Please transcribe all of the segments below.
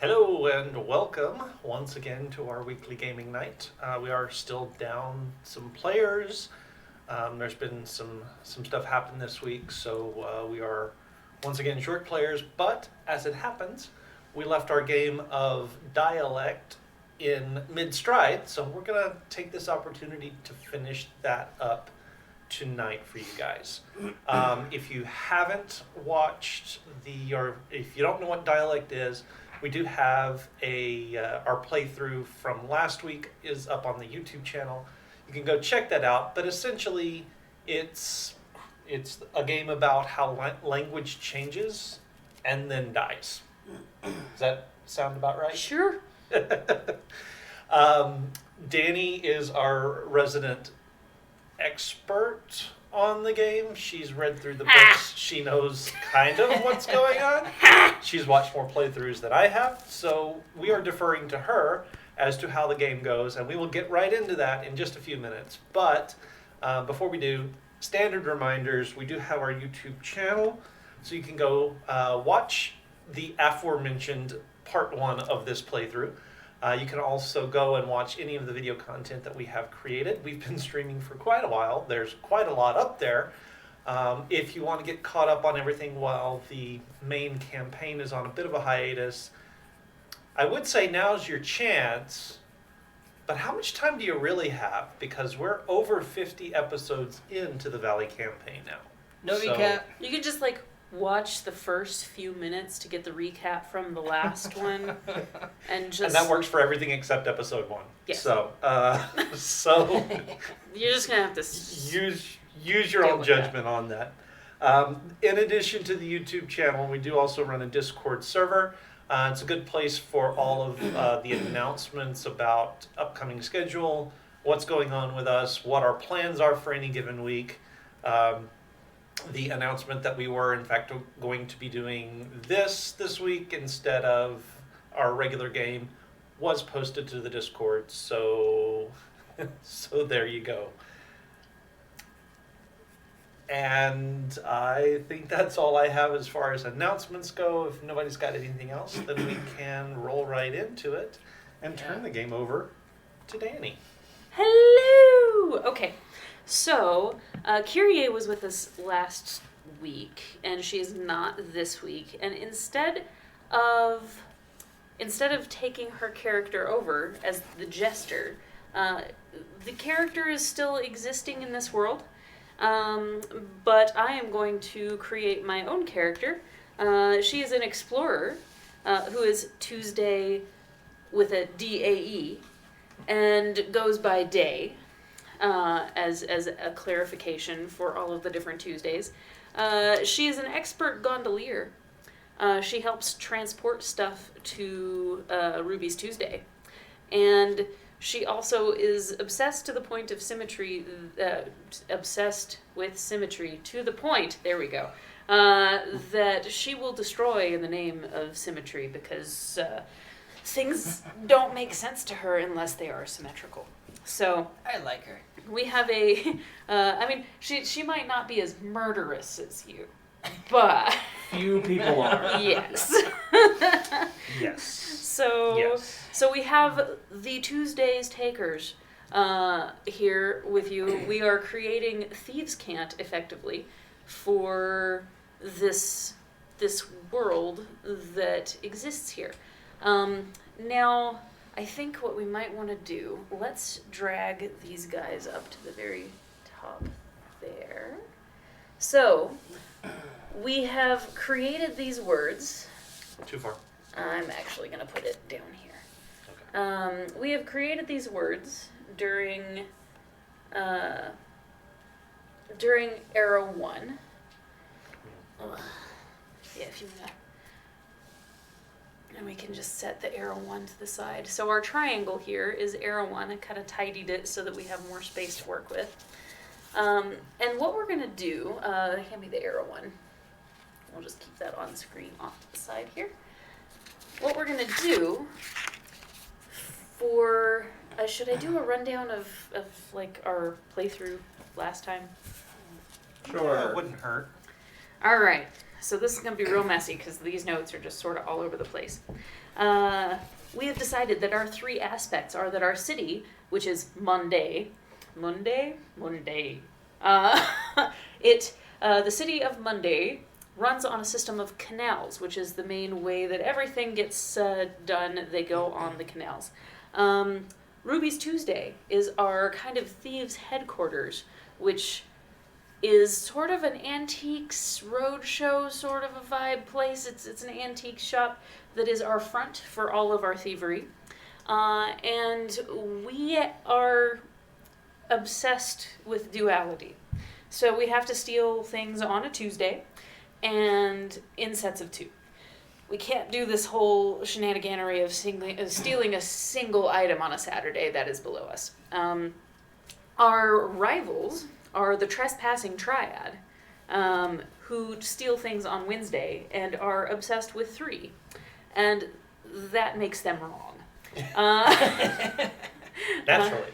Hello and welcome once again to our weekly gaming night. We are still down some players. There's been some stuff happen this week, so we are once again short players. But as it happens, we left our game of Dialect in mid-stride, so we're gonna take this opportunity to finish that up tonight for you guys. If you haven't watched or if you don't know what Dialect is, we do have our playthrough from last week is up on the YouTube channel. You can go check that out. But essentially, it's a game about how language changes and then dies. Does that sound about right? Sure. Danny is our resident expert on the game. She's read through the books. She knows kind of what's going on. She's watched more playthroughs than I have, so we are deferring to her as to how the game goes, and we will get right into that in just a few minutes. But before we do, standard reminders, we do have our YouTube channel, so you can go watch the aforementioned part 1 of this playthrough. You can also go and watch any of the video content that we have created. We've been streaming for quite a while. There's quite a lot up there. If you want to get caught up on everything while the main campaign is on a bit of a hiatus, I would say now's your chance. But how much time do you really have? Because we're over 50 episodes into the Valley campaign now. No recap. You could just watch the first few minutes to get the recap from the last one, and that works for everything except episode 1. Yes. So you're just gonna have to use your own judgment on that. In addition to the YouTube channel, we do also run a Discord server. It's a good place for all of the announcements about upcoming schedule, what's going on with us, what our plans are for any given week. The announcement that we were, in fact, going to be doing this week instead of our regular game was posted to the Discord, so there you go. And I think that's all I have as far as announcements go. If nobody's got anything else, then we can roll right into it and turn the game over to Danny. Hello! Okay. So, Kyrie was with us last week, and she is not this week. And instead of taking her character over as the jester, the character is still existing in this world. But I am going to create my own character. She is an explorer who is Tuesday with a D-A-E and goes by Day. As a clarification for all of the different Tuesdays. She is an expert gondolier. She helps transport stuff to Ruby's Tuesday. And she also is obsessed to the point of symmetry, obsessed with symmetry to the point, there we go, that she will destroy in the name of symmetry because things don't make sense to her unless they are symmetrical. So I like her. we have she might not be as murderous as you, but Few people are. yes. Yes. So we have the Tuesdays takers here with you. We are creating Thieves' Cant effectively for this world that exists here. Now, I think what we might want to do, let's drag these guys up to the very top there. So, we have created these words. Too far. I'm actually going to put it down here. Okay. We have created these words during Era 1. Yeah, if you want to. And we can just set the arrow 1 to the side. So our triangle here is arrow 1. I kind of tidied it so that we have more space to work with. And what we're going to do, hand me the arrow 1. We'll just keep that on screen off to the side here. What we're going to do for, should I do a rundown of our playthrough last time? Sure. It wouldn't hurt. All right. So this is going to be real messy because these notes are just sort of all over the place. We have decided that our 3 aspects are that our city, which is Monday. The city of Monday runs on a system of canals, which is the main way that everything gets done. They go on the canals. Ruby's Tuesday is our kind of thieves' headquarters, which is sort of an antiques roadshow sort of a vibe place. It's an antique shop that is our front for all of our thievery. And we are obsessed with duality. So we have to steal things on a Tuesday and in sets of 2. We can't do this whole shenaniganery of stealing a single item on a Saturday. That is below us. Our rivals are the trespassing triad, who steal things on Wednesday and are obsessed with 3. And that makes them wrong. Naturally.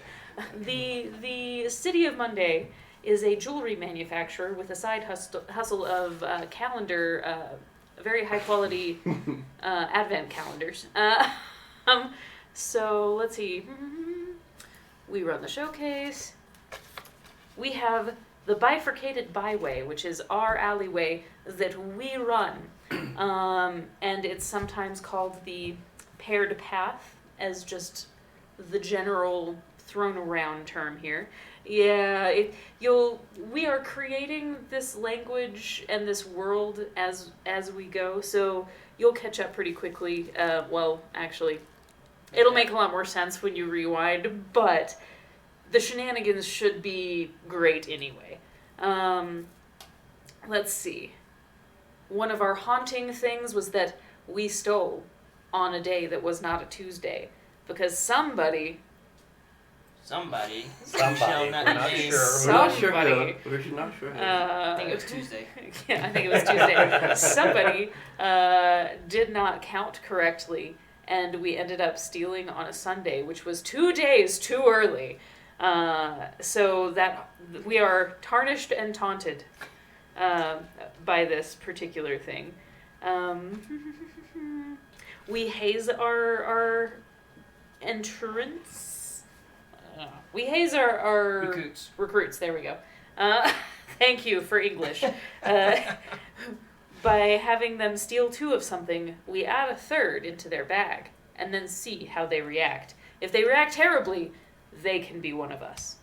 The city of Monday is a jewelry manufacturer with a side hustle of very high quality advent calendars. So let's see. We run the showcase. We have the bifurcated byway, which is our alleyway that we run. And it's sometimes called the paired path as just the general thrown around term here. Yeah, we are creating this language and this world as we go, so you'll catch up pretty quickly. Well, actually, it'll make a lot more sense when you rewind, but the shenanigans should be great anyway. Let's see. One of our haunting things was that we stole on a day that was not a Tuesday, because somebody. Somebody. We're shall not not name. sure. We're not sure Somebody. who. We're not sure who. I think it was Tuesday. Yeah, I think it was Tuesday. Somebody did not count correctly, and we ended up stealing on a Sunday, which was 2 days too early. So that we are tarnished and taunted by this particular thing. We haze our entrance. We haze our recruits. There we go. Thank you for English. By having them steal 2 of something, we add a 3rd into their bag and then see how they react. If they react terribly, they can be one of us.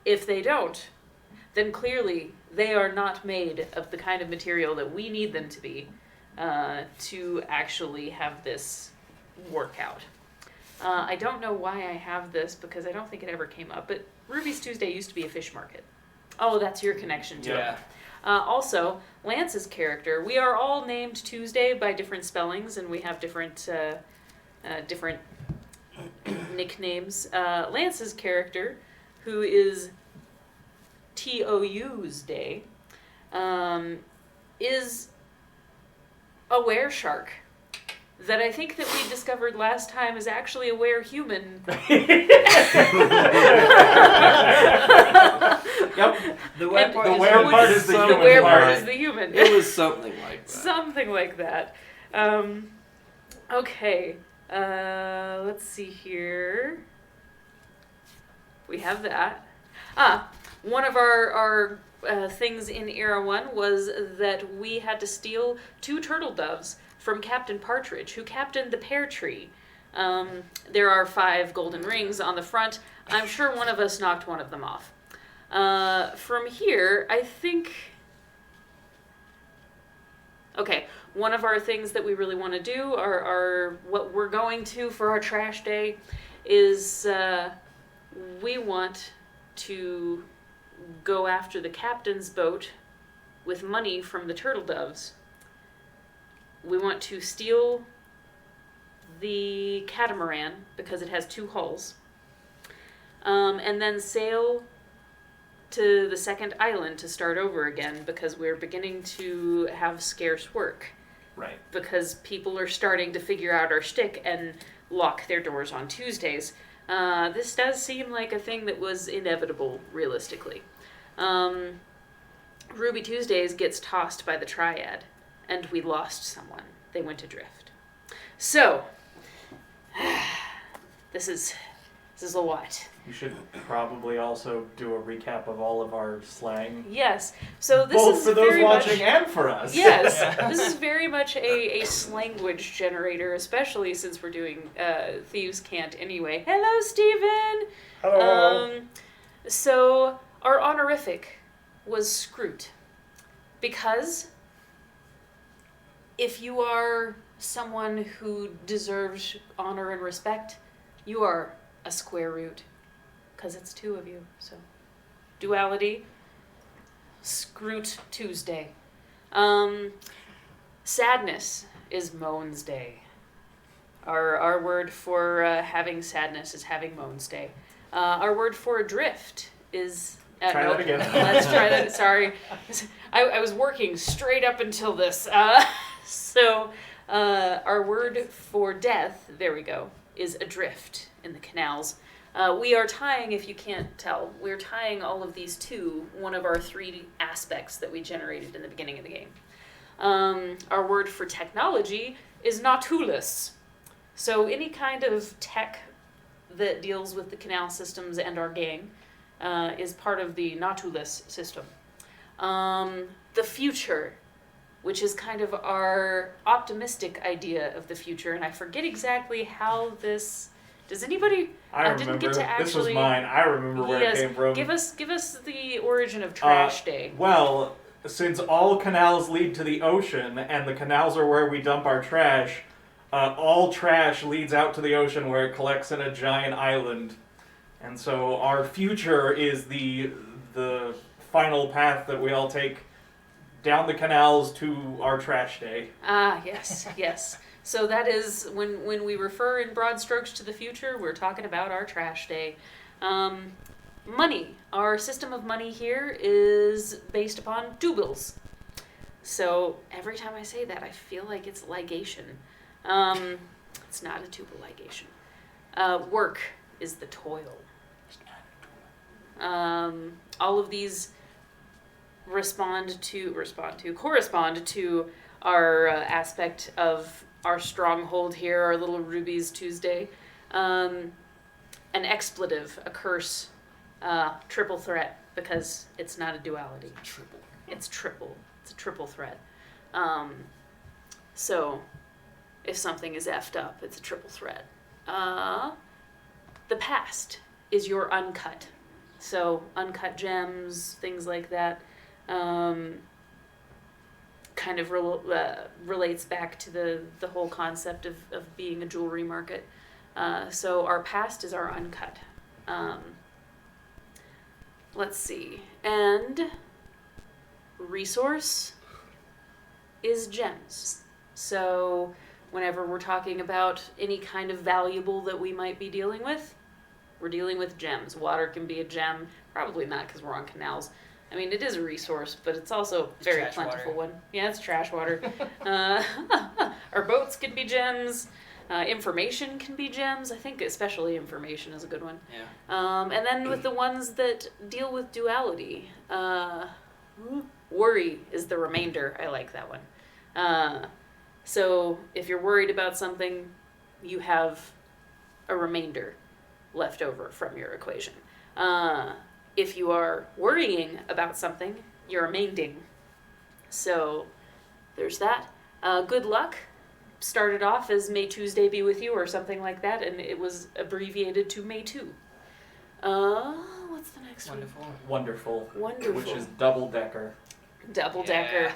If they don't, then clearly they are not made of the kind of material that we need them to be to actually have this work out. I don't know why I have this because I don't think it ever came up, but Ruby's Tuesday used to be a fish market. Oh, that's your connection to it. Also, Lance's character, we are all named Tuesday by different spellings, and we have different nicknames. Lance's character, who is Tou's Day, is a were-shark that I think that we discovered last time is actually a were-human. Yep. The where part, the where part is the The human where part. part is the human. It was something like that. Something like that. Okay. Let's see here. We have that. One of our things in Era 1 was that we had to steal 2 turtle doves from Captain Partridge, who captained the pear tree. There are 5 golden rings on the front. I'm sure one of us knocked one of them off. From here, I think... Okay, one of our things that we really want to do, are what we're going to for our trash day, is we want to go after the captain's boat with money from the turtle doves. We want to steal the catamaran because it has 2 hulls, and then sail to the second island to start over again because we're beginning to have scarce work. Right. Because people are starting to figure out our shtick and lock their doors on Tuesdays. This does seem like a thing that was inevitable, realistically. Ruby Tuesdays gets tossed by the triad, and we lost someone. They went adrift. So, this is a lot. You should probably also do a recap of all of our slang. Yes. So this Both is for those very watching much, and for us. Yes, Yeah. this is very much a slanguage generator, especially since we're doing Thieves' Cant anyway. Hello, Stephen! Hello. So, our honorific was Scroot. Because if you are someone who deserves honor and respect, you are a square root. Because it's two of you, so. Duality, Scroot Tuesday. Sadness is Moan's Day. Our word for having sadness is having Moan's Day. Our word for adrift is... Try that again. Let's try that. Sorry. I was working straight up until this. So our word for death, there we go, is adrift in the canals. We are tying, if you can't tell, we're tying all of these to one of our three aspects that we generated in the beginning of the game. Our word for technology is Nautilus. So any kind of tech that deals with the canal systems and our gang is part of the Nautilus system. The future, which is kind of our optimistic idea of the future, and I forget exactly how this... Does anybody... I remember. didn't get to actually... This was mine. I remember where Yes, it came from. give us the origin of Trash Day. Well, since all canals lead to the ocean, and the canals are where we dump our trash, all trash leads out to the ocean where it collects in a giant island. And so our future is the final path that we all take down the canals to our trash day. Ah, yes, yes. So that is, when we refer in broad strokes to the future, we're talking about our trash day. Money. Our system of money here is based upon dubles. So every time I say that, I feel like it's ligation. It's not a tubal ligation. Work is the toil. All of these correspond to our aspect of our stronghold here, our little Ruby's Tuesday. An expletive, a curse, triple threat, because it's not a duality. Triple. It's triple. It's a triple threat. So, if something is effed up, it's a triple threat. The past is your uncut. So, uncut gems, things like that. Kind of relates back to the whole concept of being a jewelry market. So our past is our uncut. Let's see. And resource is gems. So whenever we're talking about any kind of valuable that we might be dealing with, we're dealing with gems. Water can be a gem. Probably not because we're on canals. I mean, it is a resource, but it's also a very plentiful one. Yeah, it's trash water. Our boats can be gems. Information can be gems. I think especially information is a good one. Yeah. And then with the ones that deal with duality, worry is the remainder. I like that one. So if you're worried about something, you have a remainder left over from your equation. If you are worrying about something, you're amainding. So there's that. Good luck started off as May Tuesday be with you or something like that, and it was abbreviated to May 2. What's the next Wonderful. Wonderful. Wonderful. Which is double-decker. Double-decker. Yeah.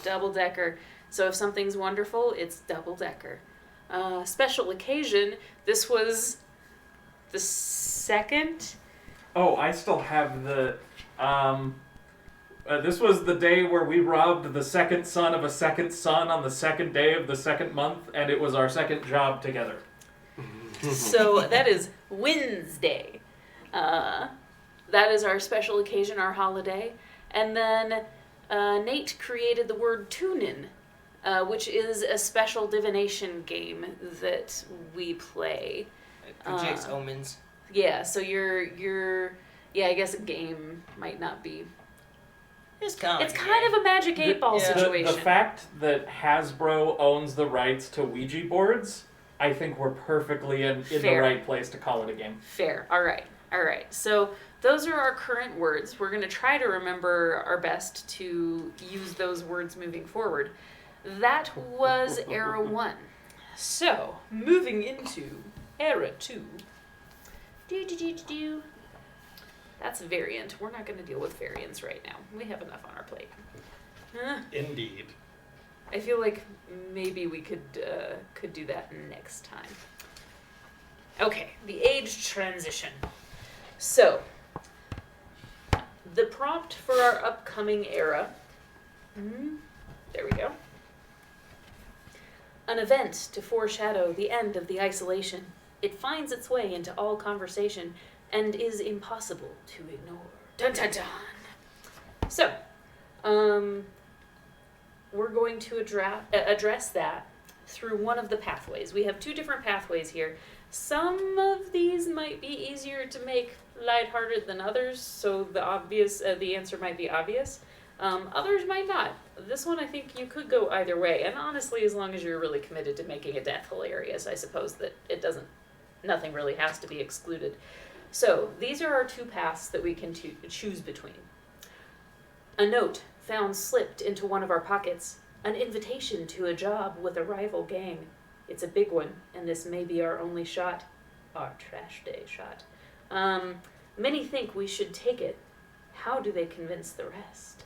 Double-decker. So if something's wonderful, it's double-decker. Special occasion, this was the second... Oh, I still have the... this was the day where we robbed the second son of a second son on the second day of the second month, and it was our second job together. So that is Wednesday. That is our special occasion, our holiday. And then Nate created the word tune-in, which is a special divination game that we play. It projects omens. Yeah, so you're I guess a game might not be It's kind of a Magic 8 Ball Yeah. situation. The fact that Hasbro owns the rights to Ouija boards, I think we're perfectly in the Fair. right place to call it a game. Fair. All right. So those are our current words. We're going to try to remember our best to use those words moving forward. That was Era 1. So, moving into Era 2. Do. That's variant. We're not going to deal with variants right now. We have enough on our plate. Indeed. I feel like maybe we could do that next time. Okay, the age transition. So, the prompt for our upcoming era. There we go. An event to foreshadow the end of the isolation. It finds its way into all conversation and is impossible to ignore. Dun dun dun. So, we're going to address that through one of the pathways. We have 2 different pathways here. Some of these might be easier to make lighthearted than others, so the answer might be obvious. Others might not. This one, I think you could go either way, and honestly, as long as you're really committed to making it death hilarious, I suppose that nothing really has to be excluded. So, these are our 2 paths that we can choose between. A note found slipped into one of our pockets. An invitation to a job with a rival gang. It's a big one, and this may be our only shot. Our trash day shot. Many think we should take it. How do they convince the rest?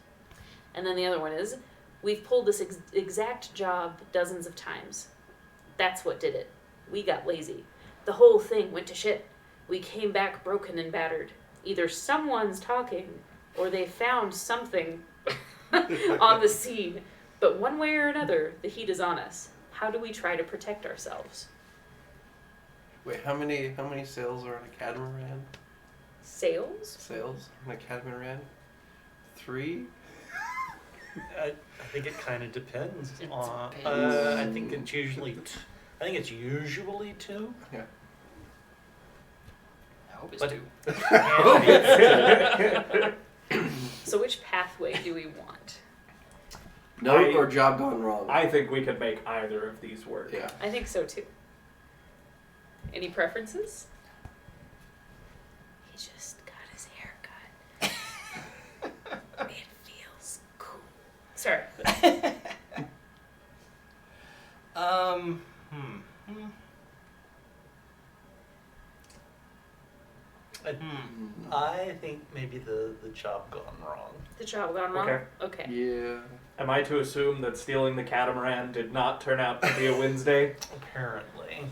And then the other one is, we've pulled this exact job dozens of times. That's what did it. We got lazy. The whole thing went to shit. We came back broken and battered. Either someone's talking, or they found something on the scene. But one way or another, the heat is on us. How do we try to protect ourselves? Wait, how many sails are on a catamaran? Sails? Sails on a catamaran? 3? I think it kind of depends It on. depends. I think it's usually 2. Yeah. I hope it's But- 2. So which pathway do we want? Note or job gone wrong? I think we could make either of these work. Yeah. I think so too. Any preferences? He just got his hair cut. It feels cool. Sorry. I think maybe the job gone wrong. The job gone wrong? Okay. Yeah. Am I to assume that stealing the catamaran did not turn out to be a Wednesday? Apparently.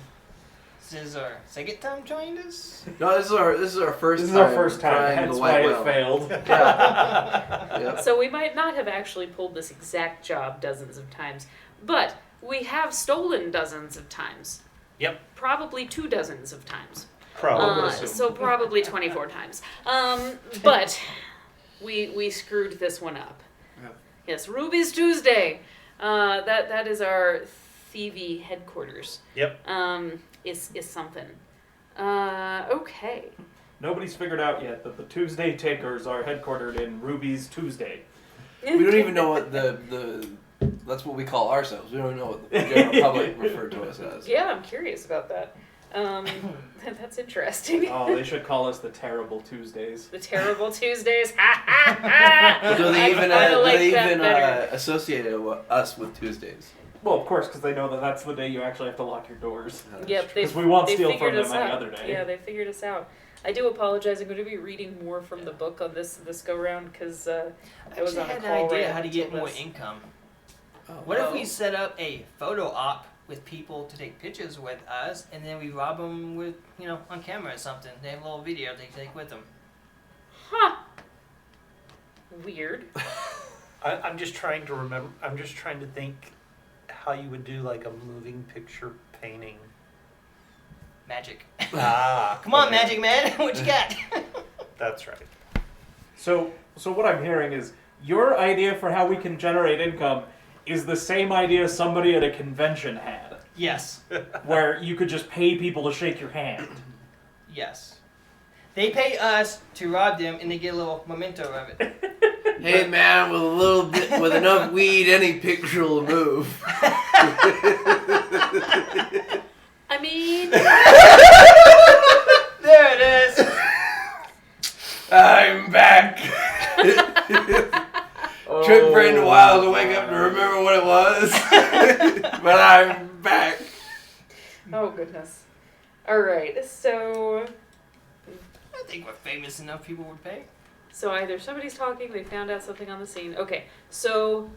This is our second time trying this? No, this is our first This time. is our first time, trying hence the why white it whale. failed. Yeah. Yep. So we might not have actually pulled this exact job dozens of times, but we have stolen dozens of times. Yep. Probably 2 dozens of times. Probably. So probably 24 times. But we screwed this one up. Yeah. Yes, Ruby's Tuesday. That is our thievy headquarters. Yep. Is something. Okay. Nobody's figured out yet that the Tuesday Takers are headquartered in Ruby's Tuesday. We don't even know what the that's what we call ourselves. We don't know what the general public referred to us as. Yeah, I'm curious about that. That's interesting. Oh, they should call us the Terrible Tuesdays. The terrible Tuesdays. Ha ha ha! But do they even, I like that better. associate us with Tuesdays? Well, of course, because they know that that's the day you actually have to lock your doors. Yep, Because we won't they steal figured from them us any out. other day. Yeah, they figured us out. I do apologize. I'm going to be reading more from the book on this go round because I was on a had call an idea right how to up get until more this. income. Oh, What if Oh. we set up a photo op with people to take pictures with us, and then we rob them with, on camera or something? They have a little video they take with them. Huh. Weird. I'm just trying to remember. I'm just trying to think how you would do like a moving picture painting. Magic. Ah, Come on, okay. Magic Man, what you got? That's right. So what I'm hearing is your idea for how we can generate income is the same idea somebody at a convention had, Yes. where you could just pay people to shake your hand. Yes. They pay us to rob them, and they get a little memento of it. Hey man, with a little bit, with enough weed, any picture will move. I mean, There it is. I'm back. Took Brandon a while to wake up to remember what it was, but I'm back. oh goodness. All right, so I think we're famous enough people would pay. either somebody's talking, they found out something on the scene. Okay, so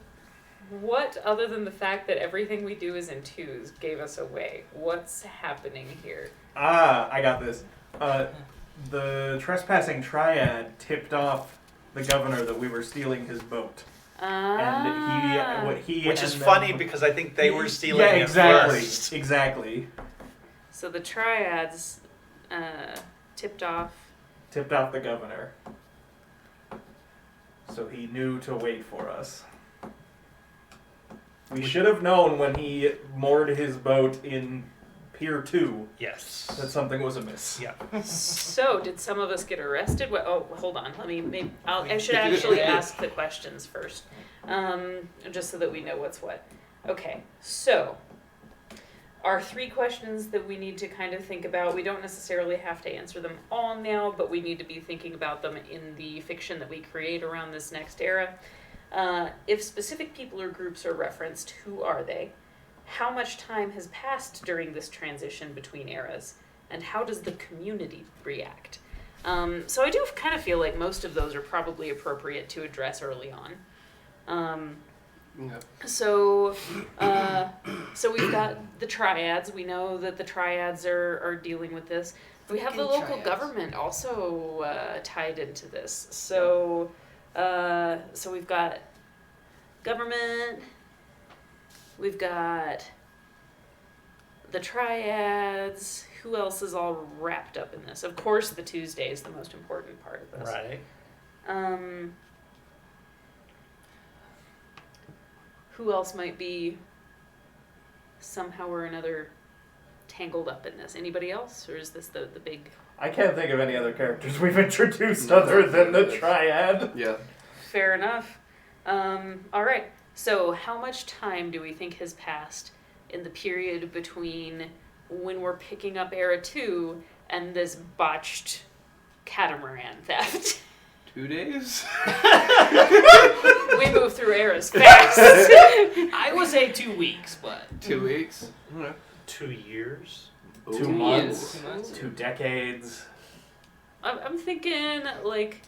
what other than the fact that everything we do is in twos gave us away? What's happening here? I got this. The trespassing triad tipped off the governor that we were stealing his boat. And Which is and funny them- because I think they were stealing Yeah, it exactly. first. Exactly. So the triads tipped off. Tipped off the governor. So he knew to wait for us. We should have known when he moored his boat in Pier 2 Yes. that something was amiss. Yeah. So did some of us get arrested? Oh, hold on. I should actually ask the questions first, just so that we know what's what. Okay, so our 3 questions that we need to kind of think about. We don't necessarily have to answer them all now, but we need to be thinking about them in the fiction that we create around this next era. If specific people or groups are referenced, who are they? How much time has passed during this transition between eras? And how does the community react? So I do kind of feel like most of those are probably appropriate to address early on. So we've got the triads. We know that the triads are dealing with this. We have the local Triads. government also tied into this. So we've got government. We've got the triads. Who else is all wrapped up in this? Of course, the Tuesday is the most important part of this. Right. Who else might be somehow or another tangled up in this? Anybody else? Or is this the big... I can't think of any other characters we've introduced other than the triad. Yeah. Fair enough. All right. So how much time do we think has passed in the period between when we're picking up Era 2 and this botched catamaran theft? 2 days? We move through eras fast. I would say 2 weeks, but 2 weeks? I don't know. 2 years. 2 Ooh. months. 2 months. 2 decades. I'm thinking like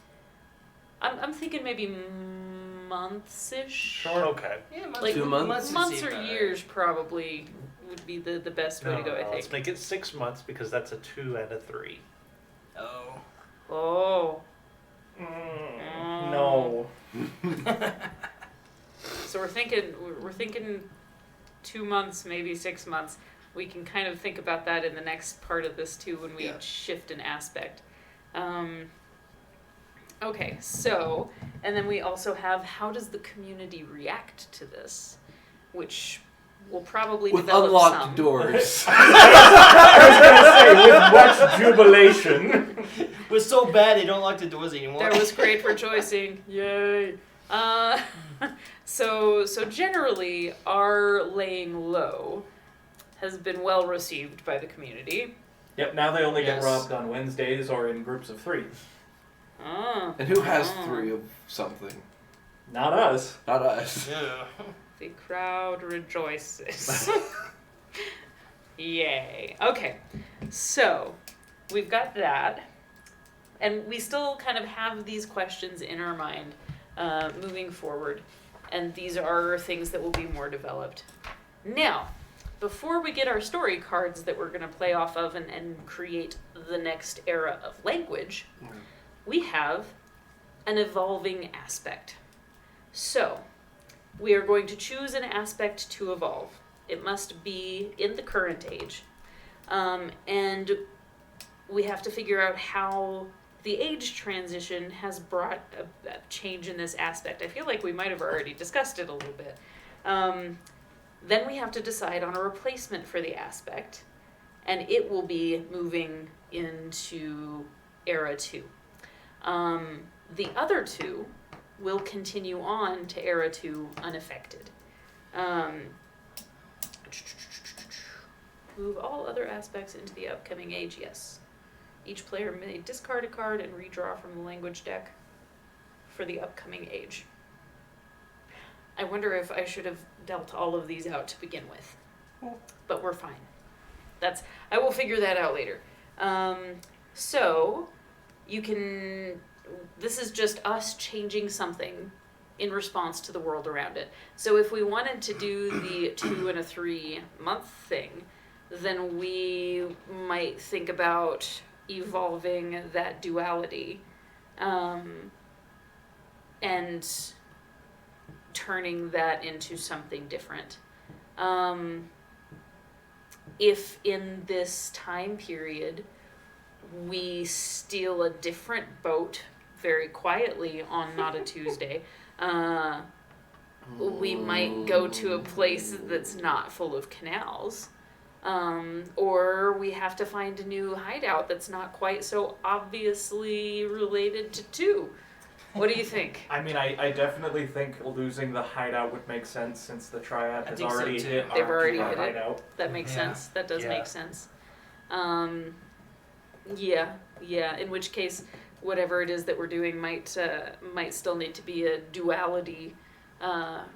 I'm thinking maybe months-ish. Sure. Okay. Yeah, months, Like 2 months? months or years probably would be the best way to go. I Let's think. make it 6 months because that's a 2 and a 3. Oh. Oh. No. So we're thinking 2 months, maybe 6 months. We can kind of think about that in the next part of this too when we Yeah. shift an aspect. Okay, so, and then we also have how does the community react to this, which will probably With develop unlocked some. doors. I was gonna say, with much jubilation. We're so bad they don't lock the doors anymore. There was great rejoicing. Yay. So generally, our laying low has been well received by the community. Yep, now they only get Yes. robbed on Wednesdays or in groups of 3. Oh. And who has Oh. 3 of something? Not us. Not us. Yeah. The crowd rejoices. Yay. Okay, so we've got that. And we still kind of have these questions in our mind moving forward. And these are things that will be more developed. Now, before we get our story cards that we're going to play off of and create the next era of language, we have an evolving aspect. So, we are going to choose an aspect to evolve. It must be in the current age. And we have to figure out how the age transition has brought a change in this aspect. I feel like we might have already discussed it a little bit. Then we have to decide on a replacement for the aspect, and it will be moving into Era 2. The other two will continue on to Era 2 unaffected. Move all other aspects into the upcoming age, yes. Each player may discard a card and redraw from the language deck for the upcoming age. I wonder if I should have dealt all of these out to begin with. But we're fine. I will figure that out later. So, you can... This is just us changing something in response to the world around it. So if we wanted to do the 2 and a 3 month thing, then we might think about evolving that duality and turning that into something different. If in this time period we steal a different boat very quietly on Not a Tuesday, we might go to a place that's not full of canals. Or we have to find a new hideout that's not quite so obviously related to 2. What do you think? I mean, I definitely think losing the hideout would make sense since the Triad has think so, already too. hit They've our already hit it. hideout. That makes Yeah. sense. That does Yeah. make sense. Yeah. In which case, whatever it is that we're doing might still need to be a duality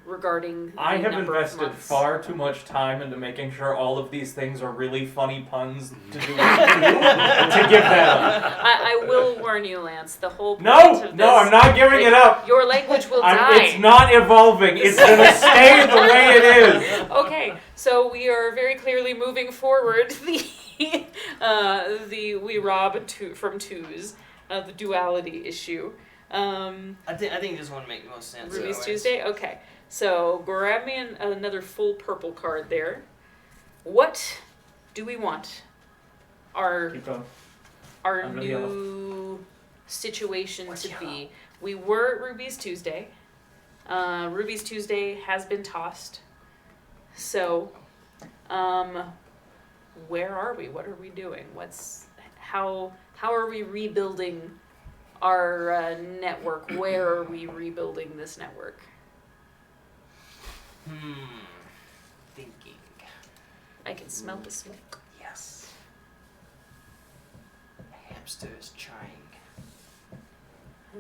regarding the I have number of invested months. far too much time into making sure all of these things are really funny puns to do to give that up. I will warn you, Lance. The whole point No, of no, this, I'm not giving it up. Your language will die. It's not evolving. It's gonna stay the way it is. Okay, so we are very clearly moving forward we rob from 2s, the duality issue. I think this one makes most sense. Ruby's otherwise. Tuesday? Okay. So grab me another full purple card there. What do we want our Keep going. Under the new situation What's to yellow? be? We were at Ruby's Tuesday. Ruby's Tuesday has been tossed. So, where are we? What are we doing? How are we rebuilding our network? Where are we rebuilding this network? Thinking. I can smell the smoke. Yes. Hamster is trying.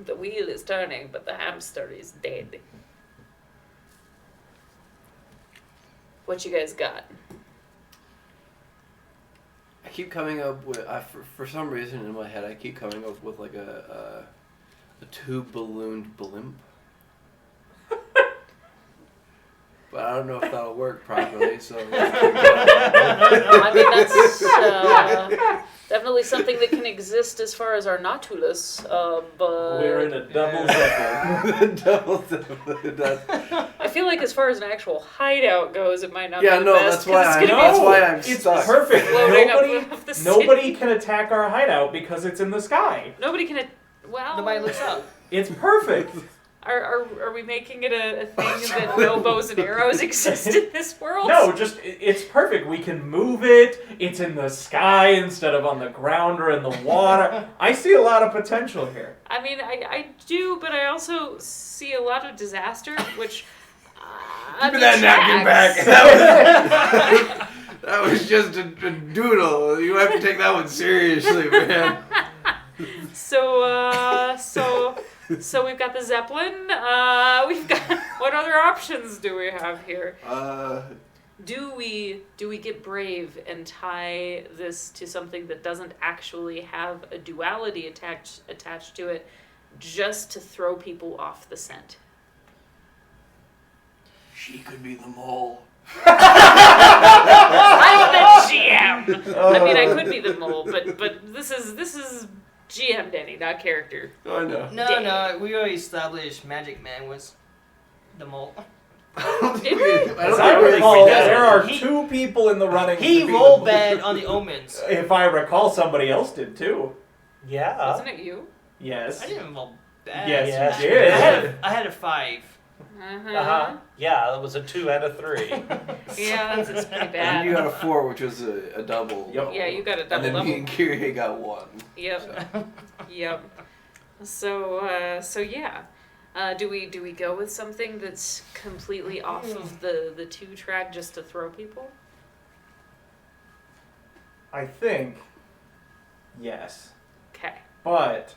The wheel is turning, but the hamster is dead. What you guys got? I keep coming up with, for some reason in my head, I keep coming up with like a tube-ballooned blimp. But I don't know if that'll work properly, so... I mean, that's definitely something that can exist as far as our Nautilus, but... We're in a double zeppelin. I feel like as far as an actual hideout goes, it might not Yeah, be the no, best. that's why 'cause I it's gonna know. be That's why I'm it's stuck. perfect. floating Nobody, up the city. nobody can attack our hideout because it's in the sky. Nobody can... Well... Nobody looks up. It's perfect. Are we making it a thing that no bows and arrows exist in this world? No, just it's perfect. We can move it. It's in the sky instead of on the ground or in the water. I see a lot of potential here. I mean, I do, but I also see a lot of disaster, which... Give me that napkin back. That was just a doodle. You have to take that one seriously, man. So we've got the Zeppelin. We've got... What other options do we have here? Do we get brave and tie this to something that doesn't actually have a duality attached to it, just to throw people off the scent? She could be the mole. I'm the GM. I mean, I could be the mole, but this is GM Denny, not character. Oh, no. No, we already established Magic Man was the mole. Did we? As I recall, did. there are He- 2 people in the running. He to be rolled the- bad on the omens. If I recall, somebody else did too. Yeah. Wasn't it you? Yes. I didn't roll bad. Yes, Yes, you you did. did. I had a 5. Uh-huh. Yeah, that was a 2 and a 3. Yeah, that's pretty And bad. you got a 4, which was a double. Yep. Yeah, you got a And double then me double. and Kyrie got 1. Yep. Yep. So yeah. Do we go with something that's completely off of the 2 track just to throw people? I think yes. Okay. But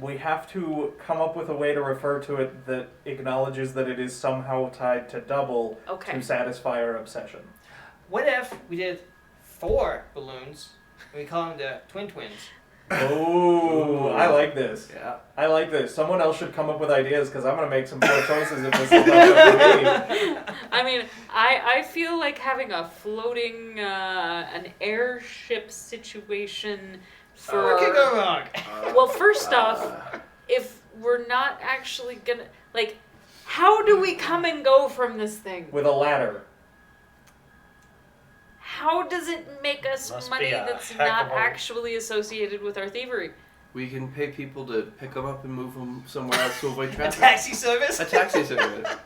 we have to come up with a way to refer to it that acknowledges that it is somehow tied to double Okay. to satisfy our obsession. What if we did 4 balloons and we call them the twins? Oh, I like this. Yeah. I like this. Someone else should come up with ideas because I'm going to make some poor choices if this is not up to me. I mean, I feel like having a floating, an airship situation for... What could go wrong? Well, first off, if we're not actually gonna... Like, how do we come and go from this thing? With a ladder. How does it make us Must money be a that's heck not of a- actually associated with our thievery? We can pay people to pick them up and move them somewhere else to avoid A traffic. taxi service? A taxi service.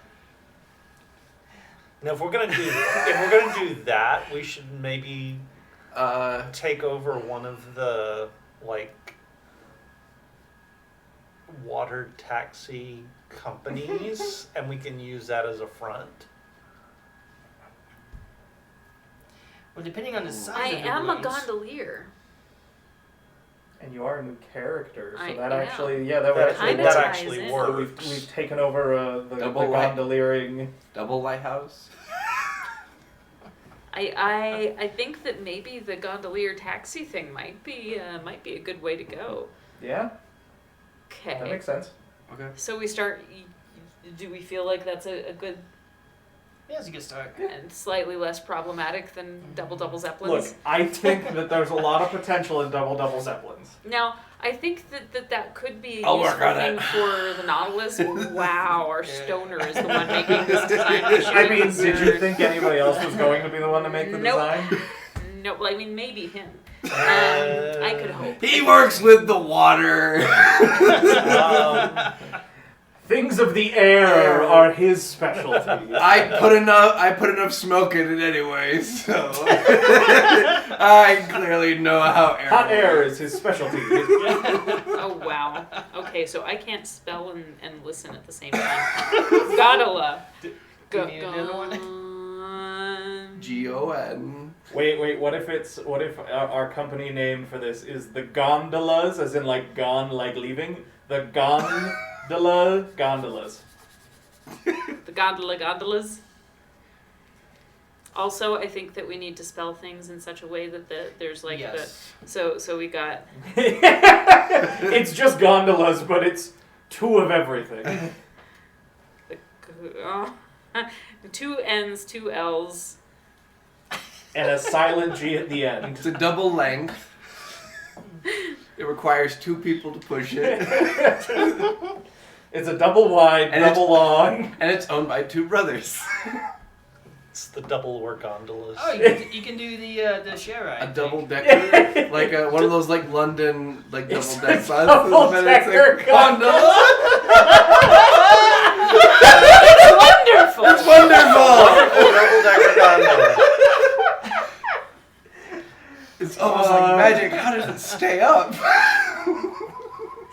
Now, if we're gonna do that, we should maybe take over one of the water taxi companies, and we can use that as a front. Well, depending on the I size of the am a balloons. gondolier. And you are a new character, so I that am. actually, yeah, that would That, actually Kinda work. that ties actually in. So works. we've taken over the Double light. gondoliering. Double lighthouse. I think that maybe the gondolier taxi thing might be a good way to go. Yeah, that Okay. makes sense. Okay. So we start. Do we feel like that's a good Yeah, it's a good start. and slightly less problematic than double Look, zeppelins? I think that there's a lot of potential in double zeppelins. Now, I think that could be a I'll work useful on thing it. for the Nautilus. Wow, our Yeah. stoner is the one making this design. I mean, did you think anybody else was going to be the one to make the Nope. design? No, well, I mean maybe him. I could hope. He works with the water. Things of the air are his specialty. I put enough smoke in it anyway, so I clearly know how air. Hot air works. is his specialty. Oh wow. Okay, so I can't spell and listen at the same time. Gondola. Do you need another one? Gon. Wait, what if our company name for this is the Gondolas, as in like gone, like leaving? The Gondolas. The gondolas. Also, I think that we need to spell things in such a way that there's like Yes. so we got It's just gondolas, but it's 2 of everything. the 2 N's, 2 L's. And a silent G at the end. It's a double length. It requires 2 people to push it, It's a double wide, And double long. and it's owned by 2 brothers. It's the double or gondolas. Oh, you can do the share ride. A thing. double decker, like one of those like London like double deck buses. double-decker gondola. Wonderful. It's wonderful. Double decker gondola. It's almost like magic. How does it stay up?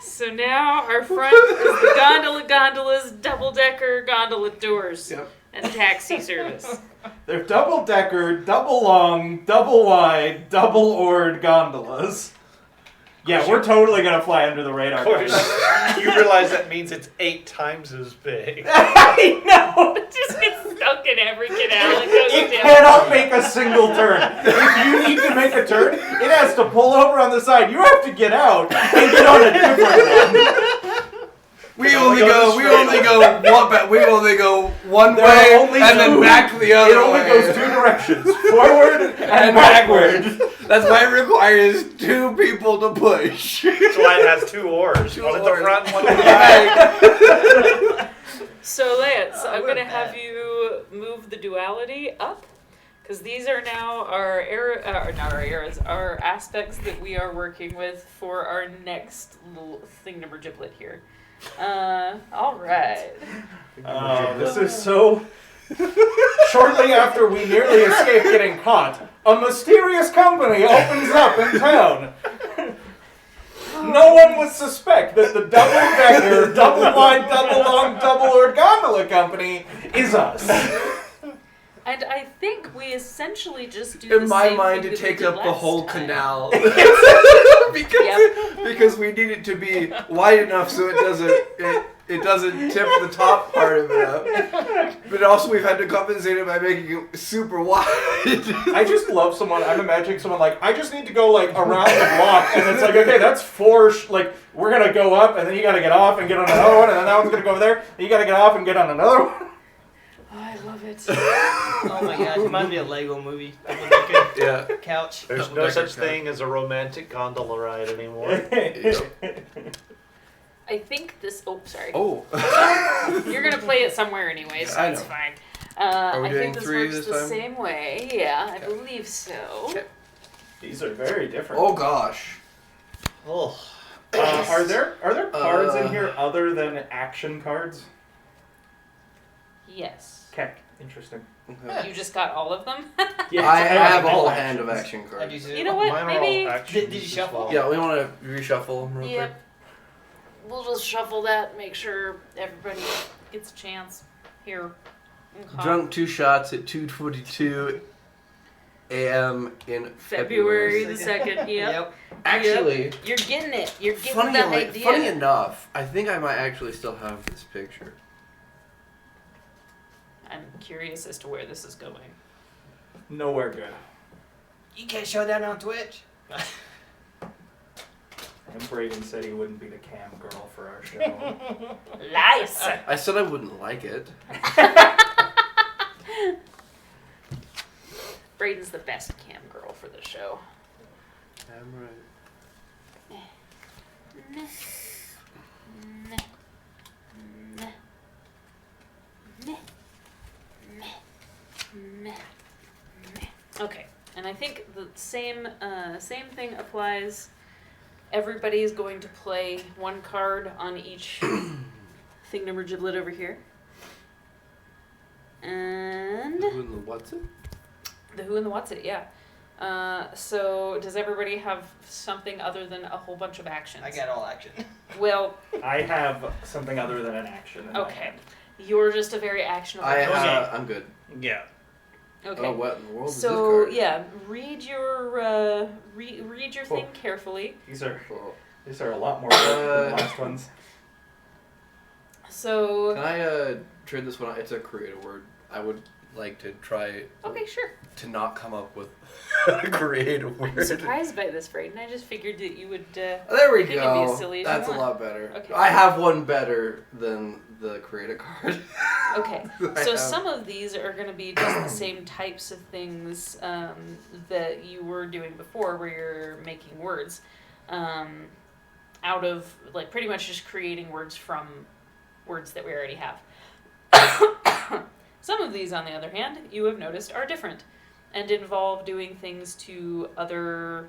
So now our front is the gondolas, double-decker gondola doors, Yep. and taxi service. They're double decker, double long, double wide, double oared gondolas. Yeah, we're totally gonna fly under the radar. Of course, guys. you realize that means it's 8 times as big. I know! It just gets stuck in every canal it goes It down. cannot make a single turn. If you need to make a turn, it has to pull over on the side. You have to get out and get on a different one. We Can only only go one There are way only and then two. back the other It only way. goes 2 directions, forward and and backward. backwards. That's why it requires 2 people to push. That's why it has 2 oars. 2 One at the oars. front, one at the back. Right. So Lance, I'm we're gonna have back. you move the duality up, because these are now our not our eras, our aspects that we are working with for our next little thingamajiglet here. All right. This is so... Shortly after we nearly escaped getting caught, a mysterious company opens up in town. no one would suspect that the double decker, double wide, double long, double oared gondola company is us. And I think we essentially just do In the my same mind, thing it that we takes did up the last whole time. canal. Yep. Because we need it to be wide enough so it doesn't tip the top part of it up. But also we've had to compensate it by making it super wide. I just love someone. I'm imagining someone like, I just need to go like around the block, and it's like, okay, that's four. Like we're gonna go up, and then you gotta get off and get on another one, and then that one's gonna go over there. And you gotta get off and get on another one. Oh, I love it. Oh my god, it reminds me of a Lego movie. Double-decker Yeah. couch. There's no such thing as a romantic gondola ride anymore. I think this. Oh, sorry. Oh. You're gonna play it somewhere anyway, so I it's know. fine. Are we I doing think this 3 works this the time? same way. Yeah, I believe so. Okay. These are very different. Oh gosh. Oh. Are there cards in Uh, here other than action cards? Yes. Okay, interesting. Okay. You just got all of them. Yeah, I have a all whole hand of actions. action I do cards. too. You know what? Mine are Maybe- all actions Did you as shuffle? well. Yeah, we want to reshuffle them real Yep. We'll just shuffle that. Make sure everybody gets a chance. Here. quick. Okay. Drunk 2 shots at 2:22 a.m. in February the Second. 2nd. Yep. Actually, You're getting it. You're getting funny, the idea. funny enough, I think I might actually still have this picture. I'm curious as to where this is going. Nowhere good. You can't show that on Twitch. And Braden said he wouldn't be the cam girl for our show. Lies. I said I wouldn't like it. Braden's the best cam girl for the show. I'm right. Okay, and I think the same thing applies. Everybody is going to play one card on each thing number giblet over here. And Who in the what's it? the who and the what's it, yeah. So does everybody have something other than a whole bunch of actions? I got all action. Well, I have something other than an action. In my okay. hand. You're just a very actionable I person. have. I'm good. Yeah. Okay. Oh, what in the world is So this card? yeah, read your read your thing carefully. These are Well, a lot more than the last ones. So can I trade this one out? It's a creative word. I would like to try okay, sure. to not come up with a creative word. I'm surprised by this, Braden. I just figured that you would. There we It can be go. as silly as you That's a want. lot better. Okay. I have one better than the creative card. Okay. I So have- some of these are going to be just the same types of things that you were doing before, where you're making words out of like pretty much just creating words from words that we already have. Some of these, on the other hand, you have noticed are different and involve doing things to other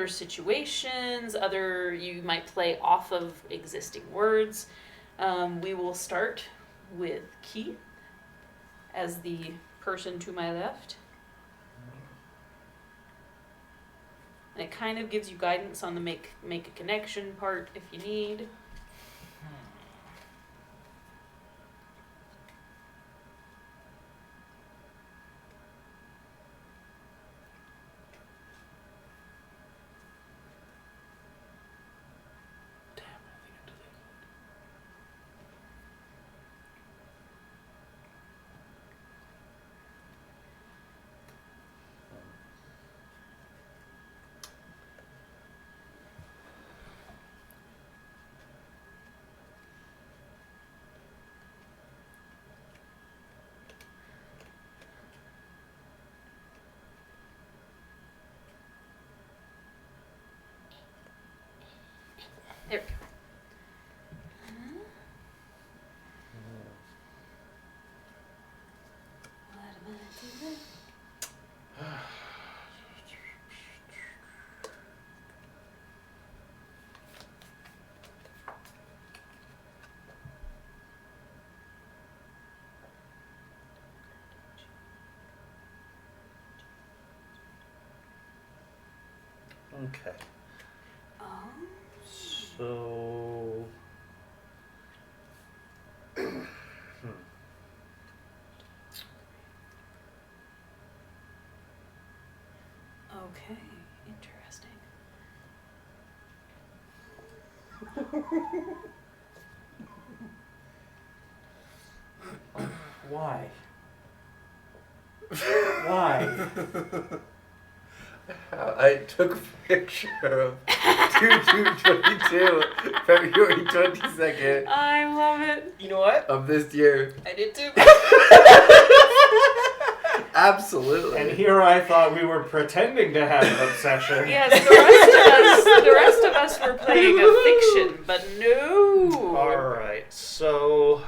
situations. You might play off of existing words. We will start with Keith as the person to my left. And it kind of gives you guidance on the make a connection part if you need. Okay. Oh. So. Okay. Interesting. Why? Why? I took a picture of 2222, February 22nd I love it. You know what? of this year. I did too. Absolutely. And here I thought we were pretending to have an obsession. Yes, the rest of us were playing a fiction, but no. Alright, so.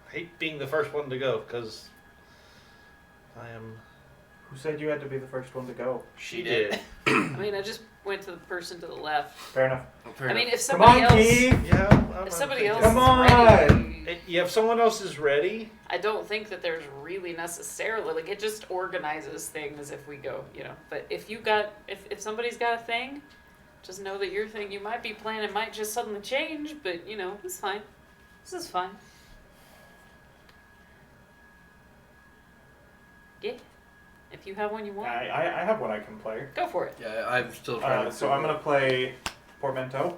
I hate being the first one to go because I am. Who said you had to be the first one to go? She did. I mean, I just went to the person to the left. Fair enough. I mean, if Come somebody on, else, Key! Yeah, if somebody else Come is on! ready, You have someone else is ready. I don't think that there's really necessarily like it just organizes things if we go, you know. But if if somebody's got a thing, just know that your thing you might be planning might just suddenly change. But you know, it's fine. This is fine. Yeah. If you have one you want, I have one I can play. go for it. Yeah, I'm still trying to. So I'm going to play Portmanteau.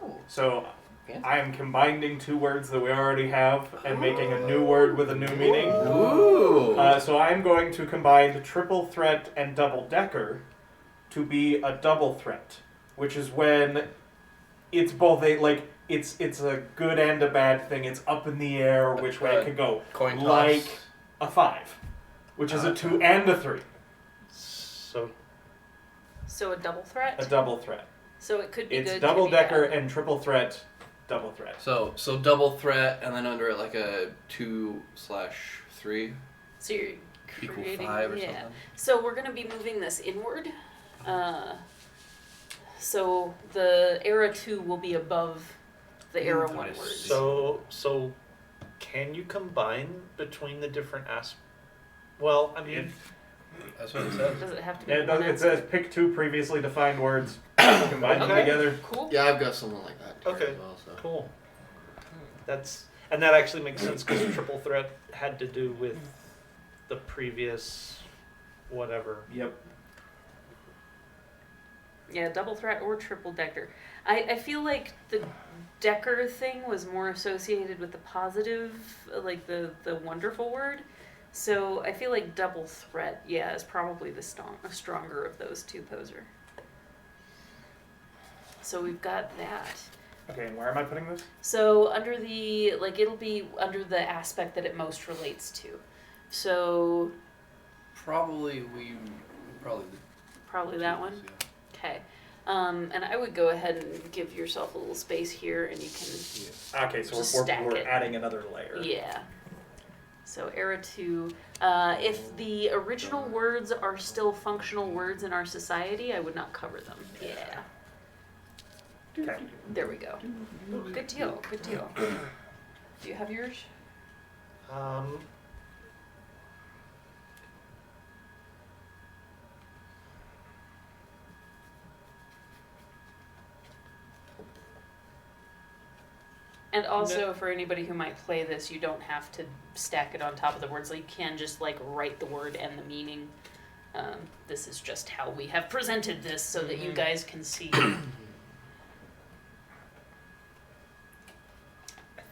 Ooh. So Fancy. I am combining two words that we already have and making a new word with a new meaning. Ooh. So I'm going to combine triple threat and double decker to be a double threat, which is when it's both it's a good and a bad thing. It's up in the air which way it could go. Coin toss. Like a 5, which is a 2 and a 3. So So a double threat. A double threat. So it could be It's good. double could be decker bad. and triple threat. Double threat. So double threat, and then under it like a 2/3 So you're equal creating 5 or yeah. something. So we're gonna be moving this inward. So the era 2 will be above the era 1 Nice. words. so can you combine between the different Well, I mean, That's what it says. Does it have to be Yeah, one it says pick 2 previously defined words, combine them Okay. together. Cool. Yeah, I've got someone like that here Okay. as well. So. cool. That actually makes sense because triple threat had to do with the previous whatever. Yep. Yeah, double threat or triple decker. I feel like the decker thing was more associated with the positive, like the wonderful word. So I feel like double threat, yeah, is probably the stronger of those two, Poser. So we've got that. Okay, and where am I putting this? So under the, like, it'll be under the aspect that it most relates to. So Probably probably that one. Okay. And I would go ahead and give yourself a little space here, and you can, Okay, so Just we're stack it. adding another layer. yeah. So era 2. If the original words are still functional words in our society, I would not cover them. Yeah. Okay. There we go. Good deal. Good deal. Do you have yours? And also, for anybody who might play this, you don't have to stack it on top of the words. Like, you can just like write the word and the meaning. This is just how we have presented this, so that you guys can see. I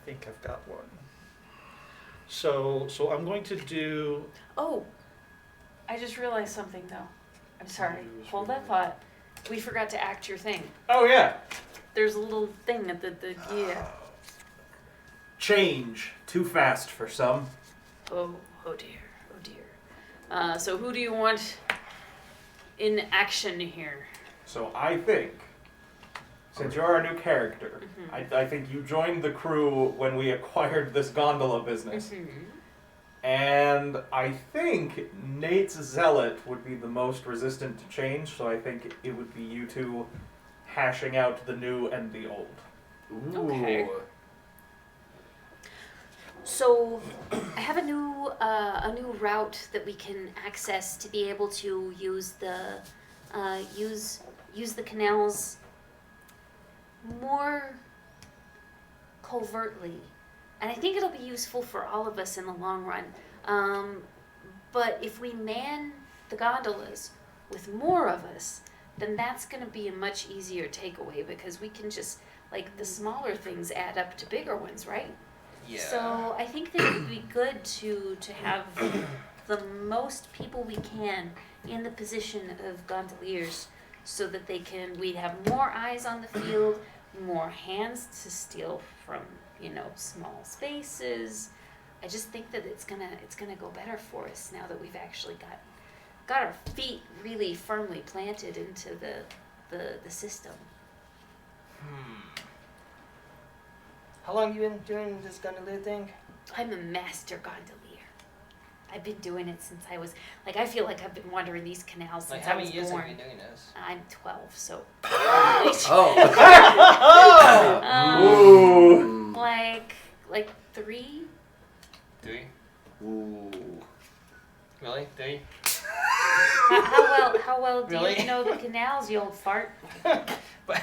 think I've got one. So I'm going to do. Oh, I just realized something though. I'm sorry. Hold that thought. We forgot to act your thing. Oh yeah. There's a little thing at the yeah. Change. Too fast for some. Oh dear. So who do you want in action here? So I think, since you're our new character, I think you joined the crew when we acquired this gondola business. And I think Nate's zealot would be the most resistant to change, so I think it would be you two hashing out the new and the old. Ooh. Okay. So, I have a new route that we can access to be able to use the canals more covertly, and I think it'll be useful for all of us in the long run. But if we man the gondolas with more of us, then that's going to be a much easier takeaway because we can just, like, the smaller things add up to bigger ones, right? Yeah. So I think that it would be good to have the most people we can in the position of gondoliers so that we'd have more eyes on the field, more hands to steal from, small spaces. I just think that it's gonna go better for us now that we've actually got our feet really firmly planted into the system. How long you been doing this gondolier thing? I'm a master gondolier. I've been doing it since I was, I feel like I've been wandering these canals since How I was many years born. have you been doing this? I'm 12, so. Oh. Ooh. Like 3? 3? Ooh. Really? 3? How well do Really? you know the canals, you old fart? But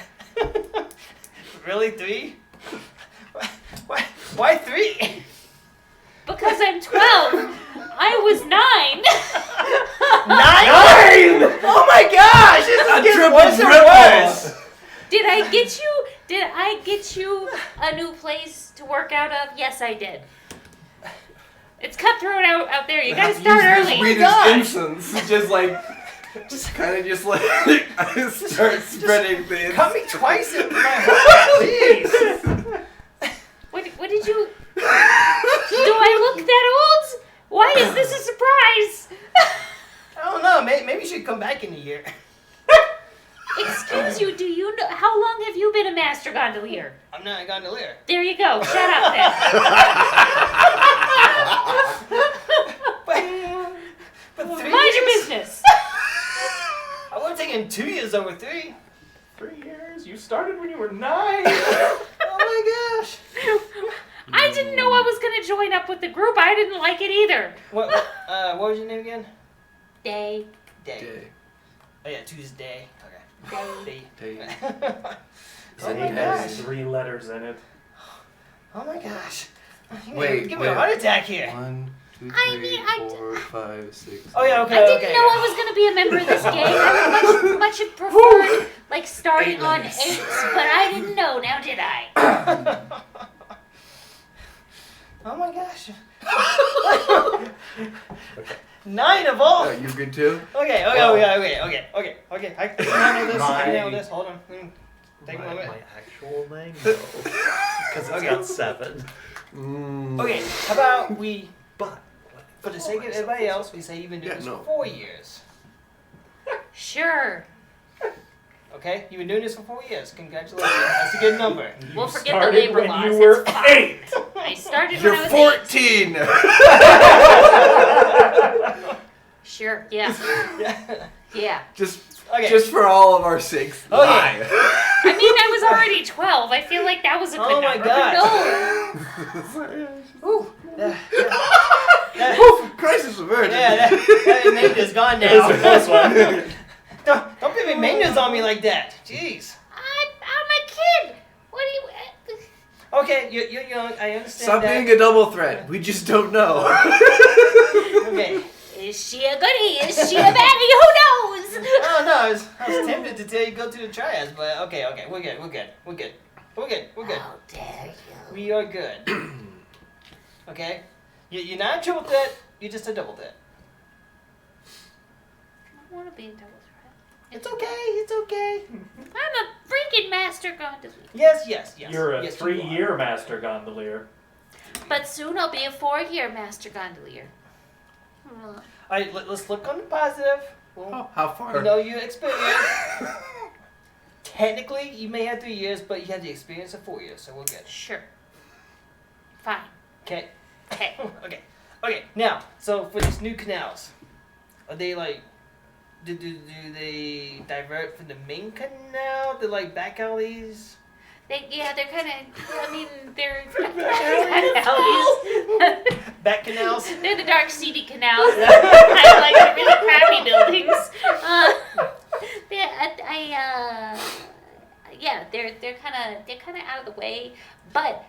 really 3? Why 3? Because I'm 12. I was 9. 9? Oh my gosh! This is getting worse and worse. Did I get you a new place to work out of? Yes, I did. It's cutthroat out there. You gotta start early. Sweet as incense. Just start spreading things. Cut me twice in my heart, please. What did you... Do I look that old? Why is this a surprise? I don't know. Maybe you should come back in a year. Excuse you, do you know... How long have you been a master gondolier? I'm not a gondolier. There you go. Shut up then. But 3 Mind your years? business. I would have taken 2 years over 3. 3 years? You started when you were 9? Oh my gosh. I didn't know I was going to join up with the group. I didn't like it either. What was your name again? Day. Day. Oh yeah, Tuesday. Okay. Day. Day. Oh my It has gosh. 3 letters in it. Oh my gosh. Wait, Give me a heart attack here. 1, 2, I 3, mean, 4, 5, 6. Oh yeah, okay. I didn't know I was going to be a member of this gang. I would much have preferred, starting 8 on letters. 8, but I didn't know. Now did I? Oh my gosh. 9 of all. Oh, you good too? Okay. I can handle this. I can handle this. Hold on. Take a moment. My actual name? No. Because it's got 7. Okay, how about we, But for the sake of everybody else, we say you've been doing this for 4 years. Sure. Okay? You've been doing this for 4 years. Congratulations. That's a good number. We'll You forget the started labor when laws. you were It's fine. 8. I started You're when I was 14! 8. Sure, yeah. Yeah. Just Okay. just for all of our sakes. Oh, yeah. lie. I mean, I was already 12. I feel like that was a good Oh my number. God. No. Ooh. That, Oof, crisis averted. that maintenance gone That was a now. close one. Don't put me maintenance on me like that. Jeez. I'm a kid. What do you... Okay, you're young. I understand Stop that. being a double threat. We just don't know. Okay. Is she a goodie? Is she a baddie? Who knows? Oh no, I was tempted to tell you go to the triads, but okay, we're good. How dare you? We are good. Okay? You're not a triple threat, you're just a double threat. I want to be a double threat. It's okay. I'm a freaking master gondolier. Yes. You're a Yes, you 3-year master gondolier. But soon I'll be a 4-year master gondolier. Alright, let's look on the positive. Well, How far? you know your experience. Technically, you may have 3 years, but you have the experience of 4 years, so we're good. Sure. Fine. Okay. Okay. Okay. Now, so for these new canals, are they do they divert from the main canal to like back alleys? They're kind of. I mean, they're Back canals. They're the dark, seedy canals. Kind of like the really crappy buildings. They're kind of out of the way, but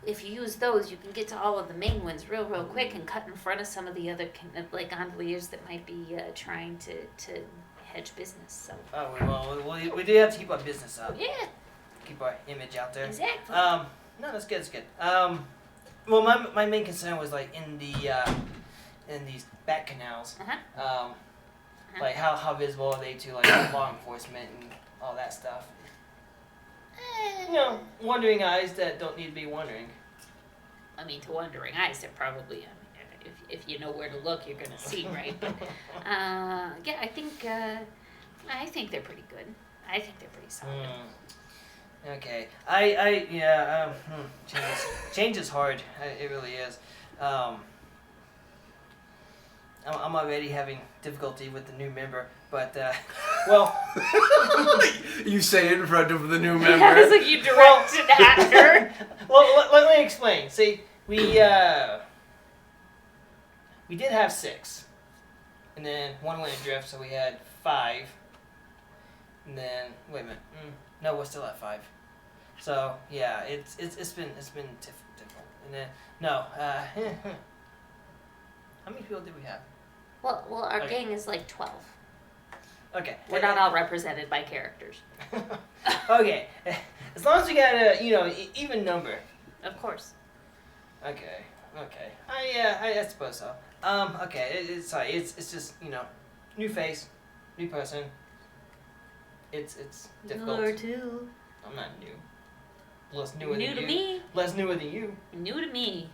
if you use those, you can get to all of the main ones real quick and cut in front of some of the other like gondoliers that might be trying to hedge business. So. Oh well, we do have to keep our business up. Yeah. Keep our image out there. Exactly. No, that's good. That's good. Well, my main concern was like in these back canals. Like how visible are they to like law enforcement and all that stuff? You know, wandering eyes that don't need to be wandering. I mean, to wandering eyes, they're probably. I mean, if you know where to look, you're gonna see, right? But I think they're pretty good. I think they're pretty solid. Okay. Change is hard. It really is. I'm already having difficulty with the new member, but well. You say it in front of the new Yeah, member. it's like you directed at her. Well, let me explain. See, we did have 6, and then one went adrift, so we had 5. And then wait a minute. No, we're still at 5. So yeah, it's been difficult. And then no. How many people did we have? Well, our gang is like 12. Okay. We're not all represented by characters. Okay. As long as we got a even number. Of course. Okay. I suppose so. Okay. It's just new face, new person. It's difficult. You are too. I'm not new. Less newer New than to you. me. Less newer than you. New to me.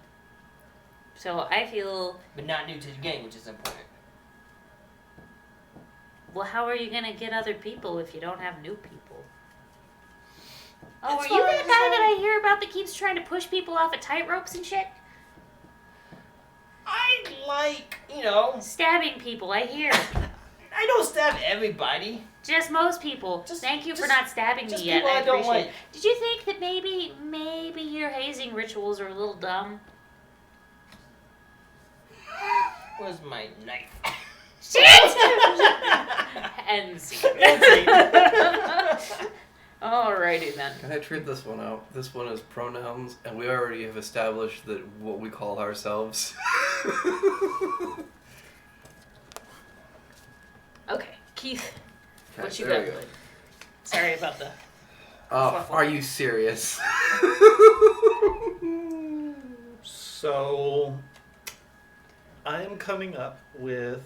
So I feel. But not new to the game, which is important. Well, how are you gonna get other people if you don't have new people? Oh, It's are you fine, that it's guy fine. that I hear about that keeps trying to push people off of tight ropes and shit? I like, Stabbing people, I hear. I don't stab everybody. Just most people. Thank you for not stabbing me just yet. people I I don't appreciate like. it. Did you think that maybe your hazing rituals are a little dumb? Where's my knife? Shit! End scene. Alrighty then. Can I treat this one out? This one is pronouns, and we already have established that what we call ourselves. Okay, Keith, what you there got? we go. Bud? Sorry about the. Are you serious? So, I am coming up with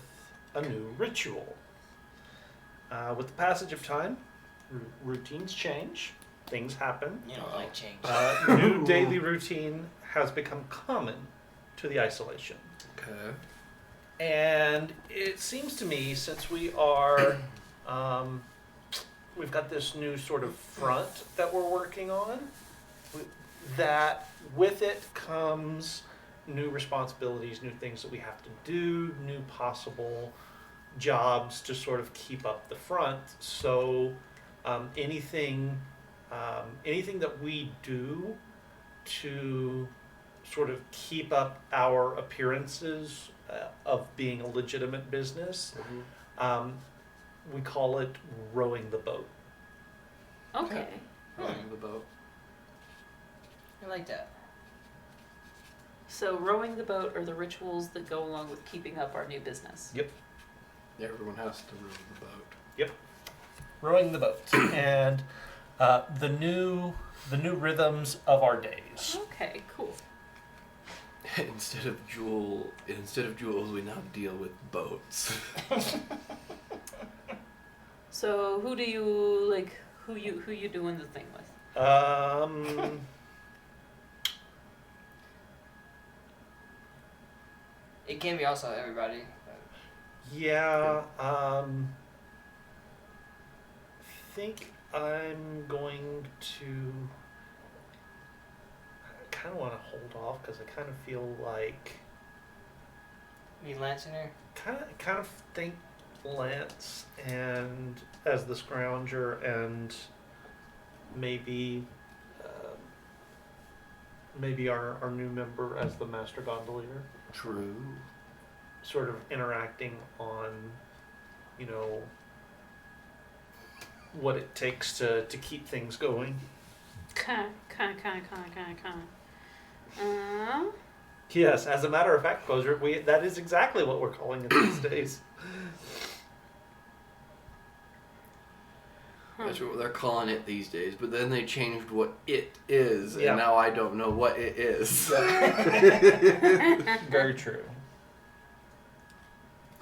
a new ritual. With the passage of time, routines change, things happen. You don't like change. New daily routine has become common to the isolation. Okay. And it seems to me, since we are, we've got this new sort of front that we're working on, that with it comes new responsibilities, new things that we have to do, new possible jobs to sort of keep up the front. So anything that we do to sort of keep up our appearances of being a legitimate business, we call it rowing the boat. Okay. Rowing the boat. I like that. So rowing the boat are the rituals that go along with keeping up our new business. Yep. Everyone has to row the boat. Yep. Rowing the boat. And the new rhythms of our days. Okay, cool. Instead of jewels, we now deal with boats. So who do you like? Who you doing the thing with? It can be also everybody. Yeah, think I'm going to. I kind of want to hold off because I kind of feel like. Me Lancer. Kind of think Lance and as the Scrounger, and maybe our new member as the Master Gondolier. True. Sort of interacting on, what it takes to keep things going. Yes, as a matter of fact, Closer, that is exactly what we're calling it these days. That's what they're calling it these days, but then they changed what it is, and Yeah. now I don't know what it is. Very true.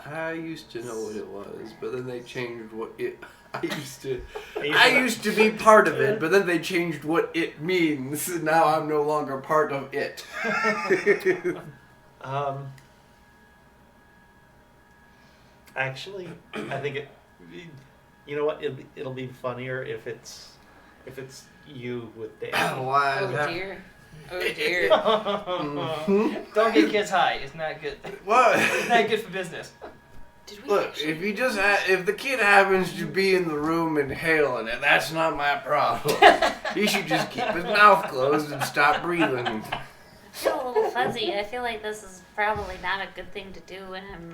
I used to know what it was, but then they changed what it... I I used to be part of it, but then they changed what it means, and now I'm no longer part of it. Actually, I think you know what? It'll be funnier if it's you with Dan. Why? Oh dear. Oh dear. Don't get kids high. It's not good. What? It's not good for business. Did we Look, actually... if you just if the kid happens to be in the room inhaling it, that's not my problem. He should just keep his mouth closed and stop breathing. I feel a little fuzzy. I feel like this is probably not a good thing to do when I'm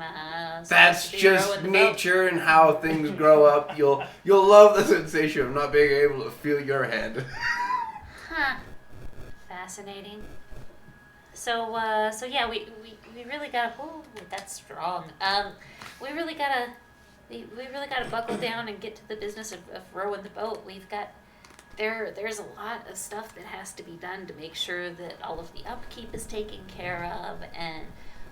That's supposed to be just rowing the boat. nature and how things grow up. You'll love the sensation of not being able to feel your head. Huh. Fascinating. So yeah, we really gotta. Ooh, that's strong. We really gotta buckle down and get to the business of rowing the boat. We've got there's a lot of stuff that has to be done to make sure that all of the upkeep is taken care of and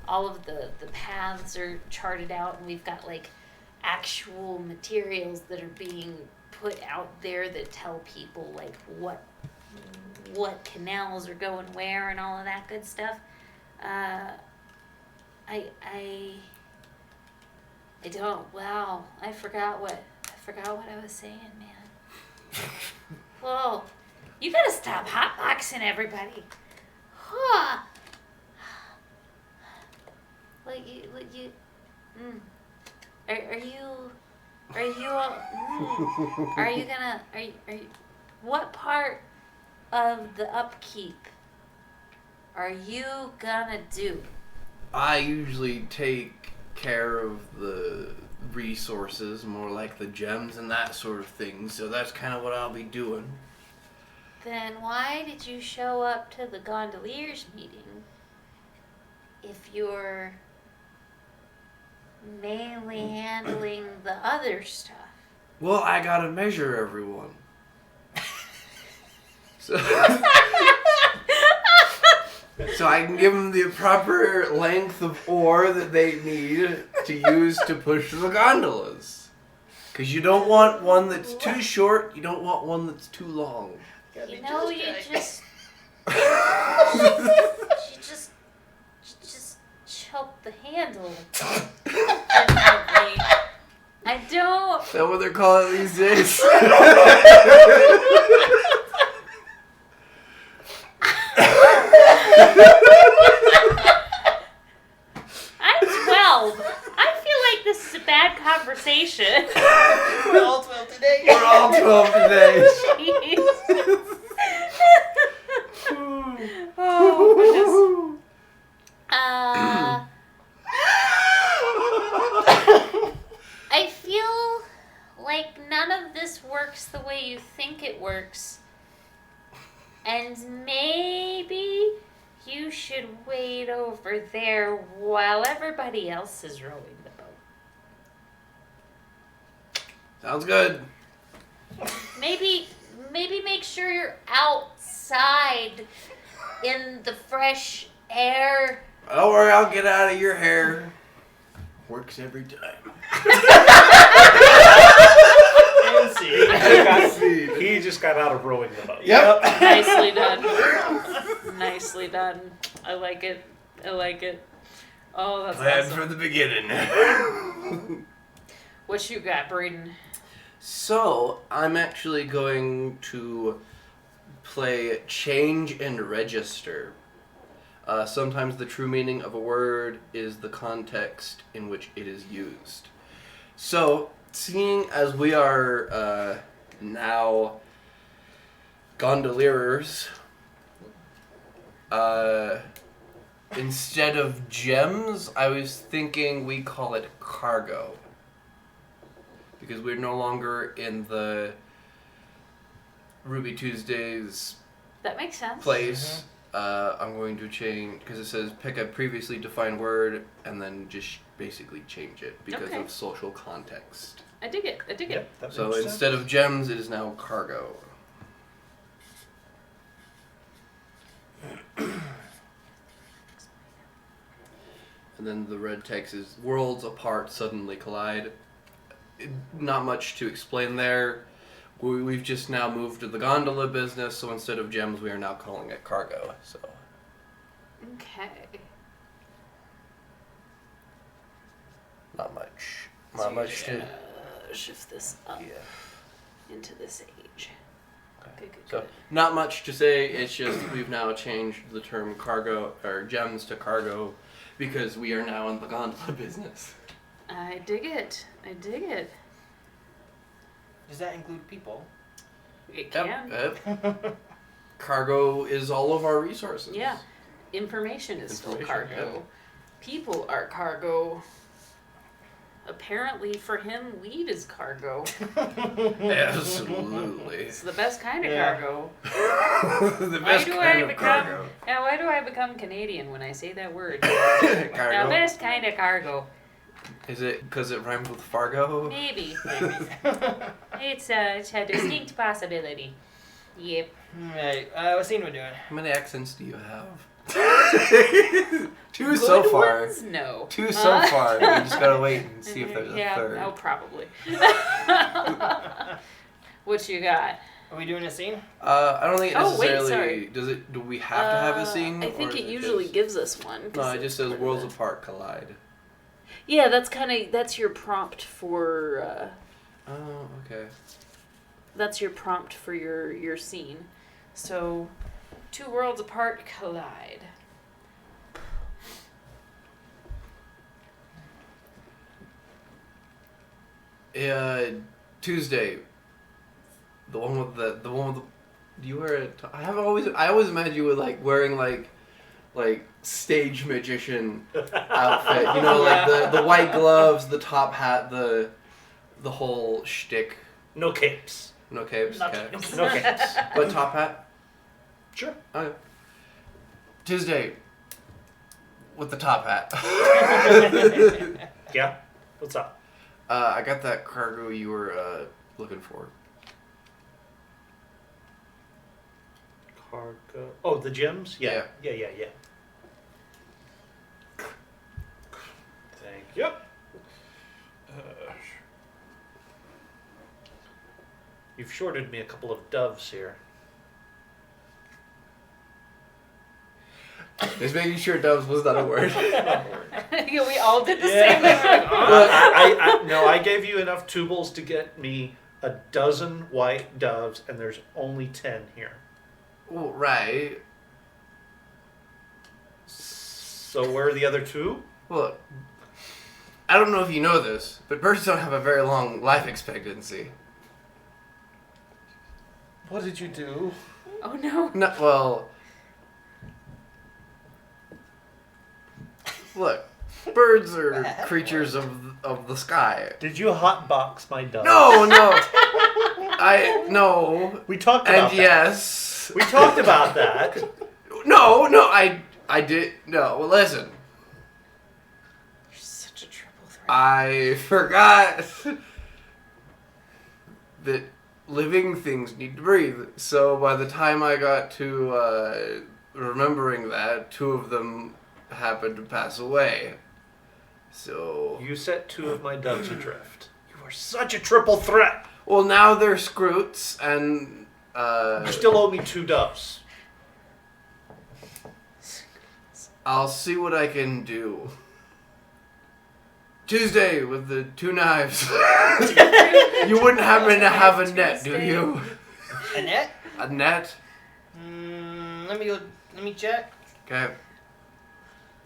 all of the paths are charted out, and we've got like actual materials that are being put out there that tell people like what canals are going where and all of that good stuff. I don't. Wow, I forgot what I was saying, man. Whoa, you gotta stop hotboxing everybody. Huh? Like you. Are you gonna? What part of the upkeep are you gonna do? I usually take care of the resources, more like the gems and that sort of thing, so that's kind of what I'll be doing. Then why did you show up to the gondoliers meeting if you're mainly handling the other stuff? Well, I gotta measure everyone. So I can give them the proper length of ore that they need to use to push the gondolas. Because you don't want one that's too short, you don't want one that's too long. You know, you just choke the handle. I don't. Is that what they're calling it these days? I'm 12. I feel like this is a bad conversation. We're all 12 today. We're all 12 today. Jeez. Oh, goodness. I feel like none of this works the way you think it works. And maybe you should wait over there while everybody else is rowing the boat. Sounds good. Maybe make sure you're outside in the fresh air. Don't worry, I'll get out of your hair. Works every time. He just got out of rowing the boat. Yep. Nicely done. Nicely done. I like it. Oh, that's Plan awesome. from the beginning. What you got, Braden? So, I'm actually going to play Change and Register. Sometimes the true meaning of a word is the context in which it is used. So, seeing as we are now gondolierers, instead of gems, I was thinking we call it cargo. Because we're no longer in the Ruby Tuesdays That makes sense. place. I'm going to change, because it says pick a previously defined word and then just basically change it because Okay. of social context. I dig it. I dig it. That So makes sense. instead of gems, it is now cargo. And then the red text is worlds apart suddenly collide. Not much to explain there. We've just now moved to the gondola business, so instead of gems, we are now calling it cargo. So Okay. not much. So Not you're much just to. gonna shift this up Yeah. into this age. Okay. Good, good, So good. not much to say. It's just we've now changed the term cargo or gems to cargo because we are now in the gondola business. I dig it. I dig it. Does that include people? It can. Yep. Cargo is all of our resources. Yeah. Information is still Information, cargo. yep. People are cargo. Apparently, for him, weed is cargo. Absolutely. It's the best kind of Yeah. cargo. The Why best do kind I of become? cargo. Now, why do I become Canadian when I say that word? The Cargo. best kind of cargo. Is it because it rhymes with Fargo? Maybe. It's a distinct possibility. Yep. Right. What scene we're doing? How many accents do you have? Two so Good far. ones? No. Two so far. We just gotta wait and see if there's a yeah, third. oh, probably. What you got? Are we doing a scene? I don't think it Oh, wait, necessarily. sorry. Does it? Do we have to have a scene? I think or it is usually just- gives us one. 'cause No, it it's just says part of worlds the- apart collide. Yeah, that's your prompt for. Oh, okay. That's your prompt for your scene. So, two worlds apart collide. Tuesday. The one with the do you wear it? I always imagine you with like wearing like stage magician outfit. You know, like the white gloves, the top hat, the whole shtick. No capes. No capes. Not Okay. capes. No capes. But top hat. Sure. Okay. Tuesday. With the top hat. Yeah. What's up? I got that cargo you were looking for. Cargo. Oh, the gems? Yeah. Yeah. Yeah. Thank you. You've shorted me a couple of doves here. Just making sure doves was not a word. Yeah, we all did the Yeah. same thing. No, I gave you enough tubles to get me a dozen white doves, and there's only 10 here. Well, right. So where are the other two? Look, I don't know if you know this, but birds don't have a very long life expectancy. What did you do? Oh no. No, well, look, birds are creatures of the sky. Did you hotbox my dove? No. No. We talked about And that. yes. We talked about that. No, I did. No, well, listen. You're such a triple threat. I forgot that living things need to breathe. So by the time I got to remembering that, two of them happened to pass away. So You set two of my doves adrift. You are such a triple threat. well, now they're scroots, and You still owe me 2 doves. I'll see what I can do. Tuesday with the 2 knives. You wouldn't happen to have a net, do you? A net? A net? Let me check. Okay.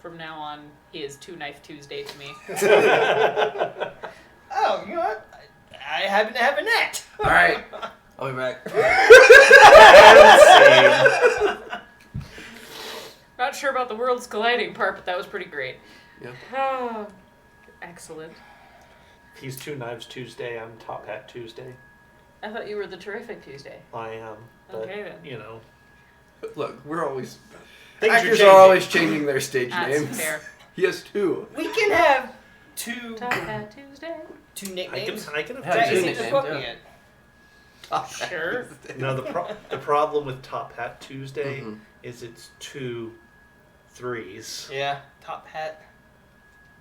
From now on, he is Two Knife Tuesday to me. Oh, happen to have a net. All right, I'll be back. Not sure about the worlds colliding part, but that was pretty great. Yeah. Oh, excellent. He's Two Knives Tuesday. I'm Top Hat Tuesday. I thought you were the Terrific Tuesday. I am. But, Okay, then. you know. Look, we're always Things actors are are always changing their stage That's names. fair. He has two. We can have two Top Hat Tuesday. nicknames. I can have Yeah, Jack, two is he nicknames, just booking yeah. it? Sure. No, the problem with Top Hat Tuesday Mhm. is it's 2 3s. Yeah, top hat.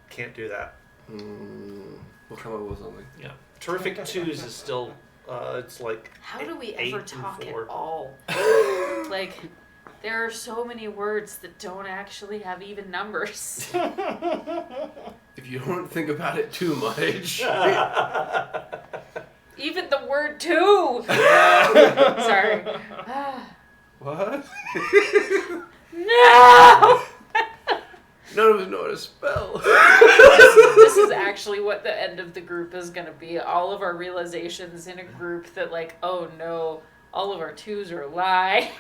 Can't do that. We'll come up with something. Yeah. Terrific 2s is still, it's like How do we 8 ever and talk at 4. all? Like, there are so many words that don't actually have even numbers. If you don't think about it too much. Even the word two. Sorry. What? No! None of us know how to spell. This is actually what the end of the group is going to be. All of our realizations in a group that, like, oh no, all of our twos are a lie.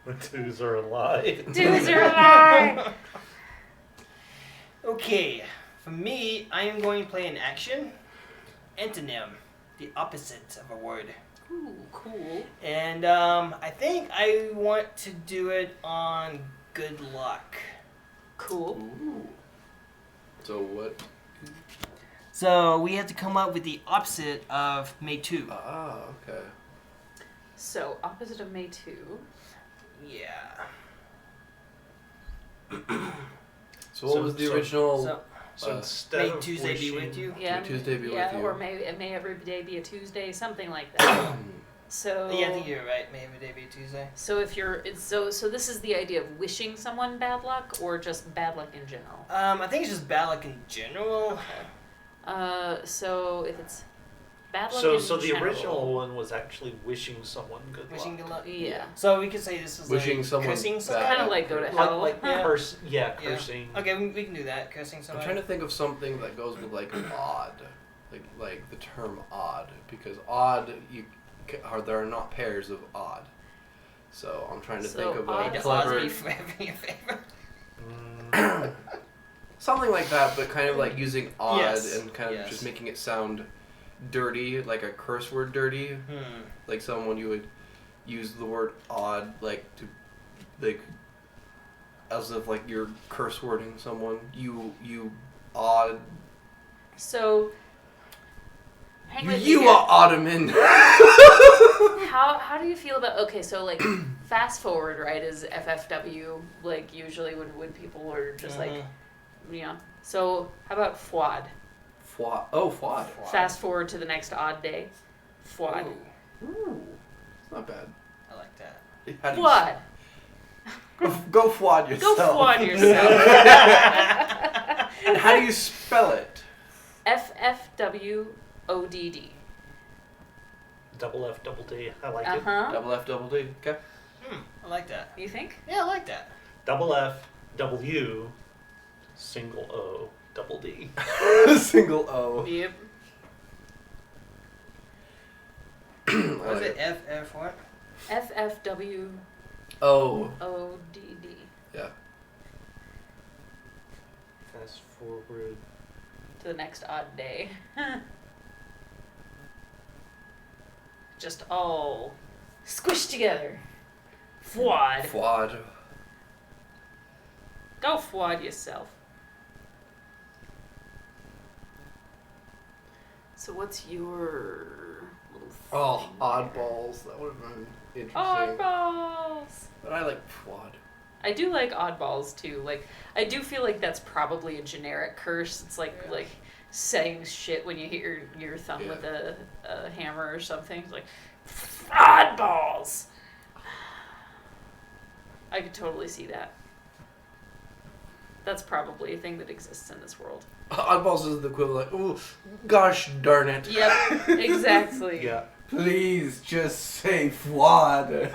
The 2s are a lie. Twos are a lie. Okay, for me, I am going to play an action. Antonym, the opposite of a word. Ooh, cool. And I think I want to do it on good luck. Cool. Ooh. So what? So we have to come up with the opposite of May 2. Ah, okay. So, opposite of May 2. Yeah. So what was the original? So So instead May of Tuesday be with wishing- you. Yeah, May Tuesday be yeah, with you. or may every day be a Tuesday, something like that. So Yeah, I think you're right. May every day be Tuesday. So if you're so this is the idea of wishing someone bad luck or just bad luck in general. I think it's just bad luck in general. So if it's bad luck So in the general, original one was actually wishing someone good Wishing luck. good luck. Yeah. So we could say this is Wishing like someone cursing bad someone. kind of like go to hell. Like yeah. Yeah, Yeah. cursing. Okay, we can do that. Cursing I'm someone. trying to think of something that goes with like odd, like the term odd, because odd there are not pairs of odd. So I'm trying to So think of odd a does clever Odds be forever in your favor. something like that, but kind of like using odd Yes. and kind of Yes. just making it sound dirty, like a curse word dirty. Like someone you would use the word odd, like to, like, as if like you're curse wording someone. You odd. So hang with me You here. are ottoman. How do you feel about so like fast forward, right, is FFW, like usually when people are just like so how about FWAD? Fwad. Oh, Fwad. Fast forward to the next odd day. FWAD. Ooh. It's not bad. I like that. How do you FWAD. Go Fwad yourself. Go FWAD yourself. And how do you spell it? FFWODD. Double F, double D. I like it. Double F, double D. Okay. I like that. You think? Yeah, I like that. Double F, double U, single O, double D. Single O. Yep. What is it? FF what? FFWODD. Oh. Yeah. Fast forward. To the next odd day. Just all squished together. FWAD. Fwad. Go FWAD yourself. So what's your little thing? Oh, oddballs. That would have been interesting. Oddballs. But I like Fwad. I do like oddballs too. Like I do feel like that's probably a generic curse. It's like saying shit when you hit your thumb with a hammer or something. It's like oddballs. I could totally see that. That's probably a thing that exists in this world. Oddballs is the equivalent. Oh, gosh darn it. Yep, exactly. Yeah. Please just say Fwad.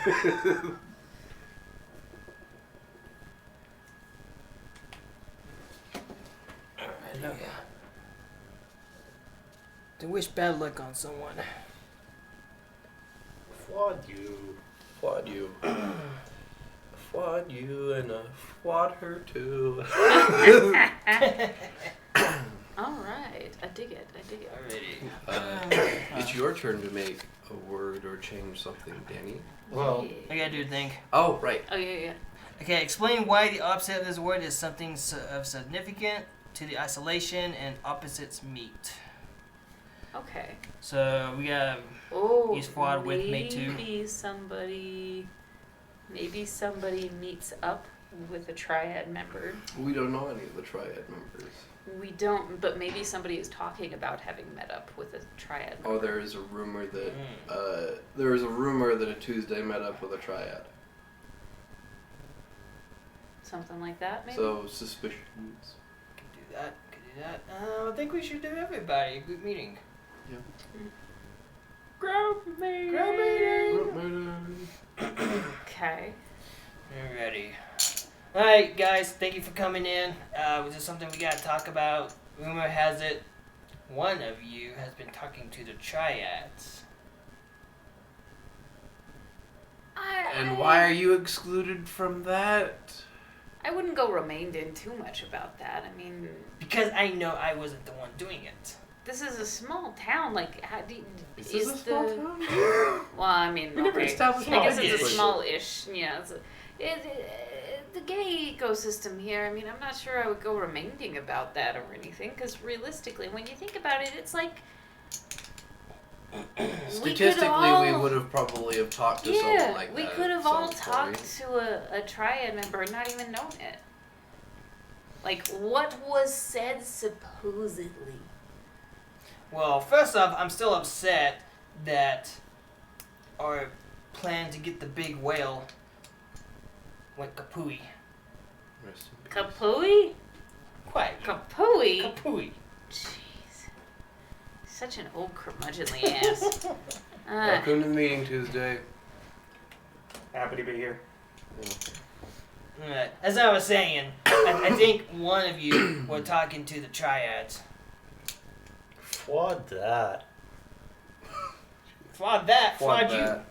To wish bad luck on someone. Flawed you. Flawed you. Flawed you and flawed her too. All right, I dig it. Alrighty. It's your turn to make a word or change something, Danny. Well, I gotta do the thing. Oh, right. Oh yeah. Okay, explain why the opposite of this word is something of significant to the isolation and opposites meet. Okay. So we got Oh, Use flawed with me too. Maybe somebody meets up with a triad member. We don't know any of the triad members. We don't, but maybe somebody is talking about having met up with a triad member. Oh, there is a rumor that a Tuesday met up with a triad. Something like that, maybe? So suspicions. Could do that. I think we should do everybody a group meeting. Group meeting! Group meeting! Okay. Alrighty. Alright, guys, thank you for coming in. This is something we gotta talk about. Rumor has it one of you has been talking to the triads. And why are you excluded from that? I wouldn't go remained in too much about that. I mean, Because I know I wasn't the one doing it. this is a small town. Like, how do you, Is this a small town? Well, I mean, We never okay. established I guess all it's a this. small-ish. Yeah, the gay ecosystem here. I mean, I'm not sure I would go remaining about that or anything. Because realistically, when you think about it, it's like Statistically, we would have probably have talked to someone like that. we could have at all some point. talked to a triad member and not even known it. Like, what was said supposedly? Well, first off, I'm still upset that our plan to get the big whale went kapooey. Rest in peace. Kapooey? Quite. Kapooey? Kapooey. Jeez. Such an old curmudgeonly ass. Welcome to the meeting Tuesday. Happy to be here. Alright, as I was saying, I think one of you were talking to the triads. flawed that. Flawed that, flawed you. that.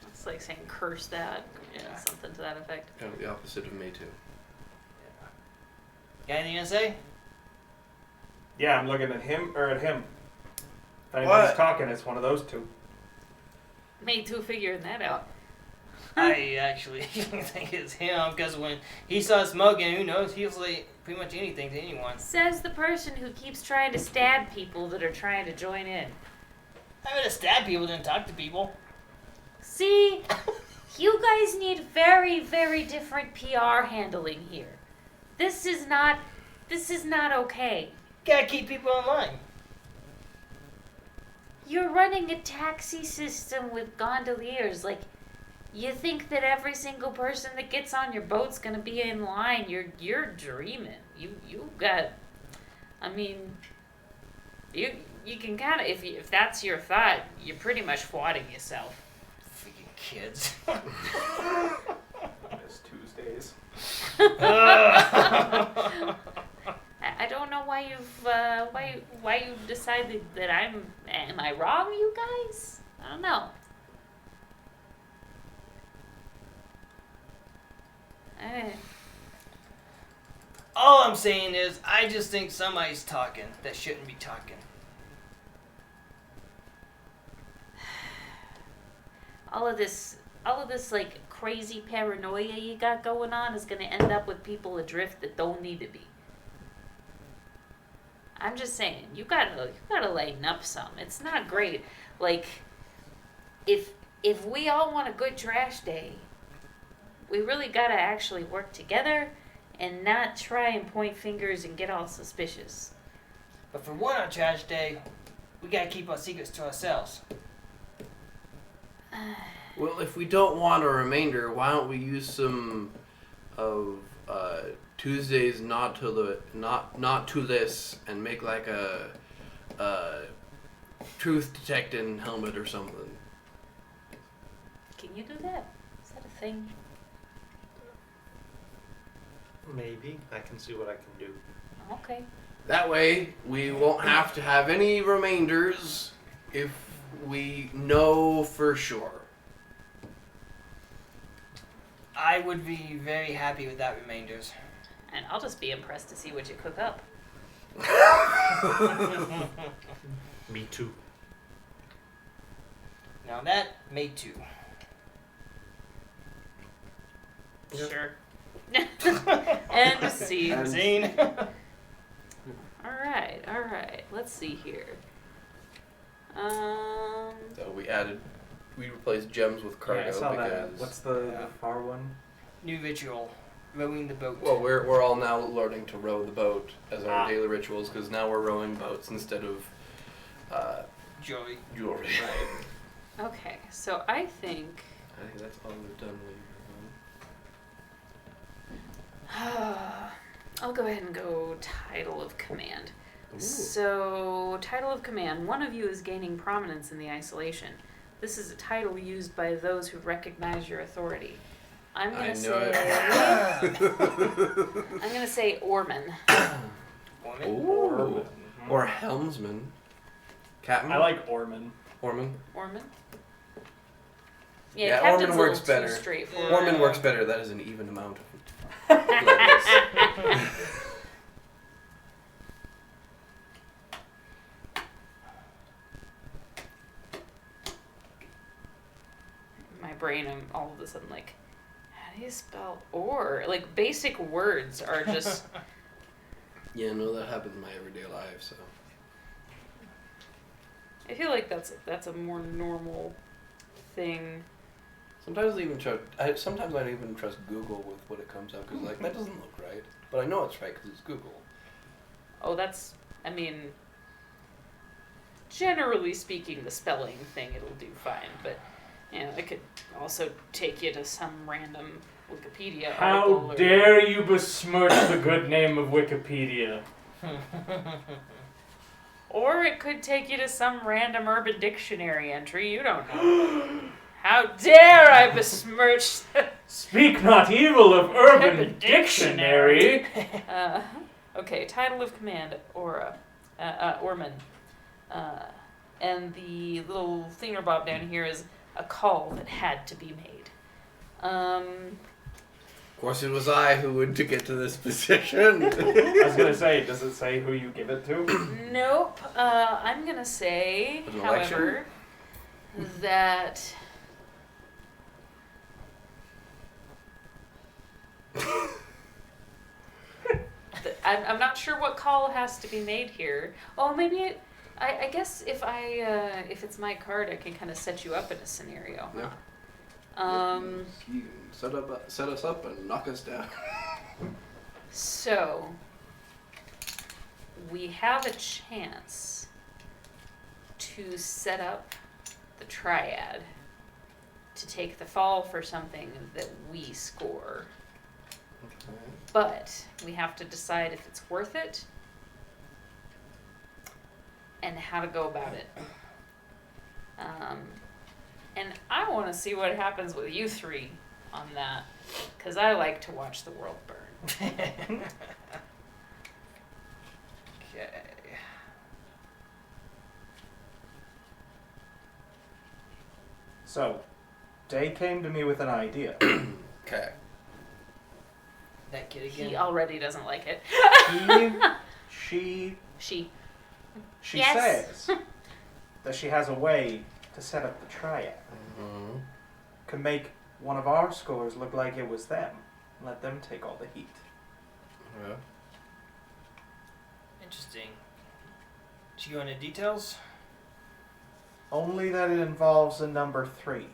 It's like saying curse that. Yeah. Something to that effect. Kind of the opposite of me too. Got anything to say? Yeah, I'm looking at him or at him. If anybody's What? talking, it's one of those two. Me too figuring that out. I actually think it's him because when he saw smoking, who knows, he'll say pretty much anything to anyone. Says the person who keeps trying to stab people that are trying to join in. I would have stabbed people, didn't talk to people. See, you guys need very, very different PR handling here. This is not okay. Gotta keep people in line. You're running a taxi system with gondoliers. Like, you think that every single person that gets on your boat's gonna be in line. You're dreaming. You got. I mean, you can kind of if that's your thought, you're pretty much flaunting yourself. Freaking kids. It's Tuesdays. I don't know why you decided that am I wrong, you guys? I don't know. All I'm saying is, I just think somebody's talking that shouldn't be talking. All of this like crazy paranoia you got going on is gonna end up with people adrift that don't need to be. I'm just saying, you gotta lighten up some. It's not great. Like, if we all want a good trash day, we really gotta actually work together and not try and point fingers and get all suspicious. But for one on trash day, we gotta keep our secrets to ourselves. Well, if we don't want a remainder, why don't we use some of Tuesdays not to this and make like a truth detecting helmet or something. Can you do that? Is that a thing? Maybe. I can see what I can do. Okay. That way, we won't have to have any remainders if we know for sure. I would be very happy with that remainders. And I'll just be impressed to see what you cook up. Me too. Now that made two. Sure. And scene. And- Scene. All right. Let's see here. So we replaced gems with cargo Yeah, I saw because. that. What's the Yeah. far one? New ritual. Rowing the boat. Well, we're all now learning to row the boat as our daily rituals because now we're rowing boats instead of Joy. jewelry. Okay, so I think I think that's all we've done. I'll go ahead and go title of command. Ooh. So, title of command. One of you is gaining prominence in the isolation. This is a title used by those who recognize your authority. I'm I gonna knew say. I'm gonna say Orman. Woman. Ooh. Or helmsman. Captain. I like Orman. Orman. Orman. Yeah, Captain's Orman a works little too better. straightforward. Orman works better. That is an even amount of levels. My brain, I'm all of a sudden like, how do you spell or? Like basic words are just. Yeah, no, that happens in my everyday life. So I feel like that's a more normal thing. sometimes sometimes I don't even trust Google with what it comes out because like that doesn't look right, but I know it's right because it's Google. Oh, I mean, generally speaking, the spelling thing it'll do fine, but it could also take you to some random Wikipedia How article. dare you besmirch the good name of Wikipedia? Or it could take you to some random Urban Dictionary entry. You don't know. How dare I besmirch? Speak not evil of Urban Dictionary. Okay, title of command, Aura, Orman. And the little thingerbob down here is a call that had to be made. Of course, it was I who would to get to this position. I was gonna say, does it say who you give it to? Nope. I'm gonna say, An however, that I'm not sure what call has to be made here. Oh, maybe I guess if it's my card, I can kind of set you up in a scenario. Yeah. Huh? You can set us up and knock us down. So we have a chance to set up the triad to take the fall for something that we score. But we have to decide if it's worth it and how to go about it. And I want to see what happens with you three on that, because I like to watch the world burn. Okay. So, Day came to me with an idea. Okay. That kid He again. already doesn't like it. She She. Yes. says that she has a way to set up the triad. Mm-hmm. Could make one of our scores look like it was them. Let them take all the heat. Yeah. Interesting. Should you go into details? Only that it involves a number 3.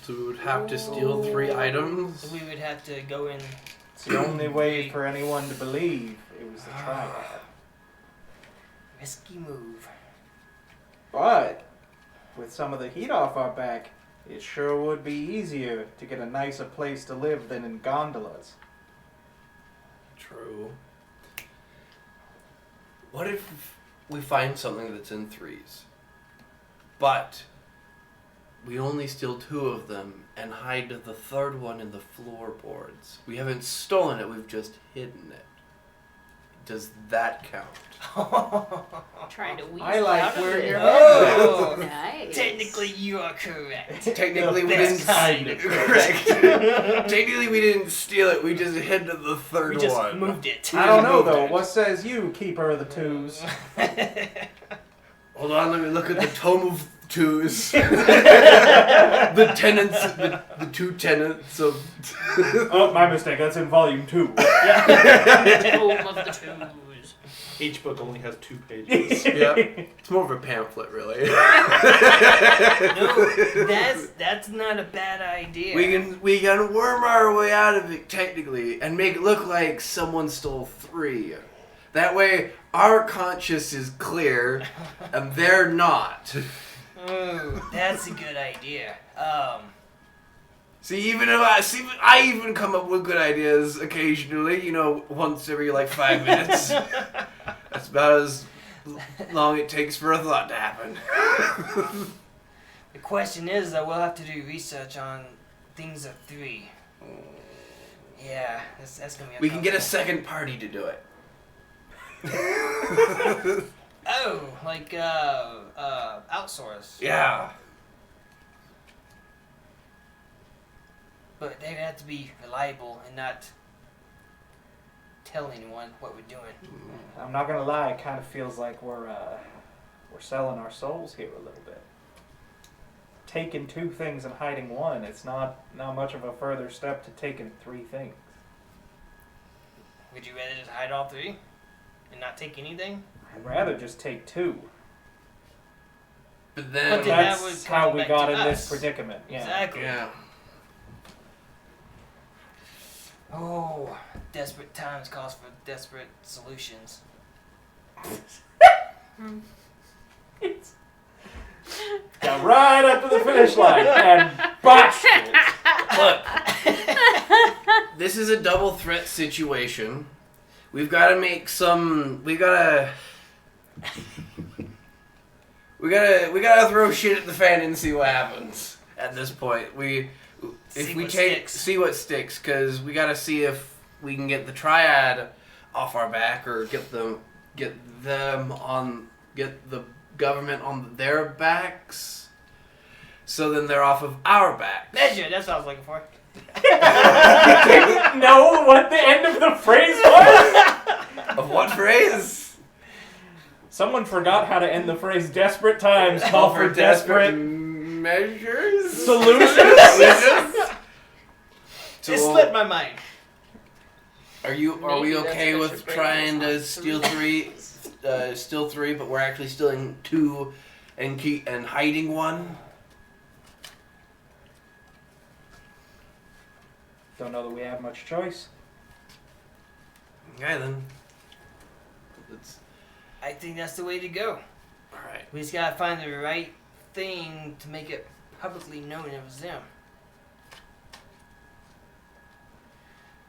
So we would have to steal 3 items. So we would have to go in. It's the only way for anyone to believe it was the triad. Risky move. But with some of the heat off our back, it sure would be easier to get a nicer place to live than in gondolas. True. What if we find something that's in 3s, but we only steal 2 of them and hide the 3rd one in the floorboards. We haven't stolen it, we've just hidden it. Does that count? Trying to weasel I like out of where it. you're Oh, Nice. technically you are correct. Technically, we That's didn't kind of correct. Technically, we didn't steal it. We just hid the 3rd We just one. moved it. I don't know moved though. it. What says you, keeper of the 2s? Hold on, let me look at the tome of 2s. The tenants, the 2 tenants of. Oh, my mistake. That's in volume 2. Home of the twos. Each book only has 2 pages. Yeah, it's more of a pamphlet, really. No, that's not a bad idea. We can worm our way out of it technically and make it look like someone stole 3. That way, our conscience is clear, and they're not. Ooh, that's a good idea. See, I even come up with good ideas occasionally. You know, once every 5 minutes. That's about as long it takes for a thought to happen. The question is that we'll have to do research on things of 3. Yeah, that's gonna be. We can get a second party to do it. Oh, like outsource. Yeah. But they have to be reliable and not tell anyone what we're doing. I'm not gonna lie. It kind of feels like we're selling our souls here a little bit. Taking 2 things and hiding 1. It's not much of a further step to taking 3 things. Would you rather just hide all 3 and not take anything? I'd rather just take 2. But But then, then that That's would how come we back got to in us. this predicament. Yeah. Exactly. yeah. Oh, desperate times calls for desperate solutions. Got right up to the finish line and botched it. Look, this is a double threat situation. We've got to make some. We gotta throw shit at the fan and see what happens. At this point, see what sticks, because we gotta see if we can get the triad off our back or get the government on their backs. So then they're off of our backs. Measure, that's what I was looking for. Didn't know what the end of the phrase was? Of what phrase? Someone forgot how to end the phrase desperate times call for desperate measures? solutions. It slipped my mind. Are we Maybe that's okay 'cause with your brain trying to is on steal 3, but we're actually stealing 2 and hiding 1? Don't know that we have much choice. Okay then. I think that's the way to go. Alright. We just gotta find the right thing to make it publicly known it was them.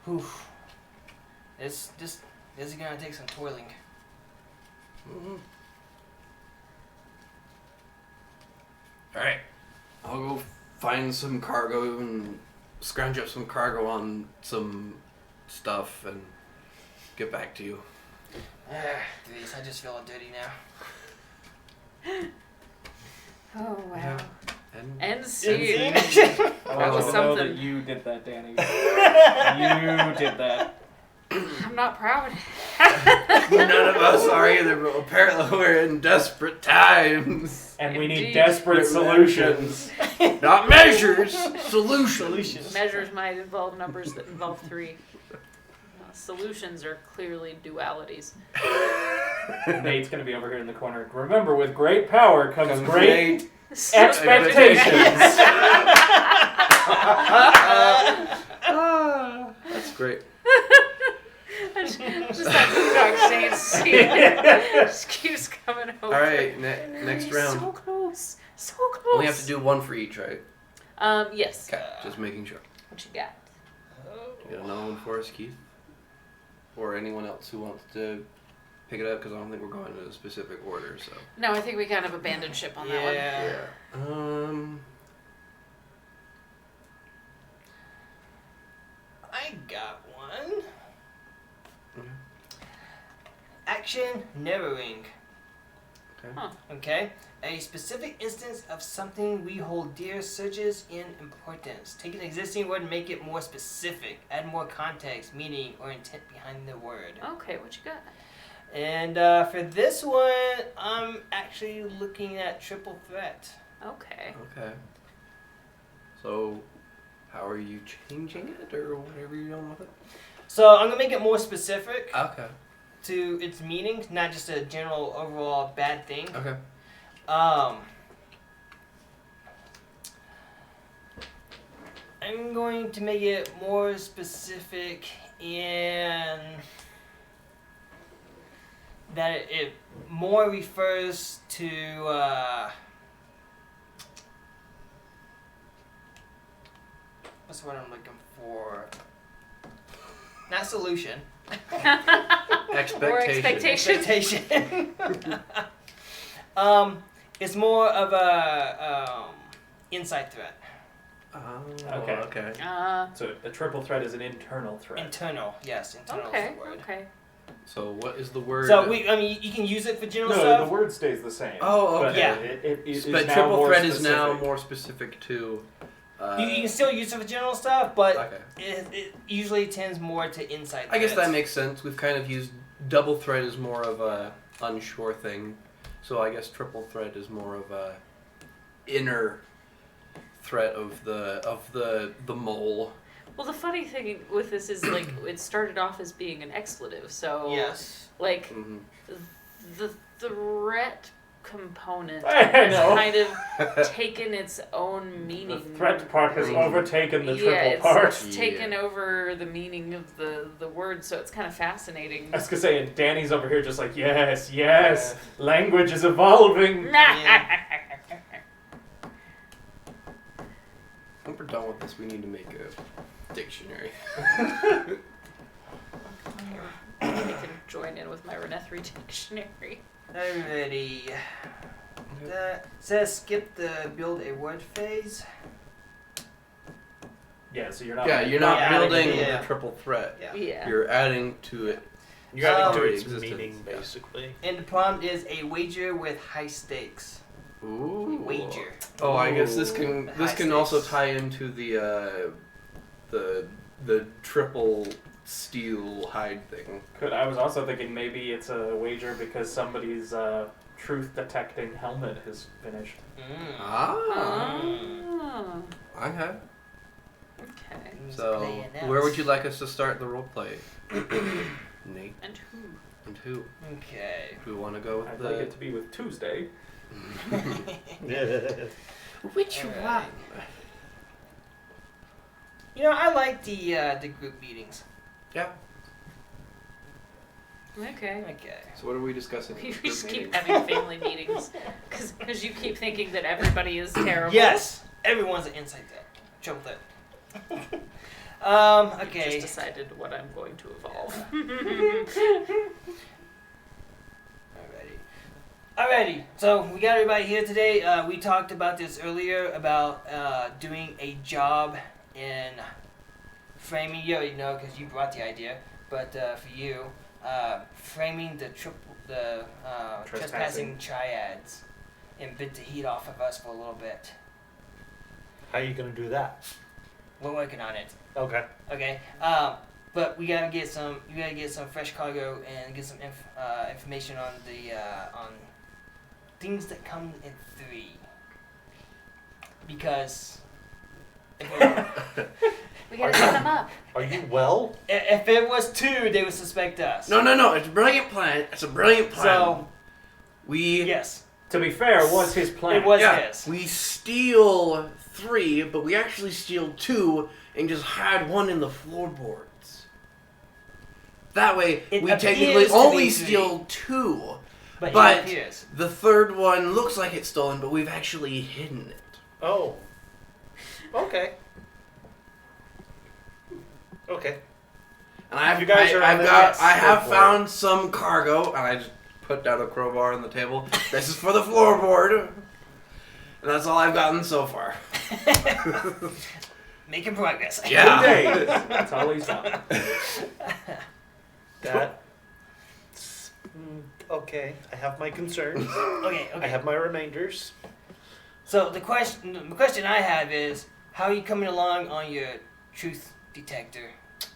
Whew. This is gonna take some toiling. Alright. I'll go find some cargo and scrounge up some cargo on some stuff and get back to you. Geez, I just feel dirty now. Oh wow. Yeah. And scene. I That want was you to know that something. you did that, Danny. You did that. I'm not proud. None of us are either, but apparently we're in desperate times. And we need Indeed. desperate solutions. Not measures, solutions. Measures might involve numbers that involve 3. Solutions are clearly dualities. Nate's gonna be over here in the corner. Remember, with great power comes Comes great So- expectations. That's great. Just that dog scene. Just keeps coming over. All right, next round. So close. So close. We have to do 1 for each, right? Yes. Okay, just making sure. What you got? You got another one for us, Keith? Or anyone else who wants to pick it up? Because I don't think we're going in a specific order, so. No, I think we kind of abandoned ship on that one. Yeah. Yeah. I got one. Okay. Action narrowing. Okay. Huh. Okay. A specific instance of something we hold dear surges in importance. Take an existing word and make it more specific. Add more context, meaning, or intent behind the word. Okay, what you got? And for this one, I'm actually looking at triple threat. Okay. Okay. So, how are you changing it, or whatever you're doing with it? So I'm gonna make it more specific Okay. to its meaning, not just a general overall bad thing. Okay. I'm going to make it more specific in that it more refers to what's the word I'm looking for? Not solution. Or expectation. Expectation. It's more of a inside threat. Oh, Okay. okay. So a triple threat is an internal threat. Internal, yes, internal Okay. is the word. Okay. So, what is the word? So you can use it for general No, stuff. the word stays the same. Oh, But okay. Yeah. it is But now triple more threat is now specific. more specific to. You can still use it for general stuff, but Okay. it usually tends more to inside. I guess threats. that makes sense. We've kind of used double threat as more of a unsure thing, so I guess triple threat is more of a inner threat of the mole. Well, the funny thing with this is, like, it started off as being an expletive, so Yes. like Mm-hmm. the threat component I has know. kind of taken its own meaning. The threat part has overtaken the triple it's part. taken over the meaning of the word, so it's kind of fascinating. I was gonna say, and Danny's over here just like, yes, yes, language is evolving. When we're done with this, we need to make a dictionary. I can join in with my Renethri dictionary. Alrighty. That says skip the build a word phase. Yeah, so you're not. Yeah, you're not Yeah, building yeah. the triple threat. Yeah. Yeah. You're adding to it. You're adding to Already its existence, meaning, yeah. basically. And the prompt is a wager with high stakes. Ooh. Wager. Oh, I guess this Ooh. can High also stakes. tie into the triple steel hide thing. I was also thinking maybe it's a wager because somebody's truth detecting helmet has finished. Ah. Oh. Okay. Okay. Who's So, playing that? where would you like us to start the role play? Nate And who? and who? Okay. Do we want to go with I'd the like it to be with Tuesday. which Alright. one? You know, I like the group meetings. Yeah. Okay. Okay. So what are we discussing? We Group just keep meetings? having family meetings because you keep thinking that everybody is terrible. Yes, everyone's an inside threat. Triple threat. I Okay. just decided what I'm going to evolve. Alrighty. So we got everybody here today. We talked about this earlier about doing a job in framing. You already know because you brought the idea, but for you, framing the trespassing triads and bit the heat off of us for a little bit. How are you going to do that? We're working on it. Okay. Okay. But we gotta get some. You gotta get some fresh cargo and get some information on the on things that come in 3. Because We gotta set them up. Are you well? if it was 2, they would suspect us. No. It's a brilliant plan. It's a brilliant plan. So we yes, To be fair, it was his plan. it was yeah, his. we steal 3, but we actually steal 2 and just hide 1 in the floorboards. That way, It we appears technically to only be 3. steal 2. But but- it appears. The 3rd one looks like it's stolen, but we've actually hidden it. Oh. Okay. Okay. And I have, You guys are on it, yes, I have go for found some cargo, and I just put down a crowbar on the table. This is for the floorboard. And that's all I've gotten so far. making progress. Yeah. Days. That's all he's done. That. Okay, I have my concerns. Okay. I have my remainders. So the question I have is, how are you coming along on your truth detector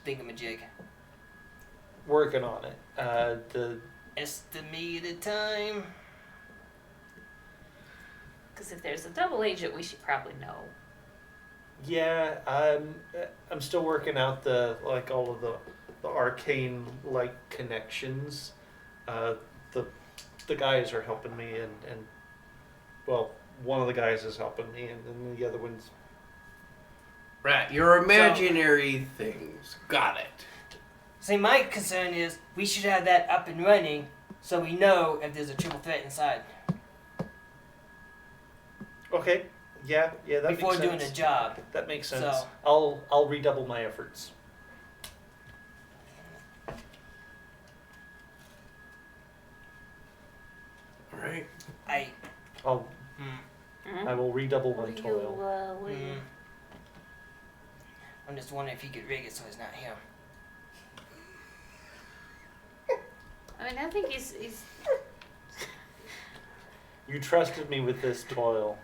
thingamajig? Working on it. The Estimated time. Because if there's a double agent, we should probably know. Yeah, I'm still working out all of the arcane connections. The guys are helping me, and well, one of the guys is helping me, and then the other one's Right, your imaginary things. Got it. See, my concern is we should have that up and running so we know if there's a triple threat inside okay. Yeah, that before makes doing sense. a job. That makes sense. So- I'll redouble my efforts. All right. I will redouble my What do toil. what do you- I'm just wondering if he could rig it so it's not him. I mean, I think he's You trusted me with this toil.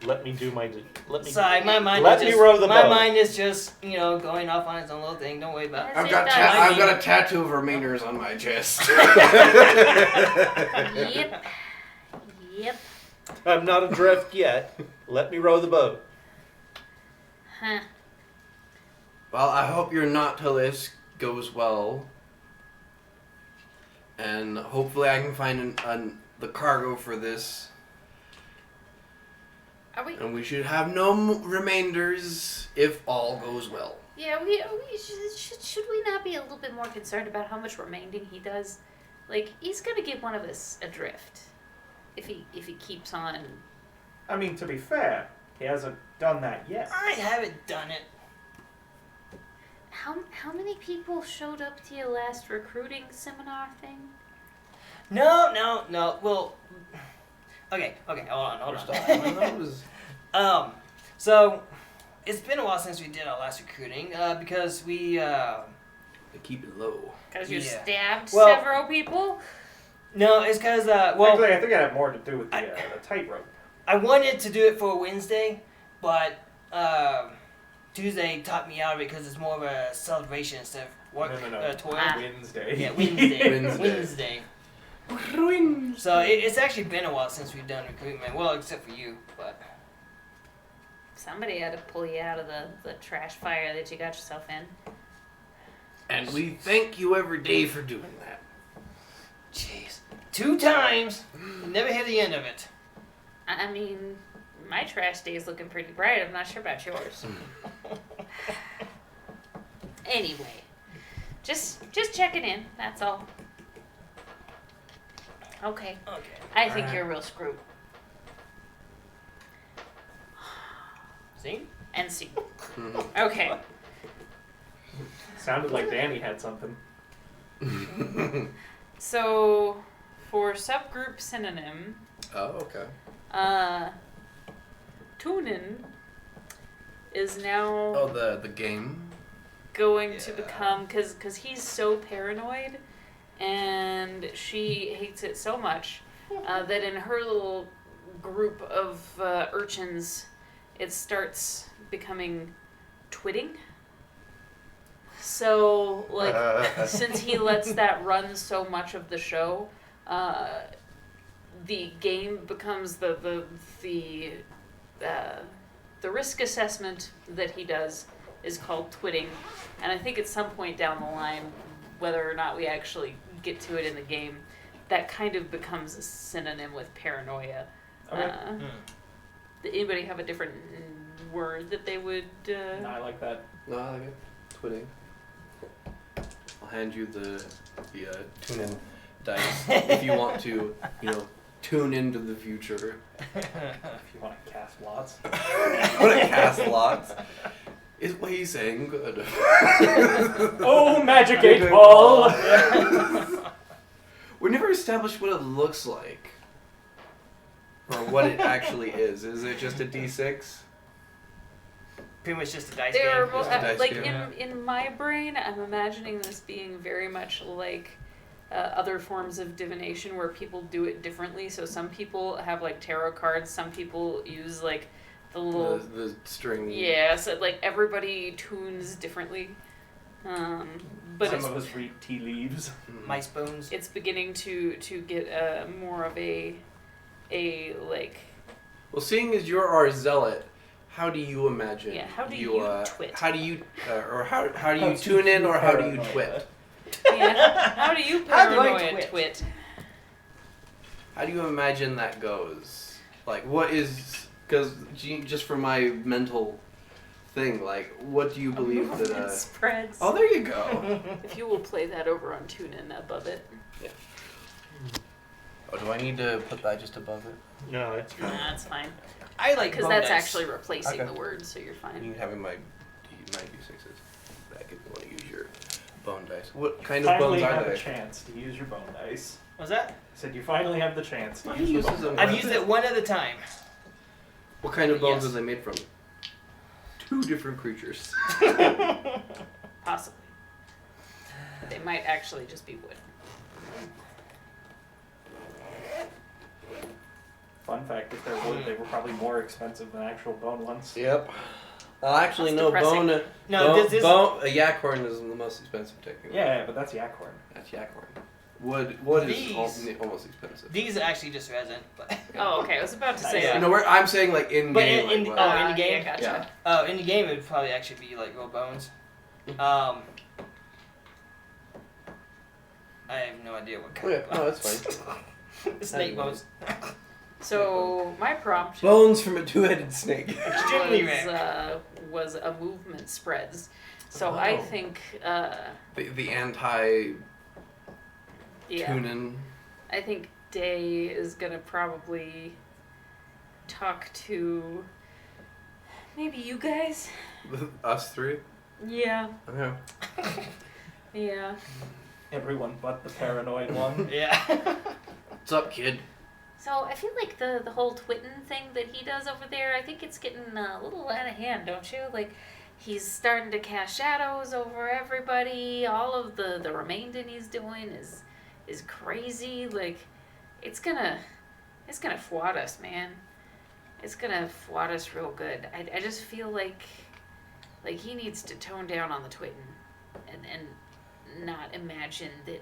Let me do my. Let me. Sorry, my mind Let is me just, row the my boat. mind is just, going off on its own little thing. Don't worry about it. Yes, I've got it I've does. got a tattoo of remainders on my chest. Yep. Yep. I'm not adrift yet. Let me row the boat. Huh. Well, I hope your Nautilus goes well, and hopefully I can find the cargo for this, Are we? and we should have no remainders if all goes well. Yeah, we should we not be a little bit more concerned about how much remaining he does? Like, he's gonna get one of us adrift if he keeps on. I mean, to be fair, he hasn't done that yet. I haven't done it. How many people showed up to your last recruiting seminar thing? No. Well, okay. Hold on. So it's been a while since we did our last recruiting because we. They keep it low. Because you Yeah. stabbed Well- several people. No, it's because Actually, I think it had more to do with the tightrope. I wanted to do it for Wednesday, but Tuesday taught me out of it because it's more of a celebration instead of work. No. Toil. Wednesday. Yeah, Wednesday. Wednesday. Wednesday. So it's actually been a while since we've done recruitment. Well, except for you, but Somebody had to pull you out of the trash fire that you got yourself in. And we thank you every day for doing that. jeez, 2 times. Never hit the end of it. I mean, my trash day is looking pretty bright. I'm not sure about yours. Anyway, just checking in. That's all. Okay. Okay. I think Alright. you're real screwed. See? And see. Mhm. Okay. Sounded like Danny had something. So, for subgroup synonym, Oh, okay. Tunin is now Oh, the game. going to Yeah. become, because he's so paranoid and she hates it so much that in her little group of urchins, it starts becoming twitting. So, like, since he lets that run so much of the show, the game becomes the risk assessment that he does is called twitting, and I think at some point down the line, whether or not we actually get to it in the game, that kind of becomes a synonym with paranoia. Okay. Did anybody have a different word that they would? No, I like that. No, I like it. Twitting. I'll hand you the tune-in dice if you want to, tune into the future. If you want to cast lots. Want to cast lots? Is what he's saying good? Oh, Magic 8 Ball! We never established what it looks like. Or what it actually is. Is it just a D6? pretty much just a dice They're game. Just a dice like game. in my brain, I'm imagining this being very much like other forms of divination where people do it differently. So some people have like tarot cards. Some people use like the little The string. yeah. So like everybody tunes differently. But Some of us read tea leaves. Mice bones. it's beginning to get more of a like Well, seeing as you're our zealot, how do you imagine? Yeah, how do you twit? How do you, or how do you How tune do in, you or how do you paranoia? twit? yeah. How do you How do I paranoia twit? How do you imagine that goes? Like, what is? Because just for my mental thing, like, what do you believe that? Movement spreads. Oh, there you go. If you will play that over on TuneIn above it. Oh, do I need to put that just above it? No, it's That's fine. I like Because bone that's dice. actually replacing Okay. the word, so you're You fine. can have my D6s back if you want to use your bone dice. What kind of Finally bones are have they? a chance to use your bone dice. What's that? I said you finally have the chance to Well, use he the uses bone them. dice. I've used it one at a time. What kind of bones Yes. are they made from? 2 different creatures. Possibly. They might actually just be wood. Fun fact, if they're wood, they were probably more expensive than actual bone ones. Yep. Actually, That's no, depressing. No, this- a yak horn is the most expensive technically. Yeah, but that's yak horn. That's yak horn. Wood is These- almost expensive. These are actually just resin, but Oh, okay. I was about to say. Yeah. No, I'm saying like in But game. in- like, oh, what- in the game? Yeah, gotcha. Yeah. in the game it would probably actually be like real bones. I have no idea what Oh, kind yeah, of no, bones. that's fine. Snake bones. So my prompt Bones from a 2-headed snake. Extremely rare. was a movement spreads. So Oh. I think The anti yeah. tunin. I think Day is gonna probably talk to maybe you guys. Us 3. Yeah. Okay. Yeah. Everyone but the paranoid one. Yeah. What's up, kid? So I feel like the whole twitting thing that he does over there, I think it's getting a little out of hand, don't you? Like, he's starting to cast shadows over everybody. All of the remaining he's doing is crazy. Like, it's gonna thwart us, man. It's gonna thwart us real good. I just feel like he needs to tone down on the twitting and not imagine that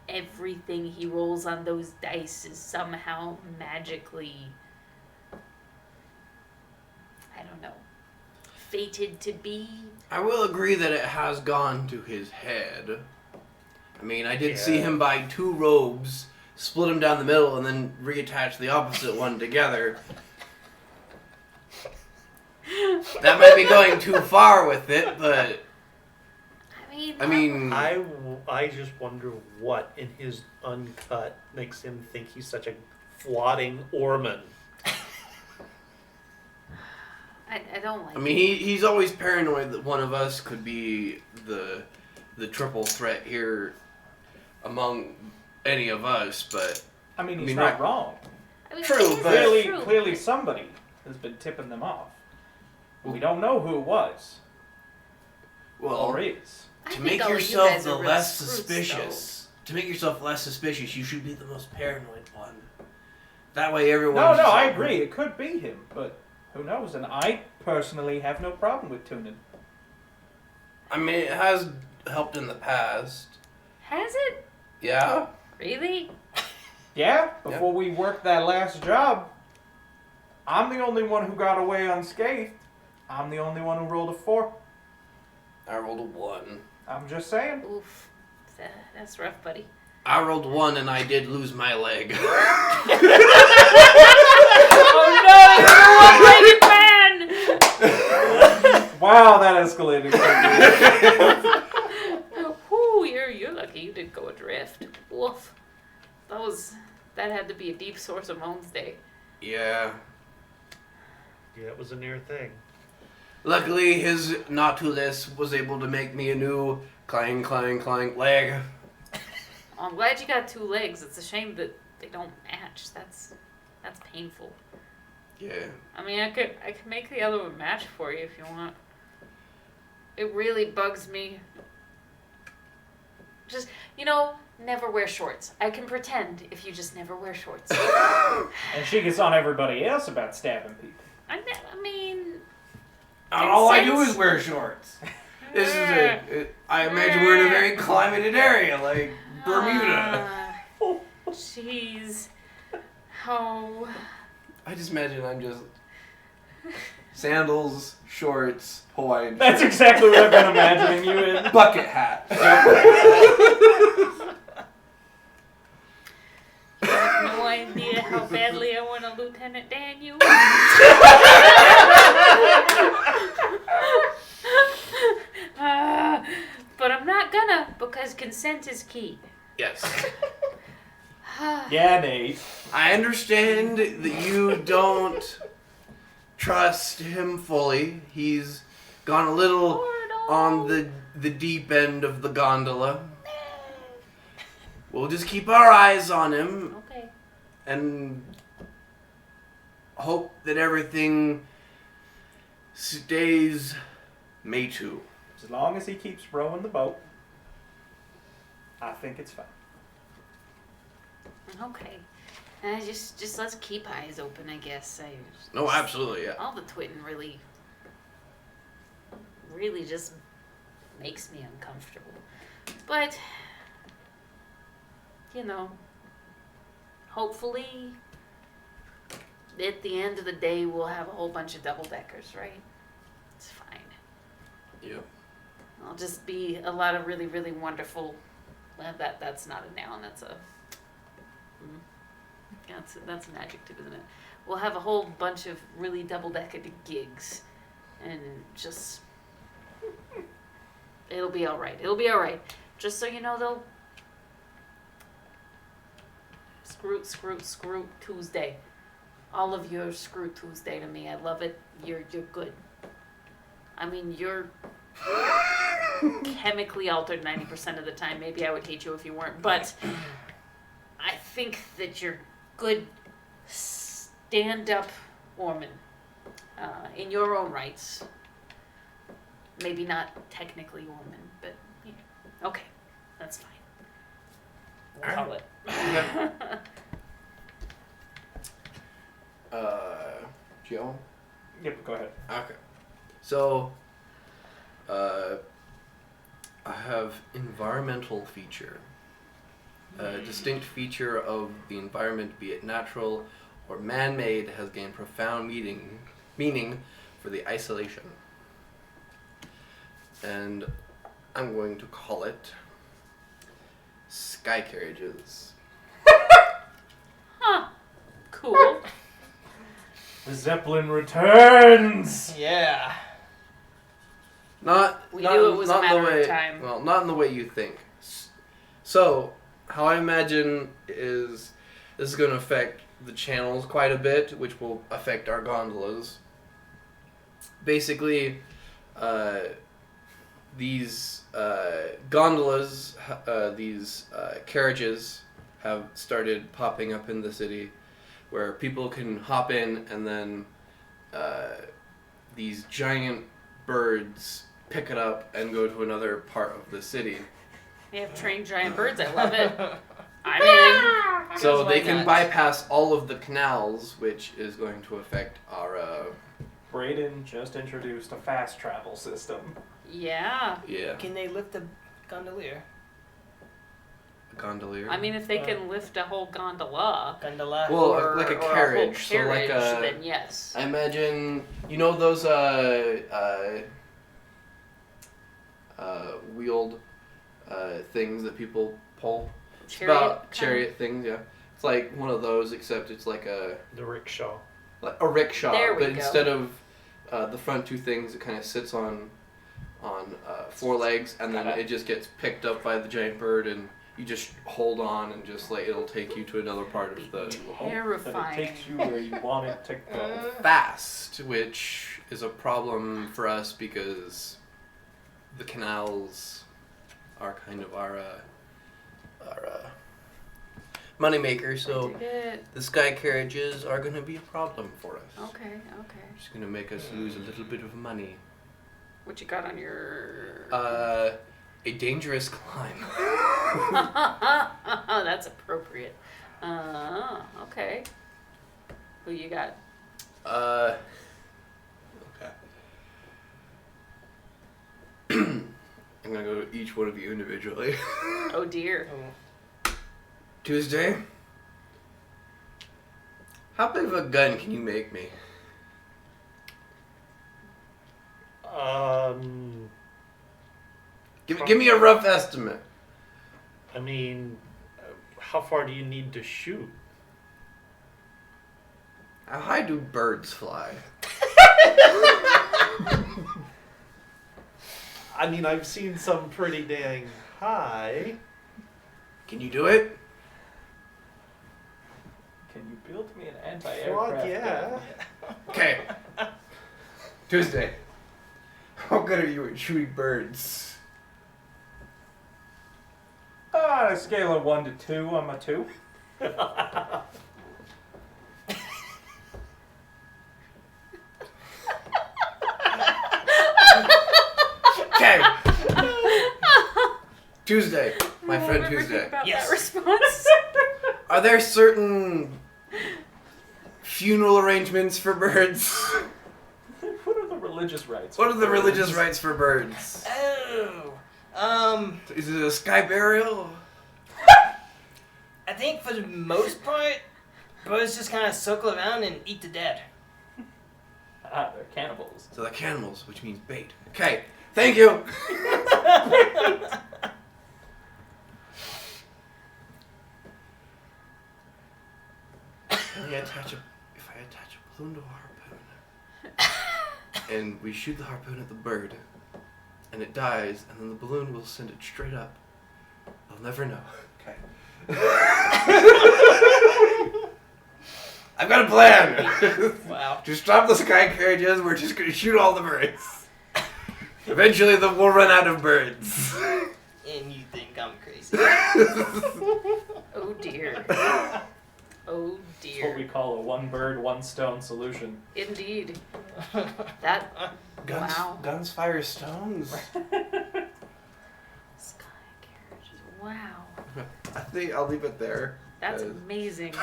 everything he rolls on those dice is somehow magically, I don't know, fated to be. I will agree that it has gone to his head. I mean, I did see Yeah. him buy 2 robes, split them down the middle, and then reattach the opposite one together. That might be going too far with it, but I mean, I just wonder what in his uncut makes him think he's such a flaunting Orman. I don't like I mean, he's always paranoid that one of us could be the triple threat here among any of us, but I mean, he's I mean, not right. wrong. I mean, True, it is but- true, Clearly but- somebody has been tipping them off. We don't know who it was. well, Or is. I to think make all of you yourself guys the are real less scroots, suspicious, you should be the most paranoid one. That way, everyone. No, I agree. It could be him, but who knows? And I personally have no problem with tuning. I mean, it has helped in the past. Has it? Yeah. Really? Yeah, before we worked that last job, I'm the only one who got away unscathed. I'm the only one who rolled a 4. I rolled a 1. I'm just saying. Oof. That's rough, buddy. I rolled 1 and I did lose my leg. Oh no, you're a one-legged man! Wow, that escalated quickly. Whew, you're lucky you didn't go adrift. Woof. That had to be a deep source of Moan's Day. Yeah. Yeah, it was a near thing. Luckily, his Nautilus was able to make me a new clang leg. I'm glad you got 2 legs. It's a shame that they don't match. That's painful. Yeah. I mean, I could make the other one match for you if you want. It really bugs me. Just, never wear shorts. I can pretend if you just never wear shorts. And she gets on everybody else about stabbing people. I mean... All I do is wear shorts. This is I imagine we're in a very climated area, like Bermuda. Jeez. Oh. I just imagine I'm just sandals, shorts, Hawaiian That's shirt, exactly what I've been imagining you in. bucket hat. You have no idea how badly I want a Lieutenant Daniel. But I'm not gonna, because consent is key. Yes. Yeah, Nate. I understand that you don't trust him fully. He's gone a little on the deep end of the gondola. We'll just keep our eyes on him Okay. and hope that everything stays Pt2. As long as he keeps rowing the boat, I think it's fine. Okay. Just let's keep eyes open, I guess. No, absolutely, yeah. All the twitting really just makes me uncomfortable. But, hopefully, at the end of the day, we'll have a whole bunch of double-deckers, right? It's fine. Yep. I'll just be a lot of really, really wonderful. Well, that's not a noun. That's a. That's an adjective, isn't it? We'll have a whole bunch of really double-decker gigs, and just. It'll be all right. It'll be all right. Just so you know, though. Screw Tuesday. All of you are screw Tuesday to me. I love it. You're good. I mean, you're chemically altered 90% of the time. Maybe I would hate you if you weren't, but I think that you're good stand-up woman in your own rights. Maybe not technically woman, but okay, that's fine. We'll call it. Joe? Yep, go ahead. Okay. So, I have environmental feature. A distinct feature of the environment, be it natural or man-made, has gained profound meaning for the isolation. And I'm going to call it sky carriages. Huh. Cool. The Zeppelin returns! Yeah. We knew it was a not matter the way, of time. Well, not in the way you think. So, how I imagine is this is going to affect the channels quite a bit, which will affect our gondolas. Basically, these gondolas, these carriages have started popping up in the city where people can hop in and then these giant birds pick it up and go to another part of the city. They have trained giant birds. I love it. I'm in. So why they can not? bypass all of the canals, which is going to affect our, Brayden just introduced a fast travel system. Yeah. yeah, Can they lift the gondolier? gondolier. I mean, if they can lift a whole gondola. Gondola? Well, or, like a or carriage, whole so like carriage, a- then yes. I imagine, those, wheeled, things that people pull? It's Chariot about kind chariot things, yeah. It's like one of those, except it's like a rickshaw. rickshaw, There we but go. instead of the front two things, it kind of sits on four legs, and then it just gets picked up by the giant bird, and you just hold on, and just like it'll take you to another part of the Terrifying. That it takes you where you want it to go. fast, which is a problem for us because the canals are kind of our moneymaker, so I dig it. the sky carriages are going to be a problem for us. Okay. It's going to make us lose a little bit of money. What you got on your? A dangerous climb. That's appropriate. Okay. Who you got? Okay. I'm gonna go to each one of you individually. Oh dear. Tuesday. How big of a gun can you make me? Give me a rough estimate. I mean, how far do you need to shoot? How high do birds fly? I mean, I've seen some pretty dang high. Can you do it? Can you build me an anti-aircraft Fuck yeah. gun? Okay. Tuesday. How good are you at shooting birds? On a scale of 1 to 2, I'm a 2. Okay. Tuesday. My I friend never think Tuesday. about Yes. that response. Are there certain funeral arrangements for birds? What are the religious rites? What are for the religious birds? rites for birds? Oh. Is it a sky burial? I think for the most part, birds just kind of circle around and eat the dead. Ah, they're cannibals. So they're cannibals, which means bait. Okay, thank you. If I attach a balloon to a harpoon, and we shoot the harpoon at the bird, and it dies, and then the balloon will send it straight up, I'll never know. Okay. I've got a plan. Wow. To stop the sky carriages, we're just gonna shoot all the birds. Eventually, we'll run out of birds. And you think I'm crazy. Oh dear. Oh It's what we dear. call a one bird, one stone solution. Indeed. That. Wow. Guns fire stones. Sky carriages. Wow. I think I'll leave it there. That's Guys. amazing.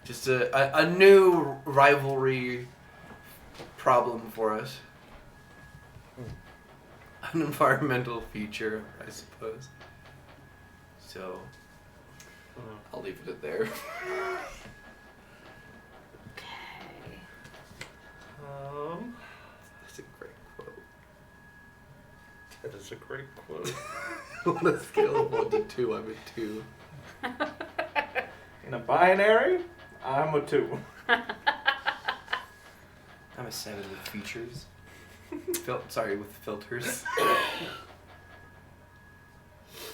Just a new rivalry problem for us. An environmental feature, I suppose. So, I'll leave it at there. Okay. That's a great quote. That is a great quote. On a scale of 1 to 2, I'm a 2. In a binary, I'm a 2. I'm a 7 with features. With filters.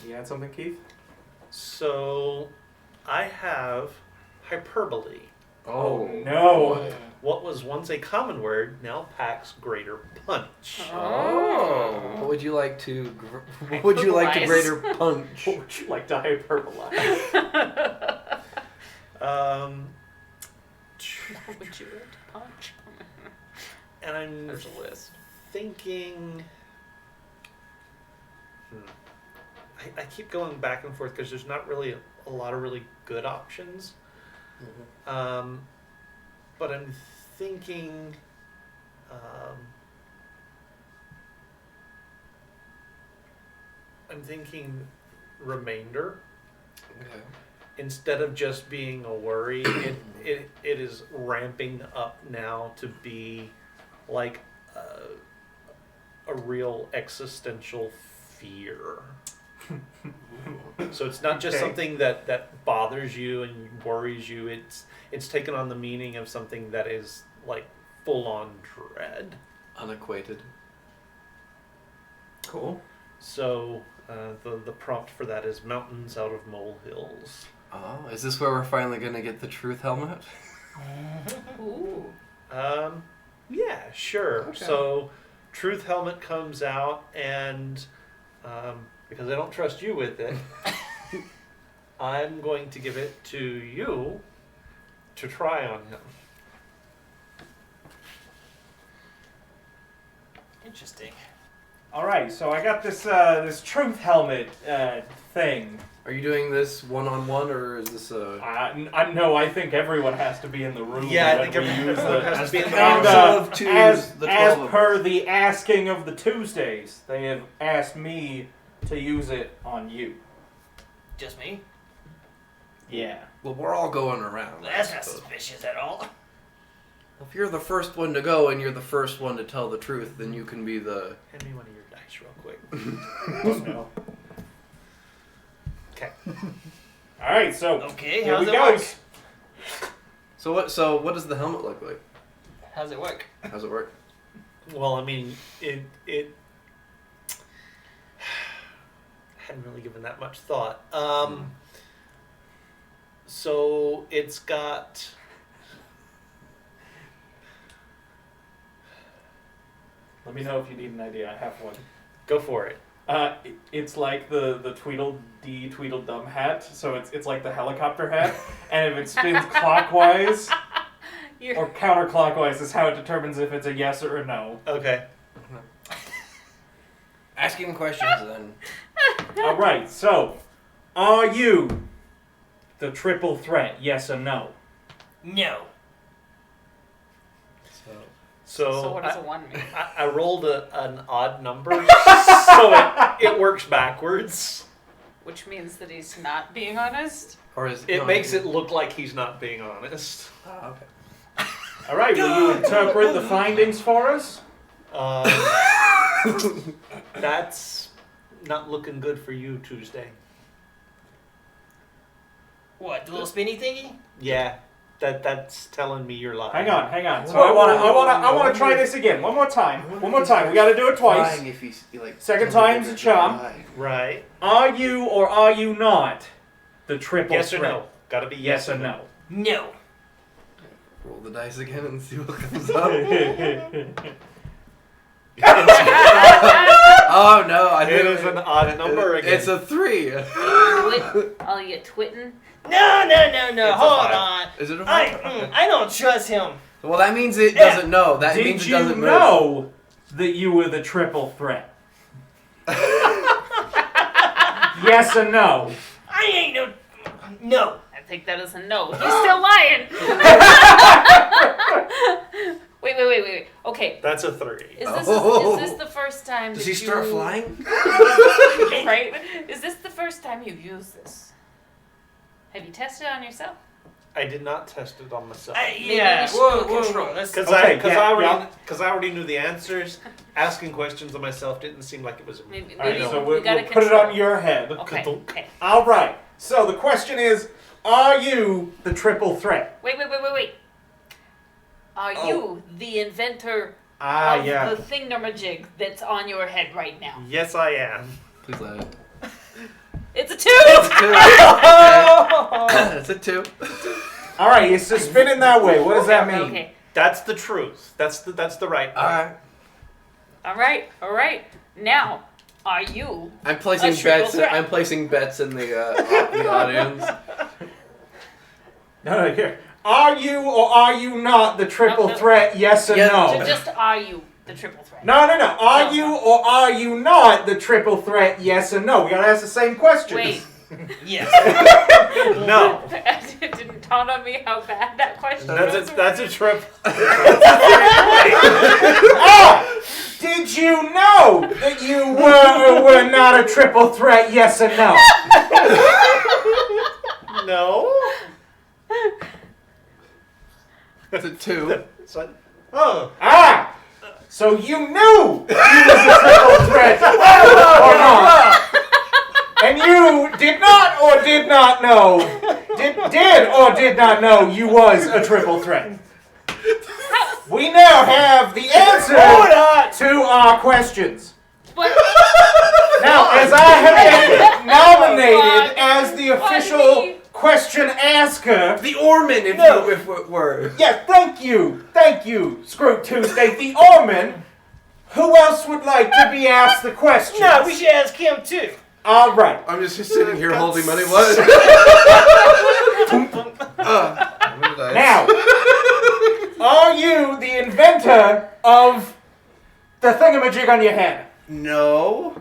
You had something, Keith? So, I have hyperbole. Oh no! What was once a common word now packs greater punch. Oh. What would you like to? What would you like to Hyperbolize. greater punch? What would you like to hyperbolize? What would you like to punch? And I'm There's a list. thinking. I keep going back and forth because there's not really a lot of really good options. But I'm thinking. I'm thinking remainder. Okay. Instead of just being a worry, it is ramping up now to be like a real existential fear. So it's not just Okay. something that bothers you and worries you. It's taken on the meaning of something that is like full on dread. Unequated. Cool. So the prompt for that is mountains out of molehills. Oh, is this where we're finally gonna get the truth helmet? Ooh. Yeah, sure. Okay. So, Truth Helmet comes out, and because I don't trust you with it, I'm going to give it to you to try on him. Interesting. All right, so I got this truth helmet thing. Are you doing this one-on-one, or is this a... No, I think everyone has to be in the room. Yeah, I when think we everyone use has the to be in the Council room. of Twos, as the 12 of per us. the asking of the Tuesdays, they have asked me to use it on you. Just me? Yeah. Well, we're all going around. That's not suspicious at all. If you're the first one to go and you're the first one to tell the truth, then you can be the... Hand me one of your dice real quick. Oh, no. Okay. All right, so Okay, here how's we it go. work? So what does the helmet look like? How's it work? How's it work? Well, I mean, it hadn't really given that much thought. So it's got. Let me know if you need an idea. I have one. Go for it. It's like the Tweedledum hat. So it's like the helicopter hat, and if it spins clockwise or counterclockwise is how it determines if it's a yes or a no. Okay. Asking questions then. All right. So, are you the triple threat? Yes or no? No. So what does a 1 mean? I rolled an odd number, so it works backwards. Which means that he's not being honest? Or is It makes it look like he's not being honest. Oh, okay. All right. Will you interpret the findings for us? That's not looking good for you, Tuesday. What, the little spinny thingy? Yeah, that's telling me you're lying. Hang on. So Whoa, I whoa, wanna try this again. One more time. We gotta do it twice. Lying if he's like... Second time's a charm. Lie. Right. Are you or are you not the triple Yes or threat? no? Gotta be Yes or no. No. Roll the dice again and see what comes up. Oh no, I think It is an odd number again. It's a 3. Oh, you twitting? No. It's a Hold 5. on. Is it a 5? I don't trust him. Well, that means it doesn't know. That Did means it you doesn't move. know that you were the triple threat? Yes or no? I ain't no. I think that is a no. He's still lying. Wait. Okay. That's a 3. Is this the first time Does that he start you- flying? Right? Is this the first time you've used this? Have you tested it on yourself? I did not test it on myself. Yeah. we should Whoa. do a control. Let's- Because Okay, I already knew the answers. Asking questions of myself didn't seem like it was. Maybe All right, so we we'll gotta put it control. on your head. Okay. Okay. All right. So the question is, are you the triple threat? Wait. Are you the inventor Ah, of yeah. the thingamajig that's on your head right now? Yes, I am. Please let it. It's a 2! It's a 2. All right, it's just spinning that way. What does that mean? Okay. That's the truth. That's the right. Alright. All right. Now, are you? I'm placing A triple bets. threat. I'm placing bets in the audience. No, here. Are you or are you not the triple No. threat? Yes or Yes. no? Just are you the triple threat? No. Are No. you or are you not the triple threat? Yes or no? We gotta ask the same questions. Wait. Yes. No. It didn't dawn on me how bad that question was. That's a trip. Ah! Did you know that you were or were not a triple threat? Yes or no? No. It's a 2. Oh. Ah! So you knew he was a triple threat or not? And you did not or did not know? Did or did not know you was a triple threat? We now have the answer to our questions. But Now, as I have been nominated as the official question asker, The Orman, if it were. yes, thank you, Screw Tuesday, the Orman. Who else would like to be asked the question? No, we should ask him too. All right. I'm just sitting here holding money. What? Now, are you the inventor of the thingamajig on your head? No.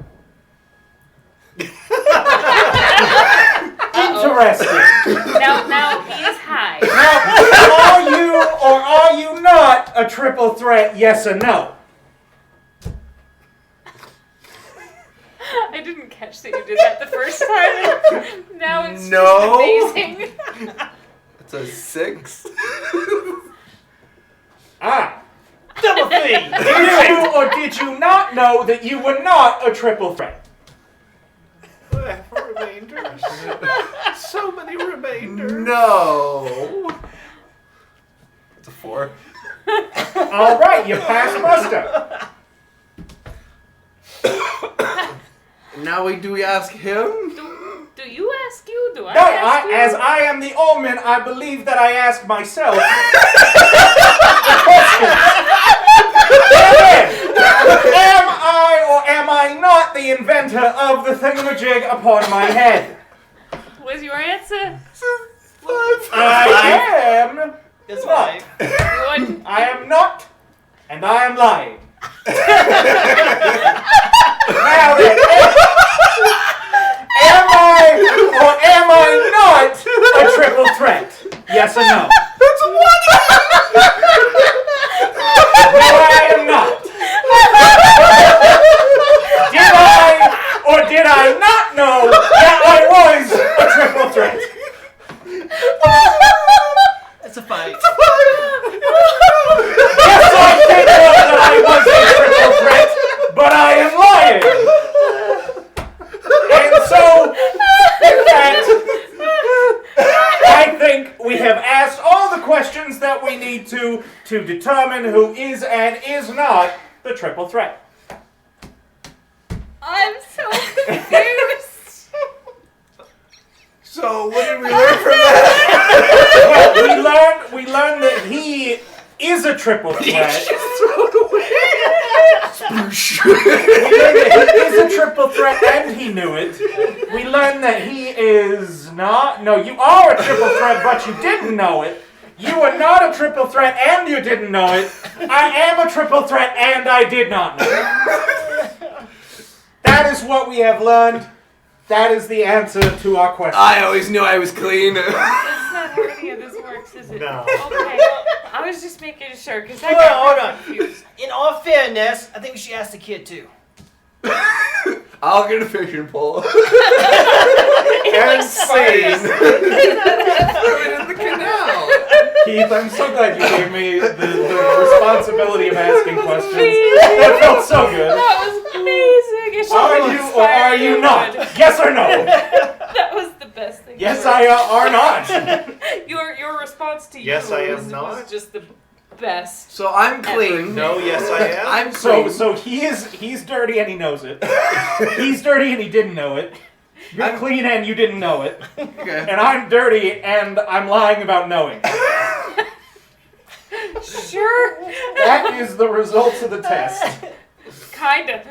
Interesting. Now he is high. Now, are you or are you not a triple threat? Yes or no? I didn't catch that you did that the first time. Now it's No. just amazing. It's a 6. Ah. Timothy! Did you or did you not know that you were not a triple threat? Remainders. So many remainders. No. It's a 4. All right, you passed muster. Now do we ask him? Do you ask you? Do I No, ask you? as I am the omen, I believe that I ask myself. Am I or am I not the inventor of the thingamajig upon my head? What's your answer? I am It's not. 5. One. I am not, and I am lying. Now then, am I or am I not a triple threat? Yes or no? That's a 1. No, I am not. Did I or did I not know that I was a triple threat? It's a 5. Yes, I did know that I was a triple threat, but I am lying. And so, in fact, I think we have asked all the questions that we need to determine who is and is not the triple threat. I'm so confused. So what did we learn from that? Well, we learned that he is a triple threat. We learned that he is a triple threat and he knew it. We learned that he is not. No, you are a triple threat, but you didn't know it. You are not a triple threat and you didn't know it. I am a triple threat and I did not know it. That is what we have learned. That is the answer to our question. I always knew I was clean. That's not how any of this works, is it? No. Okay. I was just making sure because I Hold got on, hold on. confused. In all fairness, I think we should ask the kid too. I'll get a fishing pole. And scene. Throw it in the canal. Keith, I'm so glad you gave me the responsibility of asking questions. That felt so good. That was amazing. It Are should've you or inspired are you not? good. Yes or no? That was the best thing. Yes, ever. I are not. Your response to Yes, you I am was not. just the best. So I'm clean. No, yes, I am. I'm clean. So he's dirty and he knows it. He's dirty and he didn't know it. You're I'm- clean and you didn't know it. Okay. And I'm dirty and I'm lying about knowing. Sure. That is the results of the test. Kinda.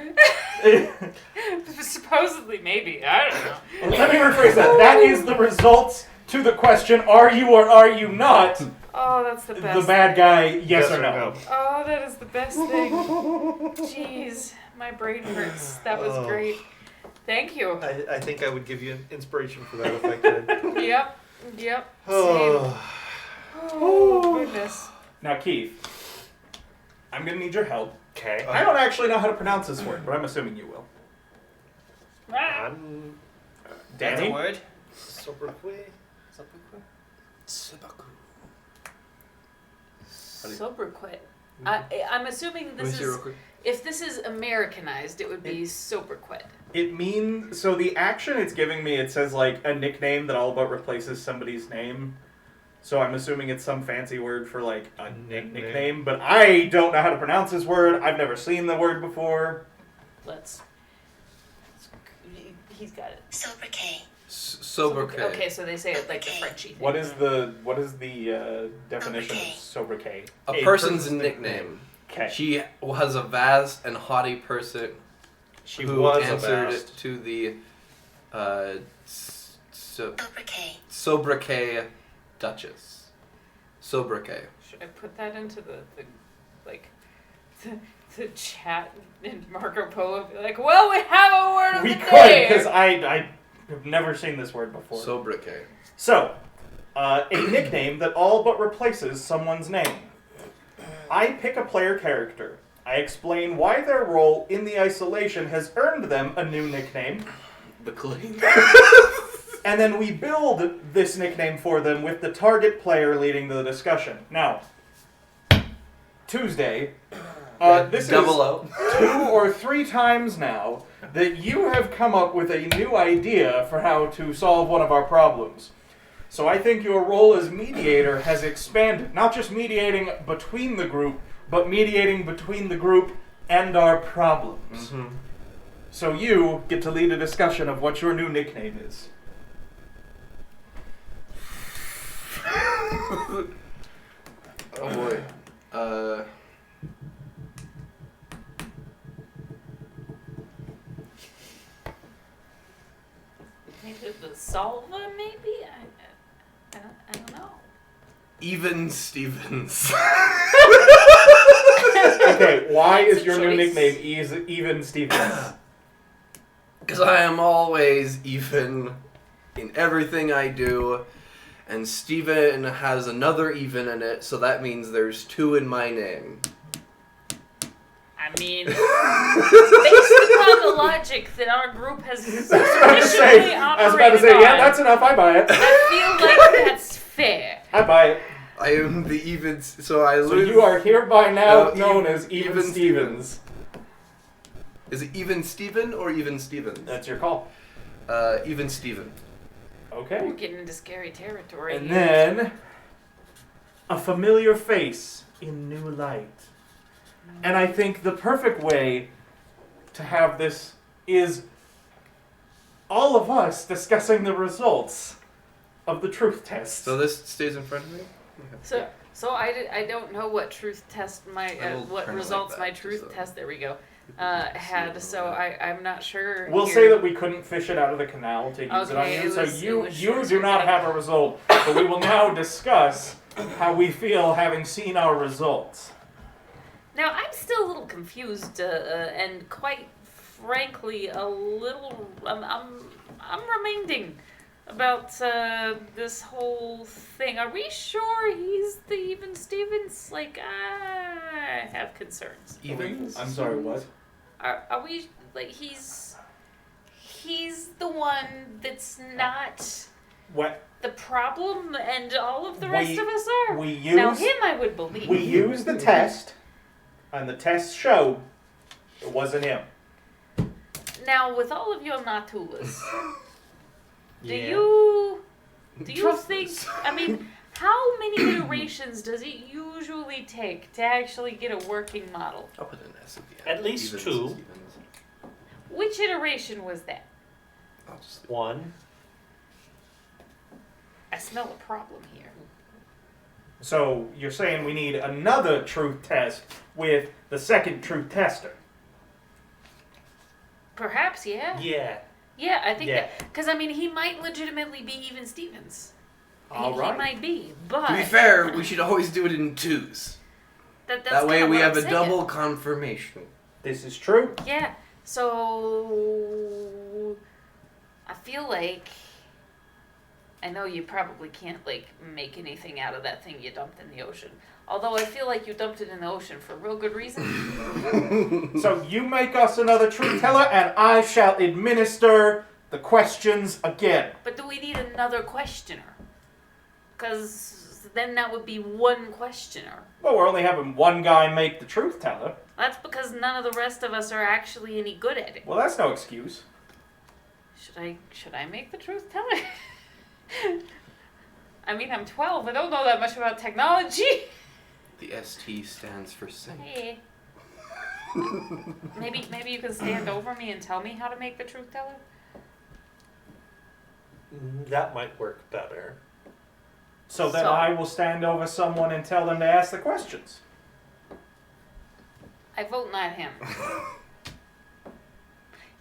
Supposedly, maybe. I don't know. Let me rephrase that. That is the results to the question, are you or are you not Oh, that's the best. the bad guy, yes or no? Oh, that is the best thing. Jeez, my brain hurts. That was Oh. great. Thank you. I think I would give you an inspiration for that if I could. Yep. Same. Oh. Oh, goodness. Now, Keith, I'm going to need your help. Okay. I don't actually know how to pronounce this word, but I'm assuming you will. Ah. I'm That's a Danny? word. Sobriquet. Sobriquet. I'm assuming this is. If this is Americanized, it would be sobriquet. It means, so the action it's giving me, it says like a nickname that all but replaces somebody's name. So I'm assuming it's some fancy word for like a nickname, but I don't know how to pronounce this word. I've never seen the word before. He's got it. Sobriquet. Sobriquet. Okay, so they say it like the Frenchy thing. What is the definition of sobriquet? A person's nickname. Okay. She was a vast and haughty person She who was answered a vast. to the Sobriquet Duchess. Sobriquet. Should I put that into the chat in Marco Polo? Be like, well, we have a word of We the could, day. because I have never seen this word before. Sobriquet. So, a nickname that all but replaces someone's name. I pick a player character. I explain why their role in the isolation has earned them a new nickname. The clean. And then we build this nickname for them with the target player leading the discussion. Now, Tuesday, this Double is 2 or 3 times now that you have come up with a new idea for how to solve one of our problems. So I think your role as mediator has expanded, not just mediating between the group, but mediating between the group and our problems. Mm-hmm. So you get to lead a discussion of what your new nickname is. Oh boy. Maybe the Salva, maybe? I don't know. Even Stevens. Okay, why That's is a your new choice. nickname Even Stevens? Because I am always even in everything I do, and Steven has another even in it, so that means there's 2 in my name. I mean, based upon the logic that our group has traditionally I was about to say, yeah, that's enough, I buy it. I feel like that's fair. I buy it. I am the even, so I So lose. you are hereby now No, known Even- as Even Even Stevens. Is it even Steven or even Stevens? That's your call. Even Steven. Okay. We're getting into scary territory. And here. then a familiar face in new light. And I think the perfect way to have this is all of us discussing the results of the truth test. So this stays in front of me? So I don't know what truth test my I will what turn it results like my that, truth so- test, there we go, had. So I'm not sure. We'll here. say that we couldn't fish it out of the canal to use it on Okay, you, it so was- it you was you short do not circuiting. have a result. But we will now discuss how we feel having seen our results. Now I'm still a little confused and quite frankly a little I'm remaining about this whole thing. Are we sure he's the Even Stevens? Like, I have concerns. Even? I'm sorry, what? Are we like he's the one that's not What? the problem, and all of the We- rest of us are? We Now use him I would believe. we use the test, and the test showed it wasn't him. Now with all of your Natulas, do Yeah. you Trust think? us. I mean, how many iterations does it usually take to actually get a working model? I'll put an S at the end. At least Even 2. Stevens. Which iteration was that? I'll just 1. I smell a problem here. So you're saying we need another truth test with the second truth tester. Perhaps, yeah. Yeah. Yeah, I think Yeah. that because I mean he might legitimately be Even Stevens. All He right. might be, but To be fair, we should always do it in 2s. that's That way kinda we what have I'm a saying. double confirmation. This is true. Yeah. So I feel like I know you probably can't like make anything out of that thing you dumped in the ocean. Although I feel like you dumped it in the ocean for real good reason. So you make us another truth teller, and I shall administer the questions again. But do we need another questioner? Because then that would be one questioner. Well, we're only having one guy make the truth teller. That's because none of the rest of us are actually any good at it. Well, that's no excuse. Should I make the truth teller? I mean, I'm 12. I don't know that much about technology. The ST stands for sing. Hey. Maybe you can stand over me and tell me how to make the truth teller. That might work better. So then So- I will stand over someone and tell them to ask the questions. I vote not him.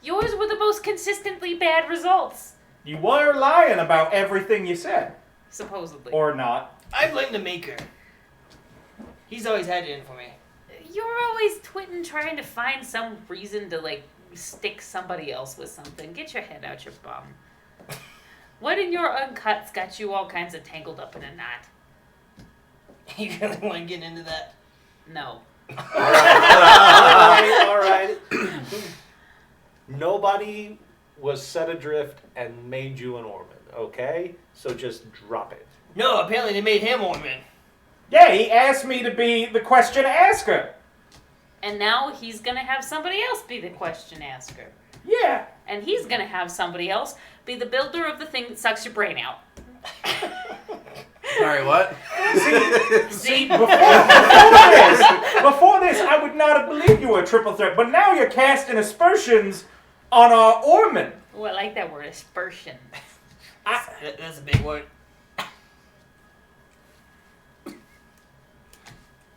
Yours were the most consistently bad results. You were lying about everything you said. Supposedly. Or not. I blame the maker. He's always had it in for me. You're always twitting trying to find some reason to, like, stick somebody else with something. Get your head out your bum. What in your uncuts got you all kinds of tangled up in a knot? You really want to get into that? No. All right. Nobody was set adrift and made you an Orman, okay? So just drop it. No, apparently they made him Orman. Yeah, he asked me to be the question asker. And now he's gonna have somebody else be the question asker. Yeah. And he's gonna have somebody else be the builder of the thing that sucks your brain out. Sorry, what? See? Before this, I would not have believed you were a triple threat, but now you're casting aspersions on our Orman. Oh, I like that word, aspersion. That's a big word.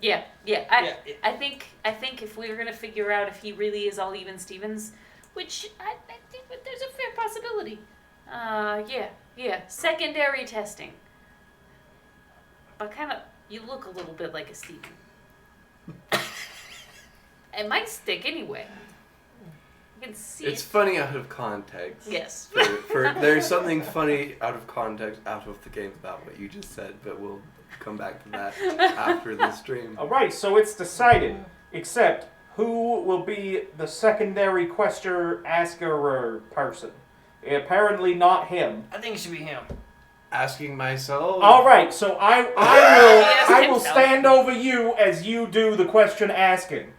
Yeah. Yeah. I think if we were gonna figure out if he really is all even Stevens, which I think that there's a fair possibility. Yeah. Secondary testing. But kind of, you look a little bit like a Steven. It might stick anyway. You can see It's it. funny out of context. Yes. There's something funny out of context out of the game about what you just said, but we'll come back to that after the stream. Alright, so it's decided. Except, who will be the secondary question asker person? Apparently not him. I think it should be him. Asking myself. Alright, so I will himself. stand over you as you do the question asking.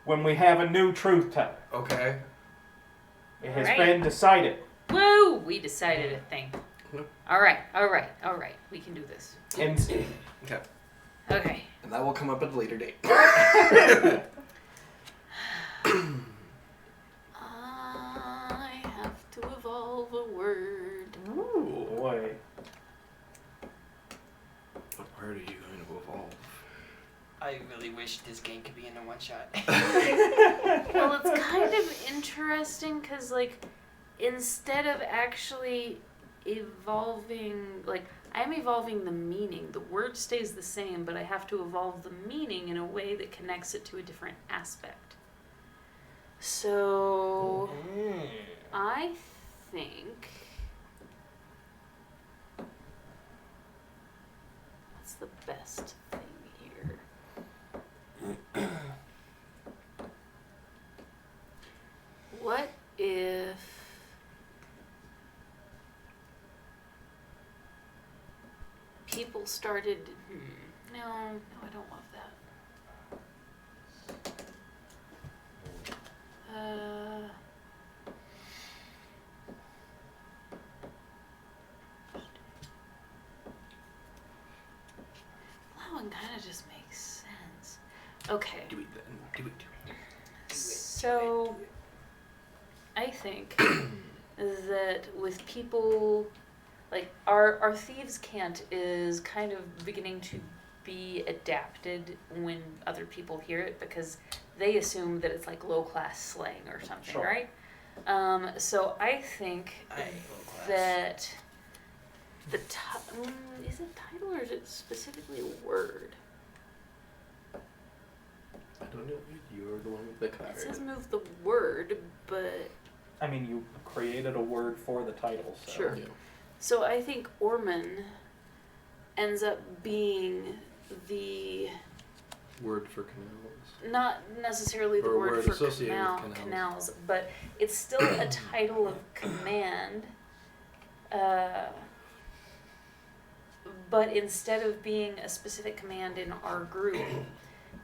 When we have a new truth teller. Okay. It has Alright. been decided. Woo! We decided a thing. Yep. All right. We can do this. And Okay. Okay. And that will come up at a later date. I have to evolve a word. Ooh. boy. What word are you going to evolve? I really wish this game could be in a one shot. Well, it's kind of interesting because, like, instead of actually evolving, like, I'm evolving the meaning. The word stays the same, but I have to evolve the meaning in a way that connects it to a different aspect. So, I think... what's the best thing here? What if people started... No, I don't love that. That one kind of just makes sense. Okay. Do it then. Do it. So, I think that with people, like, our thieves' cant is kind of beginning to be adapted when other people hear it because they assume that it's like low-class slang or something, Sure. right? So I think that the is it title or is it specifically a word? I don't know. You're the one with the card. It says move the word, but I mean, you created a word for the title, so. Sure. Yeah. so I think Orman ends up being the Word for canals. not necessarily the Or word word for associated with canals, but it's still a title of command. But instead of being a specific command in our group,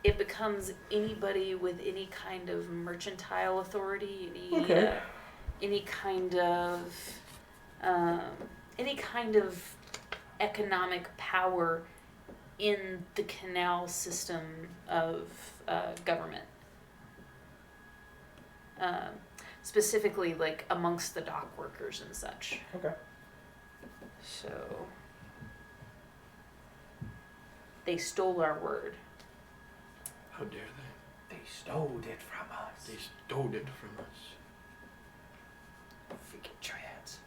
it becomes anybody with any kind of mercantile authority, any kind of economic power in the canal system of government. Specifically, like, amongst the dock workers and such. Okay. So, they stole our word. How dare they? They stole it from us. They stole it from us. Freaking triads.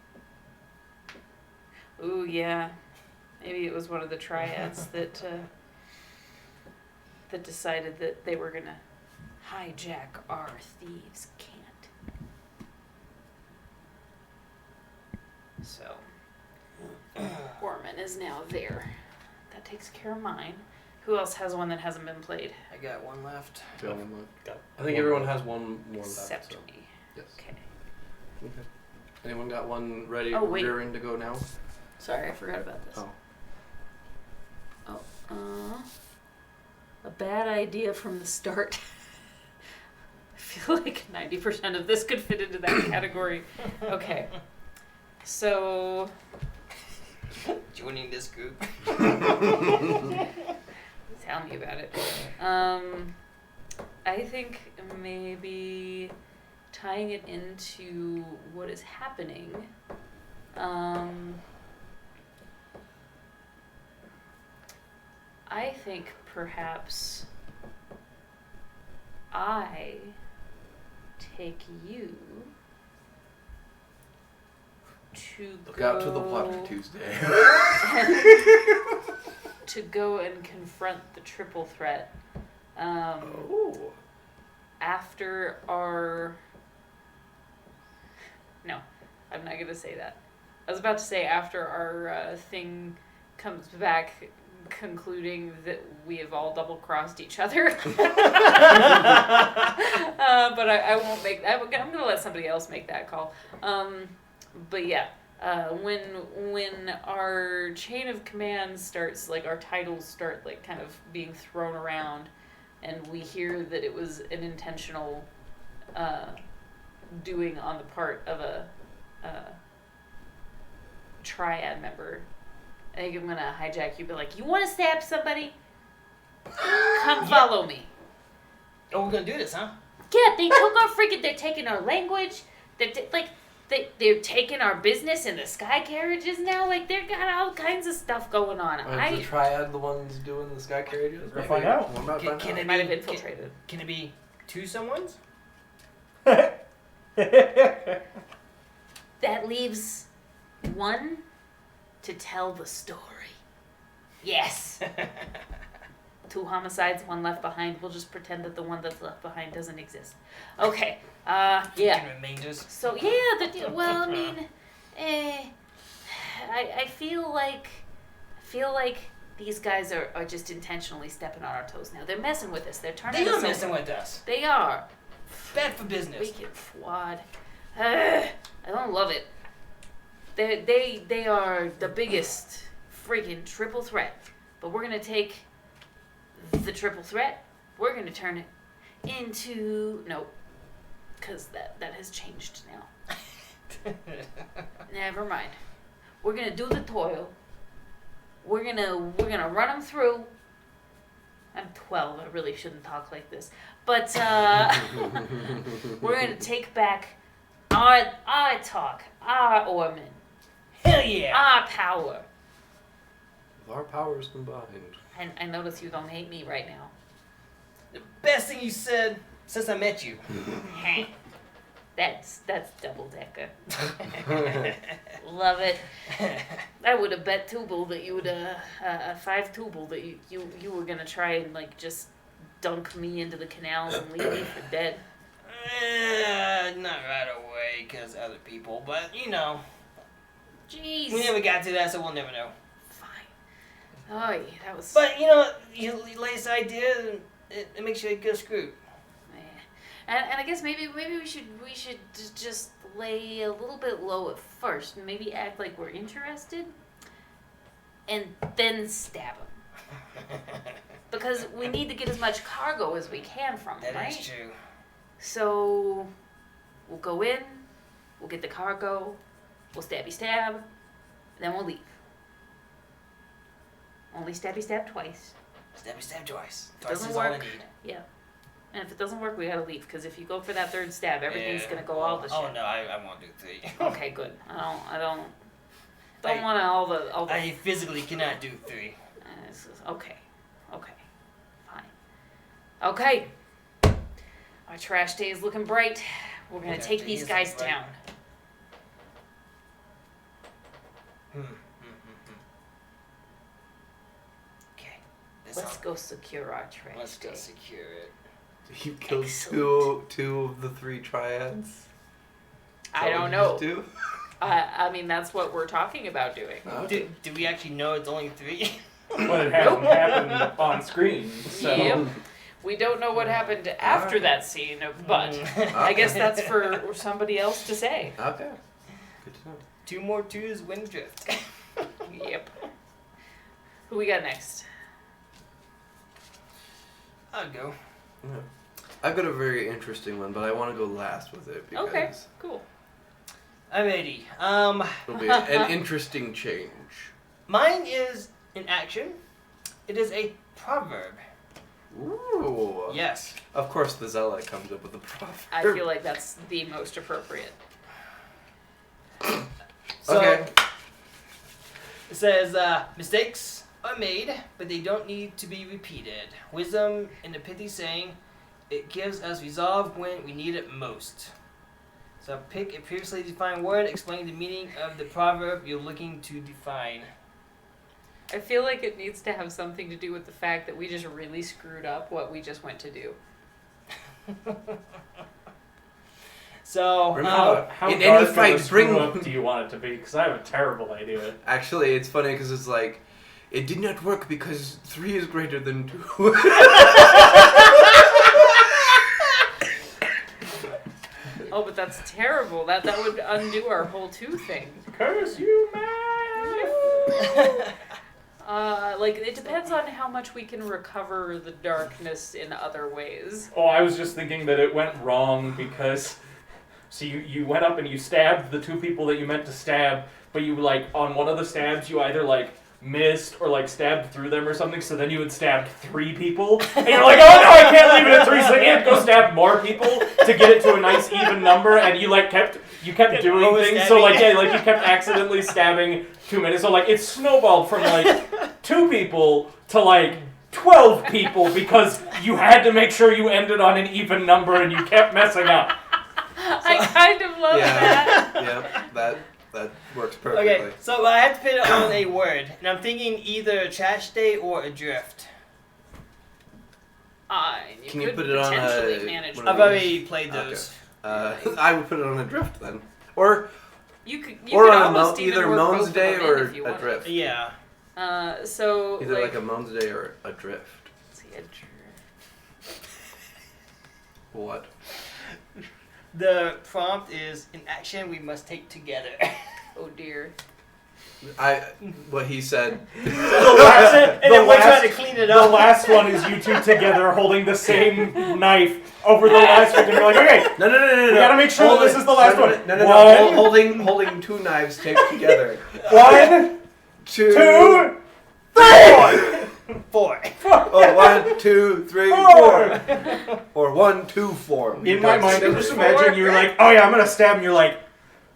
Ooh, yeah. Maybe it was one of the triads that that decided that they were gonna hijack our thieves' cant. So, Orman is now there. That takes care of mine. Who else has one that hasn't been played? I got one left. I think everyone has one more left. Except So. me. Yes. Okay. Okay. Anyone got one ready, Oh, wait. rearing to go now? Sorry, I forgot about this. A bad idea from the start. I feel like 90% of this could fit into that category. Okay. So, Joining this group. tell me about it. I think maybe tying it into what is happening. I think perhaps I take you to Look go out to the plot for Tuesday. to go and confront the triple threat. Oh. After our... No, I'm not going to say that. I was about to say after our thing comes back concluding that we have all double-crossed each other. But I won't make that. I'm going to let somebody else make that call. But yeah, when our chain of command starts, like our titles start like kind of being thrown around, and we hear that it was an intentional doing on the part of a triad member, I think I'm gonna hijack you. Be like, you want to stab somebody? Come follow me. Oh, we're gonna do this, huh? Yeah, they took our freaking. They're taking our language. They're taking our business in the sky carriages now. Like they've got all kinds of stuff going on. Is the triad the ones doing the sky carriages? We'll find out. We'll not find Can out. They might have infiltrated. Can it be two someones? That leaves one to tell the story. Yes. 2 homicides, 1 left behind. We'll just pretend that the one that's left behind doesn't exist. Okay. Yeah. Freaking remainders. So yeah, well, I mean, I feel like these guys are just intentionally stepping on our toes now. They're messing with us. They're turning They us are messing over. with us. They are. Bad for business. Freaking flawed. I don't love it. They are the biggest freaking triple threat. But we're gonna take the triple threat. We're gonna turn it into because that has changed now. Never mind. We're gonna do the toil. We're gonna run them through. I'm 12. I really shouldn't talk like this, but we're gonna take back our talk, our Orman, Hell yeah. our power. With our powers combined. And I notice you don't hate me right now. The best thing you said since I met you. That's double decker. Love it. I would have bet Tubal that you would 5 Tubal that you were gonna try and like just dunk me into the canals and leave me for dead. Not right away, because other people, but you know, Jeez. we never got to that, so we'll never know. Fine. Oh yeah, that was. But you know, you latest idea, and it makes you go screwed. And I guess maybe we should just lay a little bit low at first, and maybe act like we're interested, and then stab them. Because we need to get as much cargo as we can from them, That right? is true. So we'll go in, we'll get the cargo, we'll stabby stab, then we'll leave. Only stabby stab twice. Stab twice. Twice Doesn't is all I work. need. Yeah. And if it doesn't work, we gotta leave. Because if you go for that 3rd stab, everything's Yeah. gonna go all the shit. Oh no, I won't do 3. Okay, good. I don't I- want all the. I physically cannot do 3. Okay, fine. Okay, Our trash day is looking bright. We're gonna Yeah, take it these is guys looking bright. down. Okay. Let's go secure our trash Let's go day. secure it. You killed Excellent. two of the 3 triads. Is I that don't what know. you just do? I mean, that's what we're talking about doing. Okay. Do we actually know it's only 3? But it hasn't happened on screen, so. Yep. We don't know what happened after Alright. that scene, but Mm. I guess that's for somebody else to say. Okay. Good to know. 2 more 2s win drift. Yep. Who we got next? I'll go. Yeah. I've got a very interesting one, but I want to go last with it because Okay, cool. I'm ready. it'll be an interesting change. Mine is in action. It is a proverb. Ooh. Yes. Of course, the zealot comes up with a proverb. I feel like that's the most appropriate. So, Okay. it says, mistakes are made, but they don't need to be repeated. Wisdom in the pithy saying, it gives us resolve when we need it most. So pick a previously defined word, explain the meaning of the proverb you're looking to define. I feel like it needs to have something to do with the fact that we just really screwed up what we just went to do. So, Remember- How In dark any of fight, a screw bring- up do you want it to be? Because I have a terrible idea. Actually, it's funny because it's like, it did not work because 3 is greater than 2. Oh, but that's terrible. That would undo our whole 2 thing. Curse you, man! Like, it depends on how much we can recover the darkness in other ways. Oh, I was just thinking that it went wrong because... So you went up and you stabbed the 2 people that you meant to stab, but you, like, on one of the stabs, you either, like, missed or, like, stabbed through them or something, so then you had stabbed 3 people. And you're like, oh no, I can't leave it at 3, so you have to go stab more people to get it to a nice even number, and you, like, kept doing things, so, like, yeah, like, you kept accidentally stabbing too many, so, like, it snowballed from, like, 2 people to, like, 12 people because you had to make sure you ended on an even number and you kept messing up. I kind of love that. Yeah, that works perfectly. okay, so I have to put it on a word, and I'm thinking either a trash day or adrift. Can you could put it on potentially a- manage one that. of I've already played Okay. those. I would put it on a drift then. Or You could on a almost even either work Moan's both of Day them in or if you a wanted. drift. Yeah. So Either like a Moan's Day or a drift. let's see, a drift. What? The prompt is, in action we must take together. Oh dear. What he said. and then we're last- trying to clean it The up. last one is you 2 together holding the same knife over the last victim. You're like, okay, No. we gotta make sure that this is the last one. No. One. Holding 2 knives taped together. 1, 2. 2, 3! 4. Oh, 1, 2, 3, 4. Or 1, 2, 4. In my mind, I'm just imagining you're like, oh yeah, I'm gonna stab him. You're like,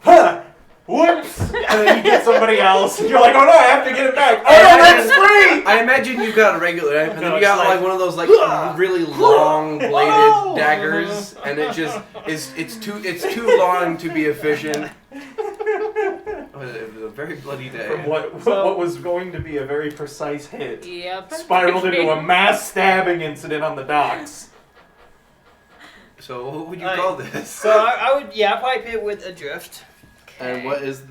huh, whoops. And then you get somebody else. And you're like, oh no, I have to get it back. Oh no, that's free! I imagine you've got a regular knife, and then No, you got it's like like- one of those like really long bladed daggers, and it just it's too long to be efficient. It was a very bloody day. From what was going to be a very precise hit, Yep. spiraled into a mass stabbing incident on the docks. So what would you Alright. call this? So I would, I'd probably put it with adrift. And what is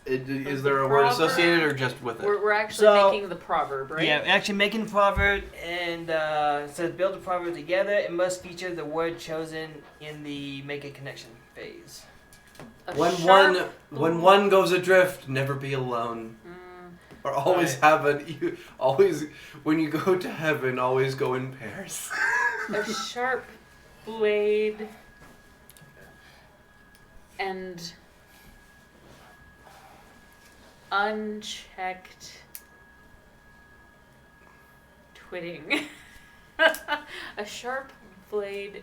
is there a The word proverb? associated or just with it? We're actually So- making the proverb, right? Yeah, actually making the proverb, and it says build the proverb together. It must feature the word chosen in the make a connection phase. A When sharp- when one goes adrift, never be alone. Or always always when you go to heaven, always go in pairs. a sharp blade and unchecked twitting. A sharp blade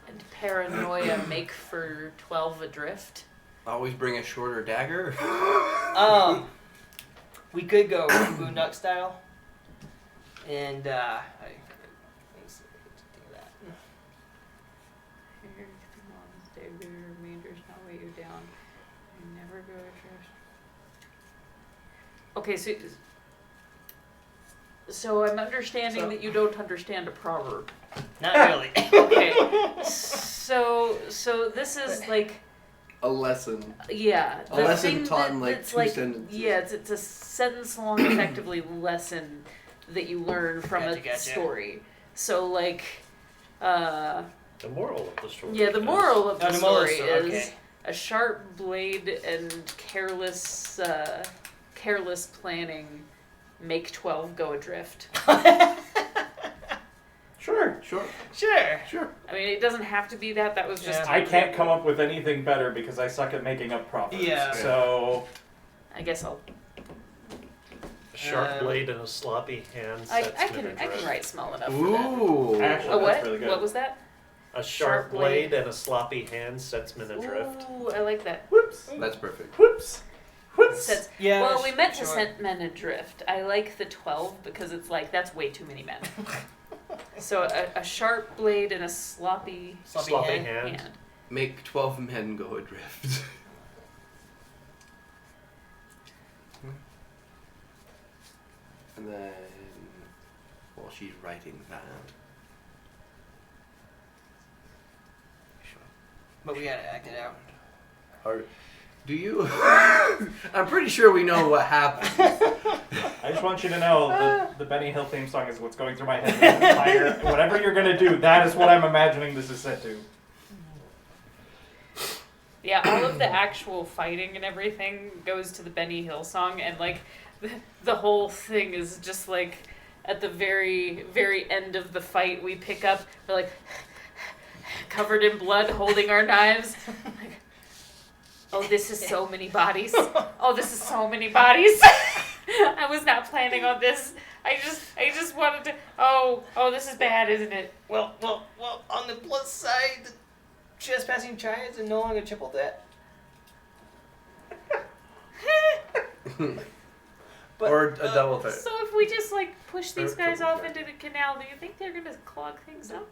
and paranoia make for 12 adrift. Always bring a shorter dagger. We could go Boondock style. And let's see, think of that. Okay, so I'm understanding So- that you don't understand a proverb. Not really. Okay, so this is like, A lesson. yeah, A the lesson thing taught in, like, that's two sentences. Yeah, it's a sentence-long, effectively lesson that you learn from a Gotcha. story. So like, The moral of the story. yeah, the is- moral of the the moral of the story story, is okay. a sharp blade and careless planning make 12 go adrift. Sure. Sure. Sure. I mean, it doesn't have to be that. That was just. Yeah. I can't come up with anything better because I suck at making up proverbs. Yeah. So I guess I'll. A sharp blade and a sloppy hand I sets men can adrift. write small enough for that. Ooh. Actually, A what? that's really good. What was that? A Sharp sharp blade. blade and a sloppy hand sets men adrift. Ooh, I like that. Whoops. That's perfect. Whoops. Whoops. Sets- Yeah. well, we meant to sure. set men adrift. I like the 12 because it's like that's way too many men. So a sharp blade and a sloppy Sloppy hand. hand. Make 12 men go adrift. And then, while she's writing that, But we gotta act it out. do you? I'm pretty sure we know what happened. I just want you to know the Benny Hill theme song is what's going through my head. The entire, whatever you're gonna do, that is what I'm imagining this is set to. Yeah, all of the actual fighting and everything goes to the Benny Hill song, and like the whole thing is just like at the very, very end of the fight, we pick up, we're like covered in blood, holding our knives. Like, oh, this is so many bodies. Oh, this is so many bodies. I was not planning on this. I just wanted to. Oh, this is bad, isn't it? Well. On the plus side, the trespassing giants are no longer triple that. But, Or a double threat. So if we just like push these Or guys triple off threat. into the canal, do you think they're gonna clog things up?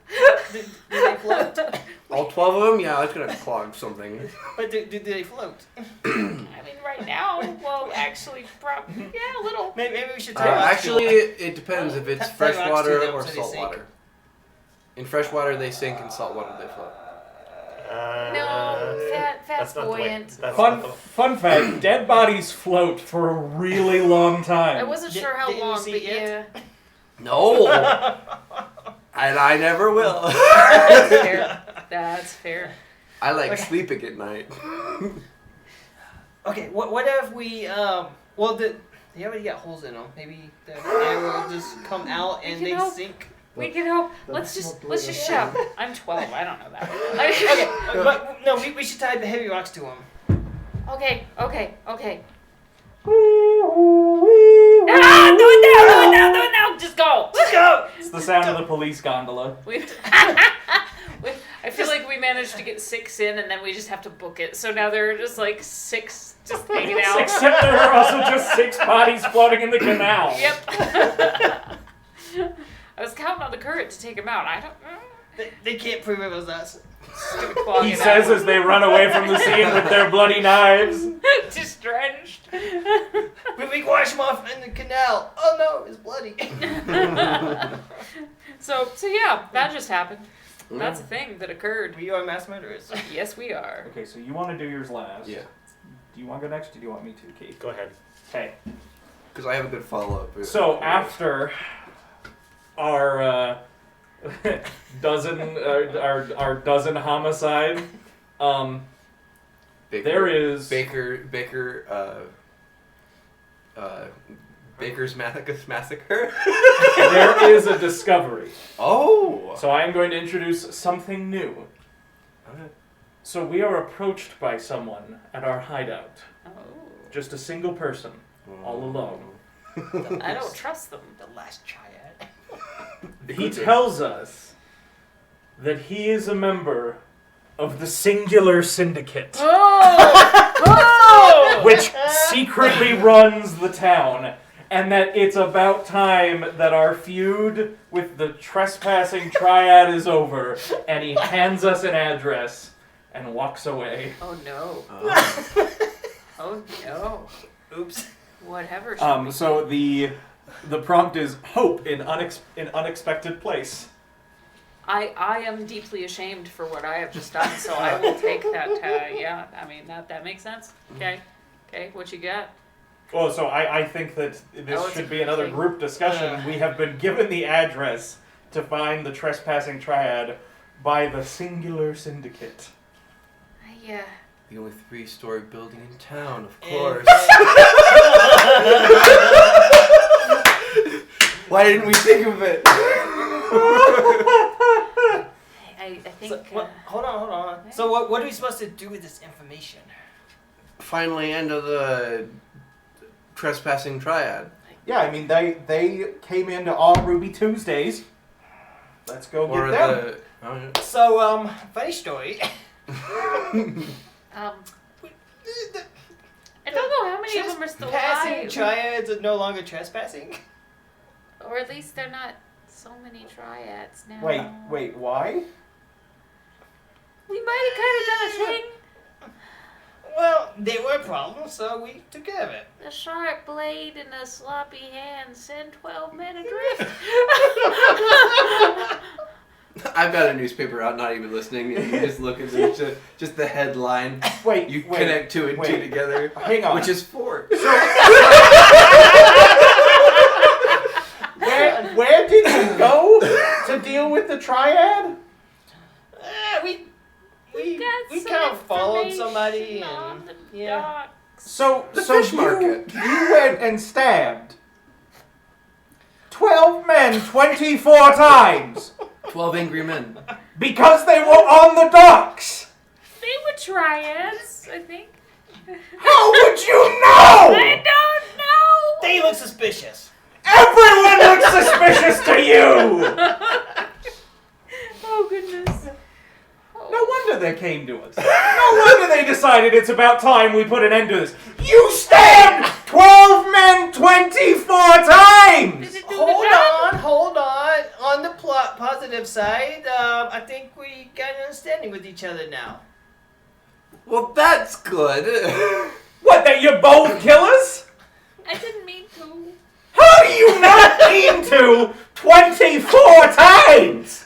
Do they float? All 12 of them? Yeah, it's gonna clog something. But do they float? I mean, right now, well, actually, yeah, a little. Maybe we should tie rocks to Actually, them. it depends if it's Tie fresh rocks to water them or so they salt sink. water. In fresh water they sink, in salt water they float. No, fat That's not the way. buoyant. That's Fun, not the fun fact, dead bodies float for a really long time. I wasn't sure how Didn't you long, see but it? yeah. No! And I never will. That's fair. That's fair. I like Okay. sleeping at night. Okay, what if we well they already got holes in them. Maybe the air will just come out and can they help. sink. We can help. Let's just shout. I'm 12. I don't know that. Okay, but no, we should tie the heavy rocks to them. Okay. Ah, do it now. Just go. Let's go. It's the sound of the police gondola. I feel like we managed to get 6 in, and then we just have to book it. So now there are just like 6 just hanging out. Except there are also just 6 bodies floating in the canal. Yep. I was counting on the current to take him out. I don't. They can't prove it was us. Just gonna clog He it says out. as they run away from the scene with their bloody knives. Just drenched. We wash them off in the canal. Oh no, it's bloody. So yeah, that just happened. That's a thing that occurred. We are mass murderers. Yes, we are. Okay, so you want to do yours last. Yeah. Do you want to go next or do you want me to, Keith? Go ahead. Okay. Because I have a good follow-up. So after our dozen homicide, there is Baker's Massacre. there is a discovery. Oh. So I am going to introduce something new. Okay. So we are approached by someone at our hideout. Oh. Just a single person, all alone. I don't trust them. The last triad. He tells us that he is a member of the Singular Syndicate, Oh! which secretly runs the town, and that it's about time that our feud with the trespassing triad is over, and he hands us an address and walks away. Oh no. Oh no. Oops. Whatever. So the prompt is hope in unexpected place. I am deeply ashamed for what I have just done, so I will take that. Yeah, I mean that makes sense. Okay, what you got? Well, so I think that this should be another thing. group discussion. We have been given the address to find the trespassing triad by the singular syndicate. Yeah. The only 3-story building in town, of course. Why didn't we think of it? I think. So, hold on. So what are we supposed to do with this information? Finally, end of the trespassing triad. Yeah, I mean they came into all Ruby Tuesdays. Let's go Or get them. the. Oh, yeah. So funny story. I don't know how many of them are still Trespassing alive. triads are no longer trespassing. Or at least they're not so many triads now. Wait, why? We might have kind of done a thing. Well, they were a problem, so we took care of it. A sharp blade and a sloppy hand send 12 men adrift. I've got a newspaper out, not even listening. And you just look at just the headline. Wait, You connect 2 and 2 together. Hang on. Which is 4. Where did you go to deal with the triad? We got some kind of followed information somebody on and the yeah. docks. So fish market. You went and stabbed 12 men 24 times 12 angry men. because they were on the docks. They were triads, I think. How would you I know? don't know. They look suspicious. Everyone looks suspicious to you. Oh goodness. No wonder they came to us. No wonder they decided it's about time we put an end to this. You stabbed 12 men 24 times! Did it do the job? Hold on. On the positive side, I think we got an understanding with each other now. Well, that's good. What, that you're both killers? I didn't mean to. How do you not mean to 24 times?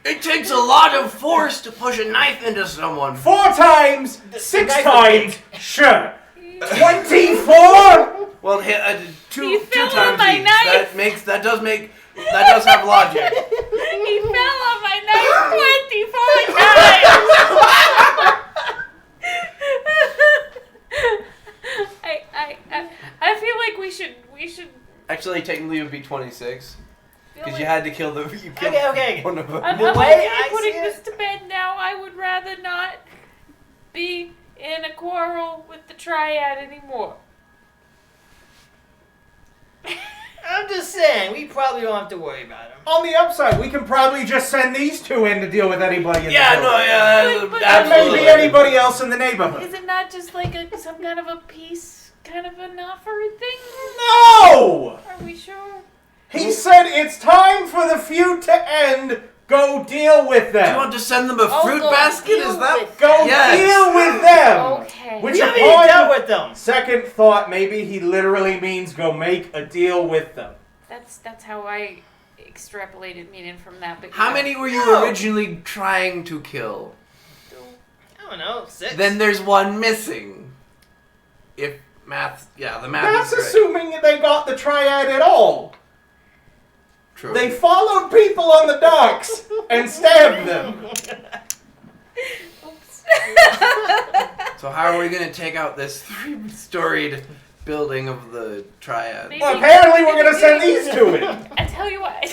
It takes a lot of force to push a knife into someone. 4 times, 6 knife times, sure. 24? Well, You two fell on times my each. knife. That does have logic. He fell on my knife 24 times. I feel like we should. Actually, technically, it would be 26 feel because like- you had to kill the. You killed Okay. one of them. I'm The way okay I putting see this it- to bed now. I would rather not be in a quarrel with the triad anymore. I'm just saying, we probably don't have to worry about him. On the upside, we can probably just send these 2 in to deal with anybody in Yeah, the no, building. yeah, But- And absolutely. maybe anybody else in the neighborhood. Is it not just like some kind of a peace kind of an offer thing? No! Are we sure? He said it's time for the feud to end. Go deal with Do you them. want to send them a fruit go basket? deal Is that? with Go Yes. deal with them. Okay. Which We haven't upon even dealt with them. second thought, maybe he literally means go make a deal with them. That's how I extrapolated meaning from that. But How yeah. many were you No. originally trying to kill? I don't know, 6. Then there's one missing. If math, the math That's is right. assuming they got the triad at all. True. They followed people on the docks and stabbed them. Oops. So how are we gonna take out this 3-storied building of the triad? Maybe- Well, apparently we're gonna send these 2 in. I tell you what.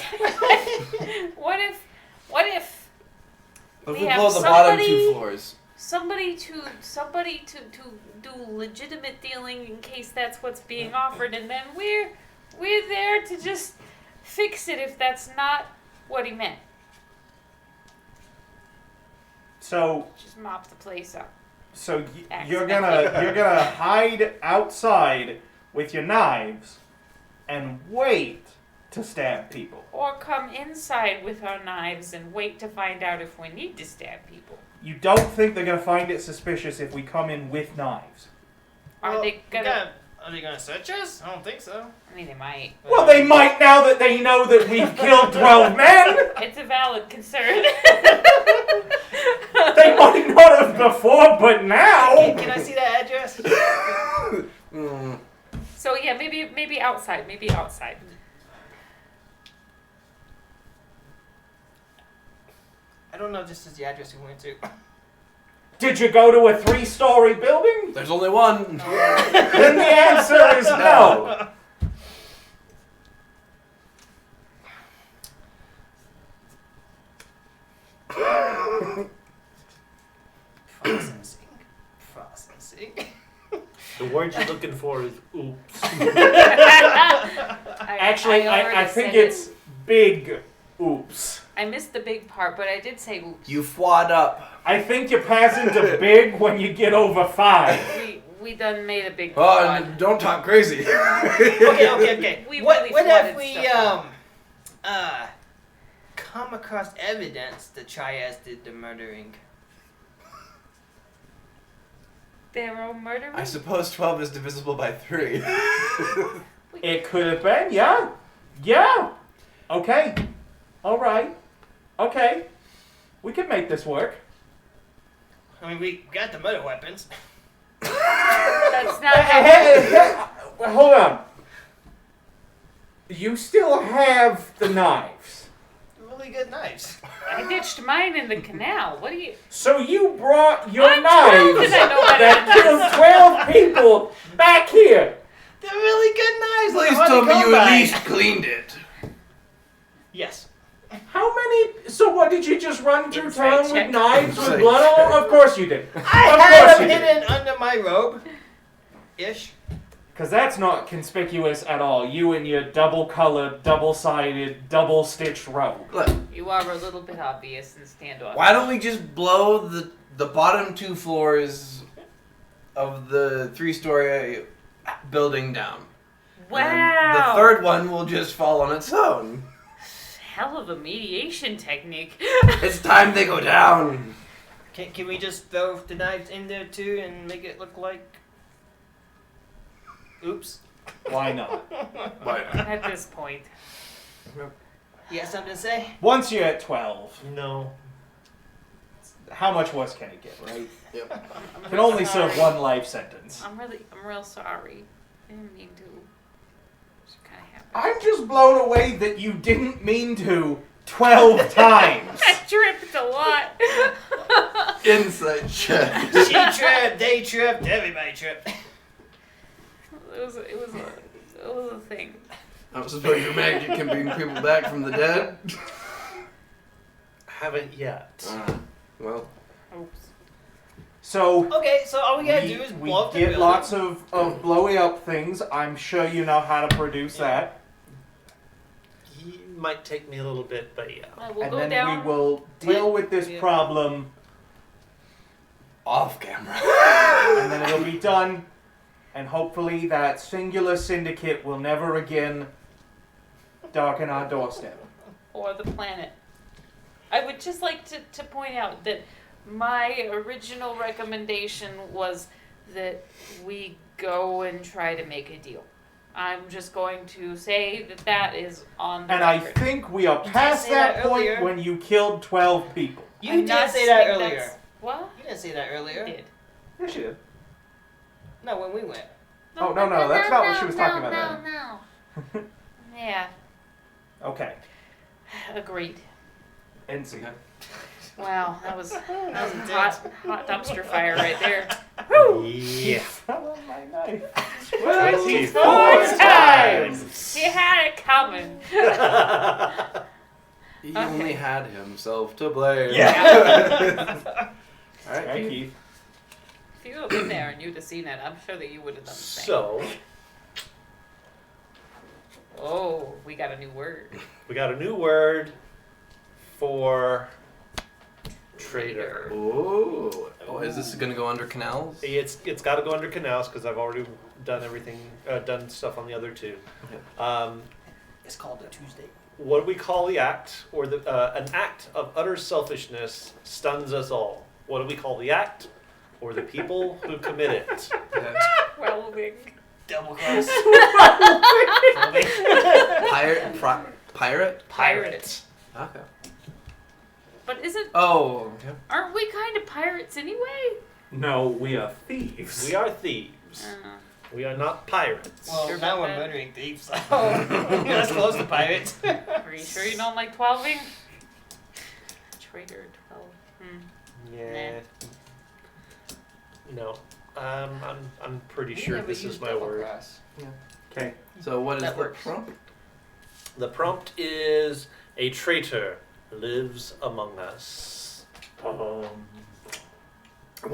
What if Let's we blow have the bottom somebody- 2 floors. somebody to do legitimate dealing in case that's what's being offered, and then we're there to just fix it if that's not what he meant. So Just mop the place up. you're gonna hide outside with your knives and wait to stab people. Or come inside with our knives and wait to find out if we need to stab people. You don't think they're gonna find it suspicious if we come in with knives? Are they gonna... Are they gonna search us? I don't think so. I mean, they might. Well, they might now that they know that we've killed 12 men. It's a valid concern. They might not have before, but now. Can I see that address? So yeah, maybe outside. Maybe outside. I don't know if this is the address we went to. Did you go to a 3-story building? There's only one. Then the answer is no. Processing. The word you're looking for is oops. Actually, I already think said it. it's big oops. I missed the big part, but I did say oops. You fwad up. I think you pass into big when you get over 5. We done made a big Oh, fraud. and don't talk crazy. Okay. We What really if flooded we stuff. come across evidence that Trias did the murdering? Their own murder? I suppose 12 is divisible by 3. It could have been, yeah. Yeah. Okay. All right. Okay. We can make this work. I mean, we got the murder weapons. That's not Hey, hold on. You still have the knives. Really good knives. I ditched mine in the canal. What do you... So you brought your I'm 12 knives and I know that better. killed 12 people back here. They're really good knives. Please Hard to tell me come you at by. least cleaned it. Yes. How many? So what, did you just run through Insight town check. with knives with Insight blood all check. over? Of course you did. I Of had course them you did. hidden under my robe. Ish. Because that's not conspicuous at all. You and your double-colored, double-sided, double-stitched robe. Look, You are a little bit obvious and standoff. why don't we just blow the bottom 2 floors of the 3-story building down? Wow. And the third one will just fall on its own. Hell of a mediation technique. It's time they go down. Can we just throw the knives in there too and make it look like... Oops. Why not? Why not? At this point. You got something to say? Once you're at 12, No. how much worse can it get, right? I'm Can only serve sorry. 1 life sentence. I'm real sorry. I didn't mean to. Just kind of happened. I'm just blown away that you didn't mean to 12 times. I tripped a lot. Insight check. She tripped, they tripped, everybody tripped. It was a thing. I suppose your magic can bring people back from the dead. Haven't yet. Well, Oops. So Okay, so all we gotta do is we blow up the get building. lots of blowy up things. I'm sure you know how to produce that. He might take me a little bit, but yeah. We'll And go then down. we will deal with this Yeah. problem, off camera. and then it'll be done. And hopefully that singular syndicate will never again darken our doorstep. Or the planet. I would just like to point out that my original recommendation was that we go and try to make a deal. I'm just going to say that is on the And I record. think we are did past say that that point earlier. when you killed 12 people. You I'm did not say that saying earlier. that's- What? You didn't say that earlier. I did. Yes, you did. No, when we went. Oh, no, that's not what she was talking about No. Yeah, Okay. agreed. NC. Wow, that was a hot dumpster fire right there. Yeah. Fell on my knife. 24 times. times! He had it coming. He only had himself to blame. Yeah. All right. Right, Keith. If you had been there and you'd have seen it, I'm sure that you would have done the same. So, Oh, we got a new word. we got a new word for Traitor. Ooh. Oh, is this gonna go under canals? It's got to go under canals because I've already done everything, done stuff on the other two. It's called a Tuesday. What do we call the act, or the an act of utter selfishness stuns us all? What do we call the act, or the people who commit it? Welding. Double cross. Pirate? Pirate. Okay. But isn't Oh, okay. aren't we kind of pirates anyway? No, we are thieves. We are thieves. We are not pirates. Well, Sure now about we're that? murdering thieves. That's close to pirates. Are you sure you don't like 12ing? Traitor 12. Yeah. No. I'm pretty We sure never this used is my double word. cross. Okay. So what is That the works. prompt? The prompt is a traitor lives among us. One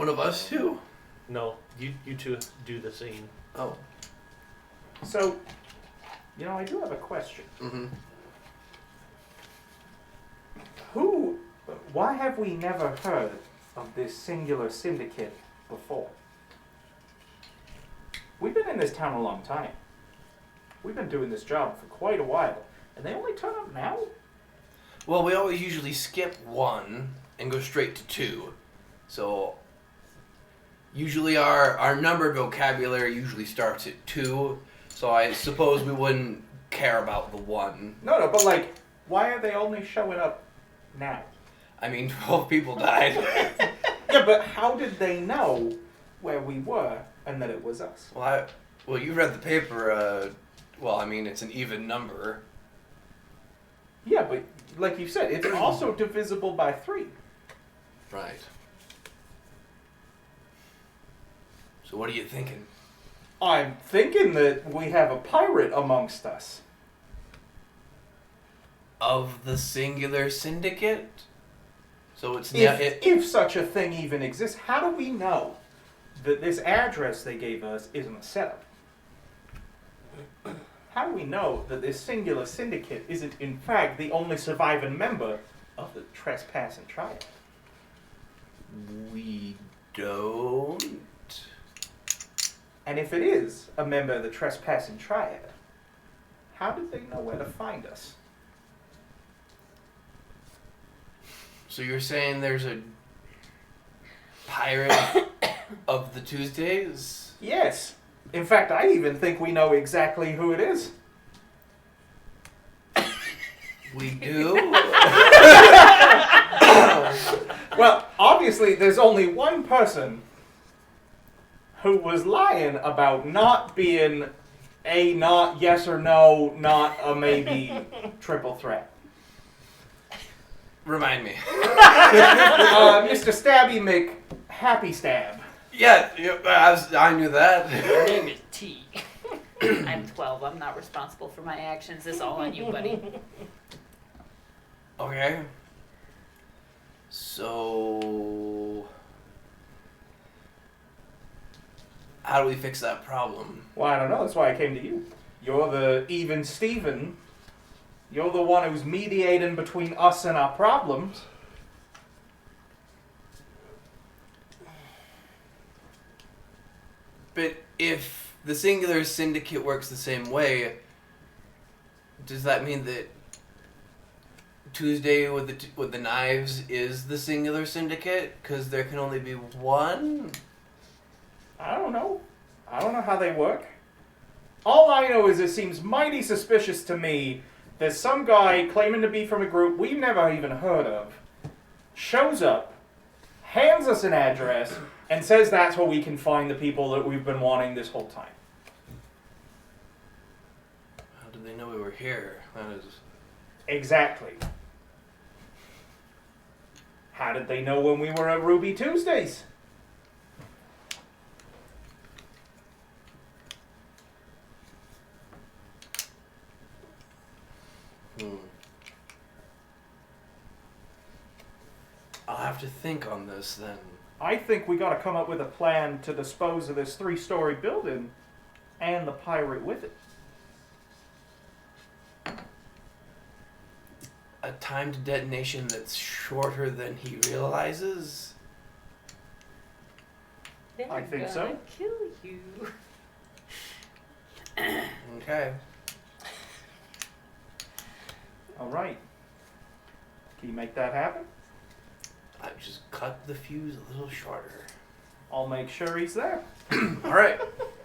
of us two? No, you two do the scene. Oh. So, I do have a question. Mm-hmm. Why have we never heard of this singular syndicate before? We've been in this town a long time. We've been doing this job for quite a while, and they only turn up now? Well, we always usually skip 1 and go straight to 2. So usually our numbered vocabulary usually starts at 2. So I suppose we wouldn't care about the 1. No, but why are they only showing up now? I mean, 12 people died. Yeah, but how did they know where we were and that it was us? Well, you read the paper. It's an even number. Yeah, but like you said, it's also divisible by 3. Right. So what are you thinking? I'm thinking that we have a pirate amongst us. Of the singular syndicate? So it's If such a thing even exists, how do we know that this address they gave us isn't a setup? How do we know that this singular syndicate isn't in fact the only surviving member of the trespassing triad? We don't. And if it is a member of the trespassing triad, how did they know where to find us? So you're saying there's a pirate of the Tuesdays? Yes. In fact, I even think we know exactly who it is. We do? Well, obviously, there's only one person who was lying about not being a not yes or no, not a maybe triple threat. Remind me. Mr. Stabby Mc Happy Stab. Yeah, I knew that. Your name is T. I'm 12. I'm not responsible for my actions. This all on you, buddy. Okay. So how do we fix that problem? Well, I don't know. That's why I came to you. You're the even Steven. You're the one who's mediating between us and our problems. But if the singular syndicate works the same way, does that mean that Tuesday with the knives is the singular syndicate? Because there can only be one? I don't know. I don't know how they work. All I know is it seems mighty suspicious to me that some guy claiming to be from a group we've never even heard of shows up, hands us an address, and says that's where we can find the people that we've been wanting this whole time. How did they know we were here? That is... Exactly. How did they know when we were at Ruby Tuesdays? I'll have to think on this then. I think we gotta come up with a plan to dispose of this 3-story building and the pirate with it. a time to detonation that's shorter than he realizes? They're I think gonna so. kill you. Okay. All right. Can you make that happen? I just cut the fuse a little shorter. I'll make sure he's there. All right.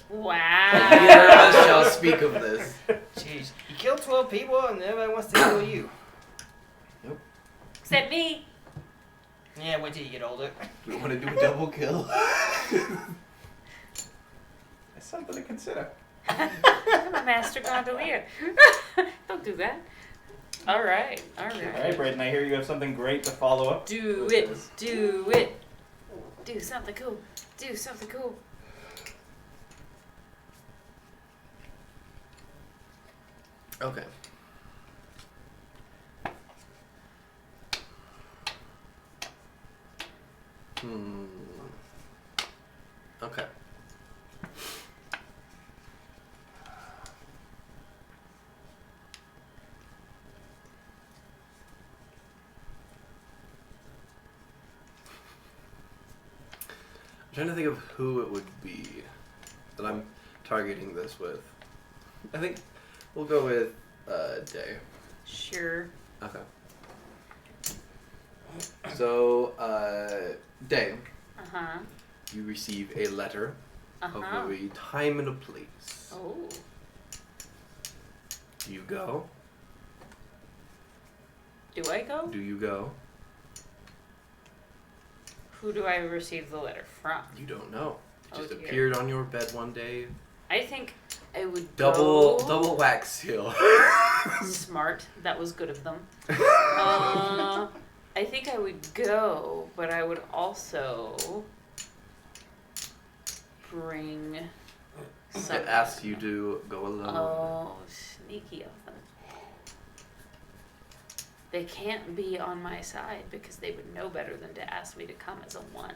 Wow. Neither of us shall speak of this. Jeez, you killed 12 people and everybody wants to kill you. Except me. Yeah, wait till you get older. We want to do a double kill. It's something to consider. I'm a master gondolier. Don't do that. All right. All right, Braden, I hear you have something great to follow up. Do with it. this. Do it. Do something cool. Do something cool. Okay. Okay. I'm trying to think of who it would be that I'm targeting this with. I think we'll go with Day. Sure. Okay. So, Day, Uh-huh. you receive a letter Uh-huh. of a time and a place. Oh. Do you go? Do I go? Do you go? Who do I receive the letter from? You don't know. It Oh, just dear. appeared on your bed one day. I think I would Double go. wax seal. Smart. That was good of them. I think I would go, but I would also bring It some. asks you to go alone. Oh, sneaky of them. They can't be on my side because they would know better than to ask me to come as a one.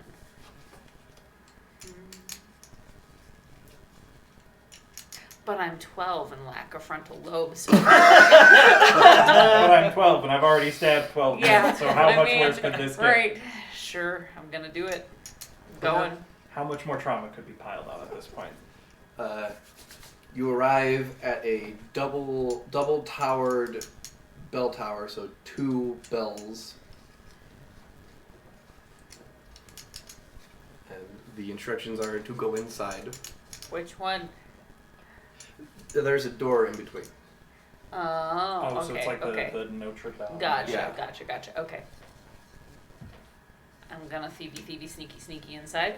But I'm 12 and lack a frontal lobe, so But I'm 12 and I've already stabbed 12 yeah. men, so how I much mean, worse could this get? Right. Sure, I'm gonna do it. Going. How much more trauma could be piled on at this point? You arrive at a double towered bell tower, so 2 bells. And the instructions are to go inside. Which one? There's a door in between. Oh, Oh, okay, so it's like okay. the Notre Dame. Gotcha, Yeah. gotcha. Okay. I'm gonna thievy, sneaky inside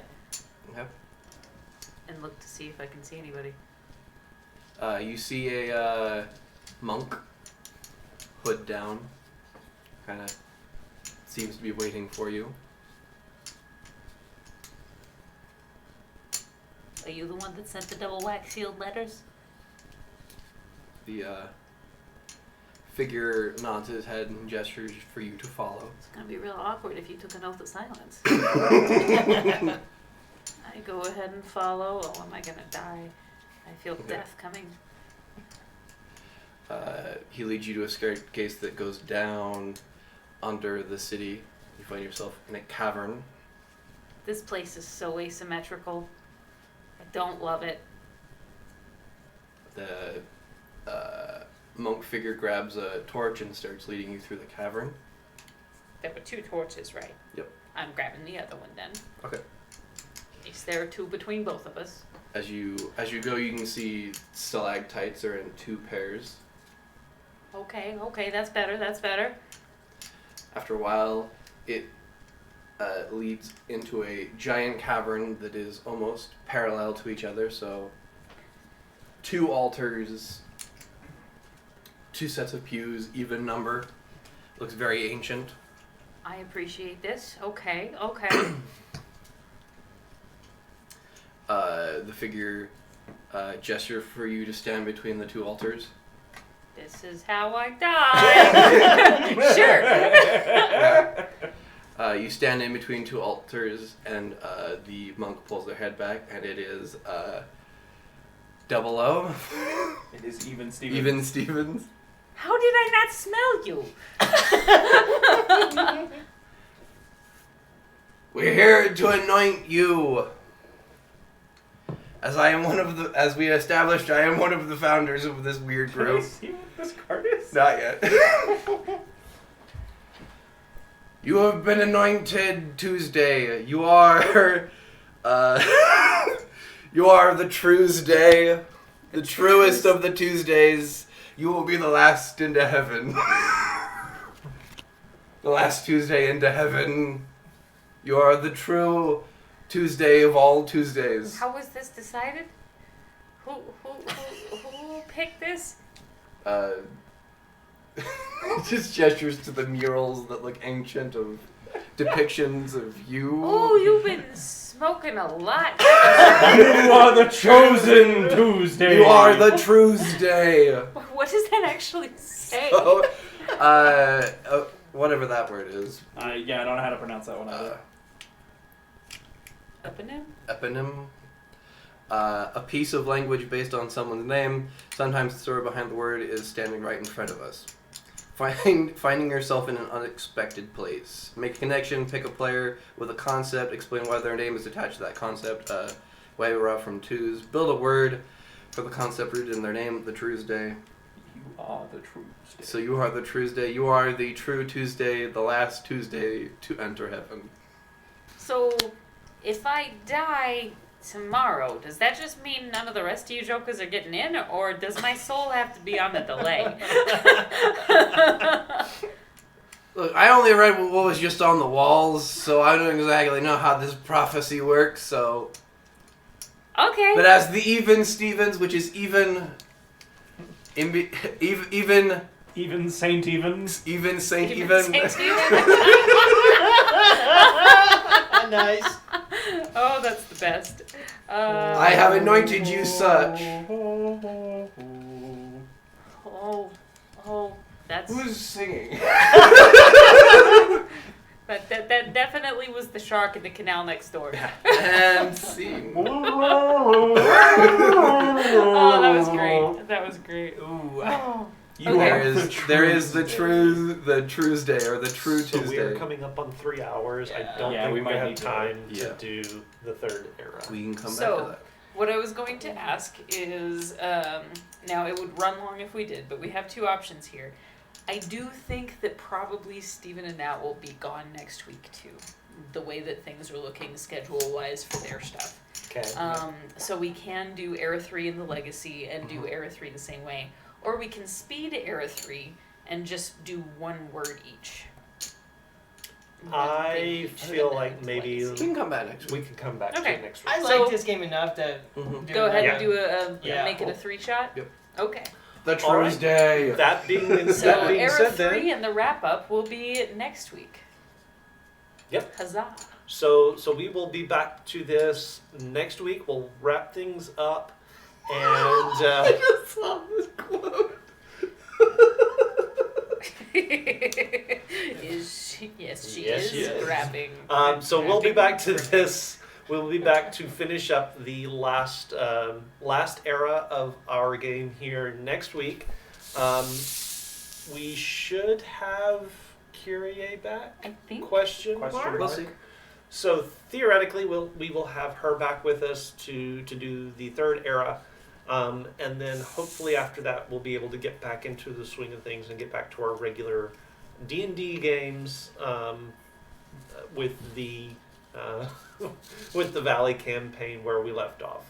Okay. and look to see if I can see anybody. You see a monk, hood down, kind of seems to be waiting for you. Are you the one that sent the double wax sealed letters? The figure nods his head and gestures for you to follow. It's gonna be real awkward if you took an oath of silence. I go ahead and follow. Oh, am I gonna die? I feel Okay. death coming. He leads you to a staircase that goes down under the city. You find yourself in a cavern. This place is so asymmetrical. I don't love it. The monk figure grabs a torch and starts leading you through the cavern. There were 2 torches, right? Yep. I'm grabbing the other one then. Okay. Is there 2 between both of us? As you go, you can see stalactites are in 2 pairs. Okay, that's better. After a while, it leads into a giant cavern that is almost parallel to each other. So 2 altars, 2 sets of pews, even number. Looks very ancient. I appreciate this. Okay. The figure gesture for you to stand between the 2 altars. This is how I die. Sure. You stand in between 2 altars, and the monk pulls their head back, and it is 00. It is even Stevens. Even Stevens. How did I not smell you? We're here to anoint you. As we established, I am one of the founders of this weird Can I group. see what this card is? Not yet. You have been anointed Tuesday. You are, you are the Tuesday, the truest of the Tuesdays. You will be the last into heaven. The last Tuesday into heaven. You are the true Tuesday of all Tuesdays. How was this decided? Who picked this? Just gestures to the murals that look ancient of depictions of you. Oh, you've been smoking a lot. You are the chosen Tuesday. You are the Tuesday. What does that actually say? So, whatever that word is. Yeah, I don't know how to pronounce that one either. Eponym? Eponym. A piece of language based on someone's name. Sometimes the story behind the word is standing right in front of us. Finding yourself in an unexpected place. Make a connection, pick a player with a concept, explain why their name is attached to that concept. Way we're out from twos. Build a word for the concept rooted in their name, the Tuesday. You are the Tuesday. So you are the Tuesday. You are the true Tuesday, the last Tuesday to enter heaven. So, if I die tomorrow, does that just mean none of the rest of you jokers are getting in, or does my soul have to be on the delay? Look, I only read what was just on the walls, so I don't exactly know how this prophecy works, so... Okay. But as the even Stevens, which is even Saint Evens. Even Saint Even Even. Saint Stephen? Nice. Oh, that's the best. I have anointed you such. Oh, that's... Who's singing? That definitely was the shark in the canal next door. And scene. Oh, that was great. That was great. Ooh. Oh. You Okay. are There is the Tuesday or the true So Tuesday. we're coming up on 3 hours. I don't Yeah, think we we might have need to- time to Yeah. do the third era. We can come back So- to that. What I was going to ask is, now it would run long if we did, but we have two options here. I do think that probably Steven and Nat will be gone next week too, the way that things are looking schedule-wise for their stuff. Okay. So we can do Era 3 in the Legacy and do Era 3 the same way. Or we can speed Era 3 and just do one word each. I feel like maybe We can come back next we week. can come back Okay. to it next week. I So- like this game enough to Mhm. do Go ahead Yeah. and do a Yeah. make it a 3-shot? Yep. Okay. The All right. Tuesday. That being, So that being Era said 3 then, and the wrap-up will be next week. Yep. Huzzah. so we will be back to this next week. We'll wrap things up and just saw this quote. Is she? Yes, she Yes, is she is. grabbing. so we'll be back to grabbing. this. We'll be back to finish up the last era of our game here next week. We should have Kyrie back? I think. Question Question mark? We'll see. So theoretically, we will have her back with us to do the third era, and then hopefully after that we'll be able to get back into the swing of things and get back to our regular D&D games with the with the Valley campaign where we left off.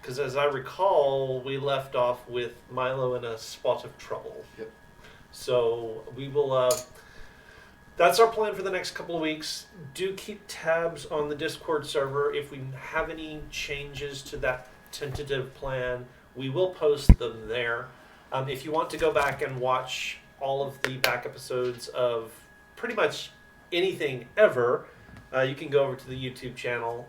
Because as I recall, we left off with Milo in a spot of trouble. Yep. So we will. That's our plan for the next couple of weeks. Do keep tabs on the Discord server. If we have any changes to that tentative plan, we will post them there. If you want to go back and watch all of the back episodes of pretty much anything ever, you can go over to the YouTube channel.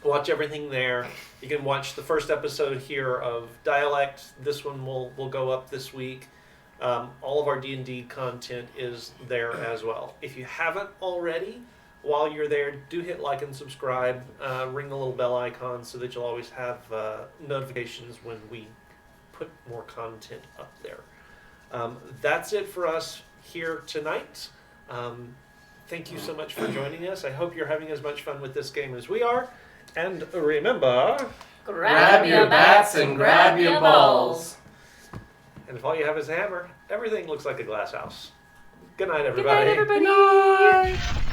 Watch everything there. You can watch the first episode here of Dialect. This one will go up this week. All of our D&D content is there as well. If you haven't already, while you're there, do hit like and subscribe. Ring the little bell icon so that you'll always have notifications when we put more content up there. That's it for us here tonight. Thank you so much for joining us. I hope you're having as much fun with this game as we are. And remember, Grab your bats and grab your balls. and if all you have is a hammer, everything looks like a glass house. Good night, Good night, everybody. everybody.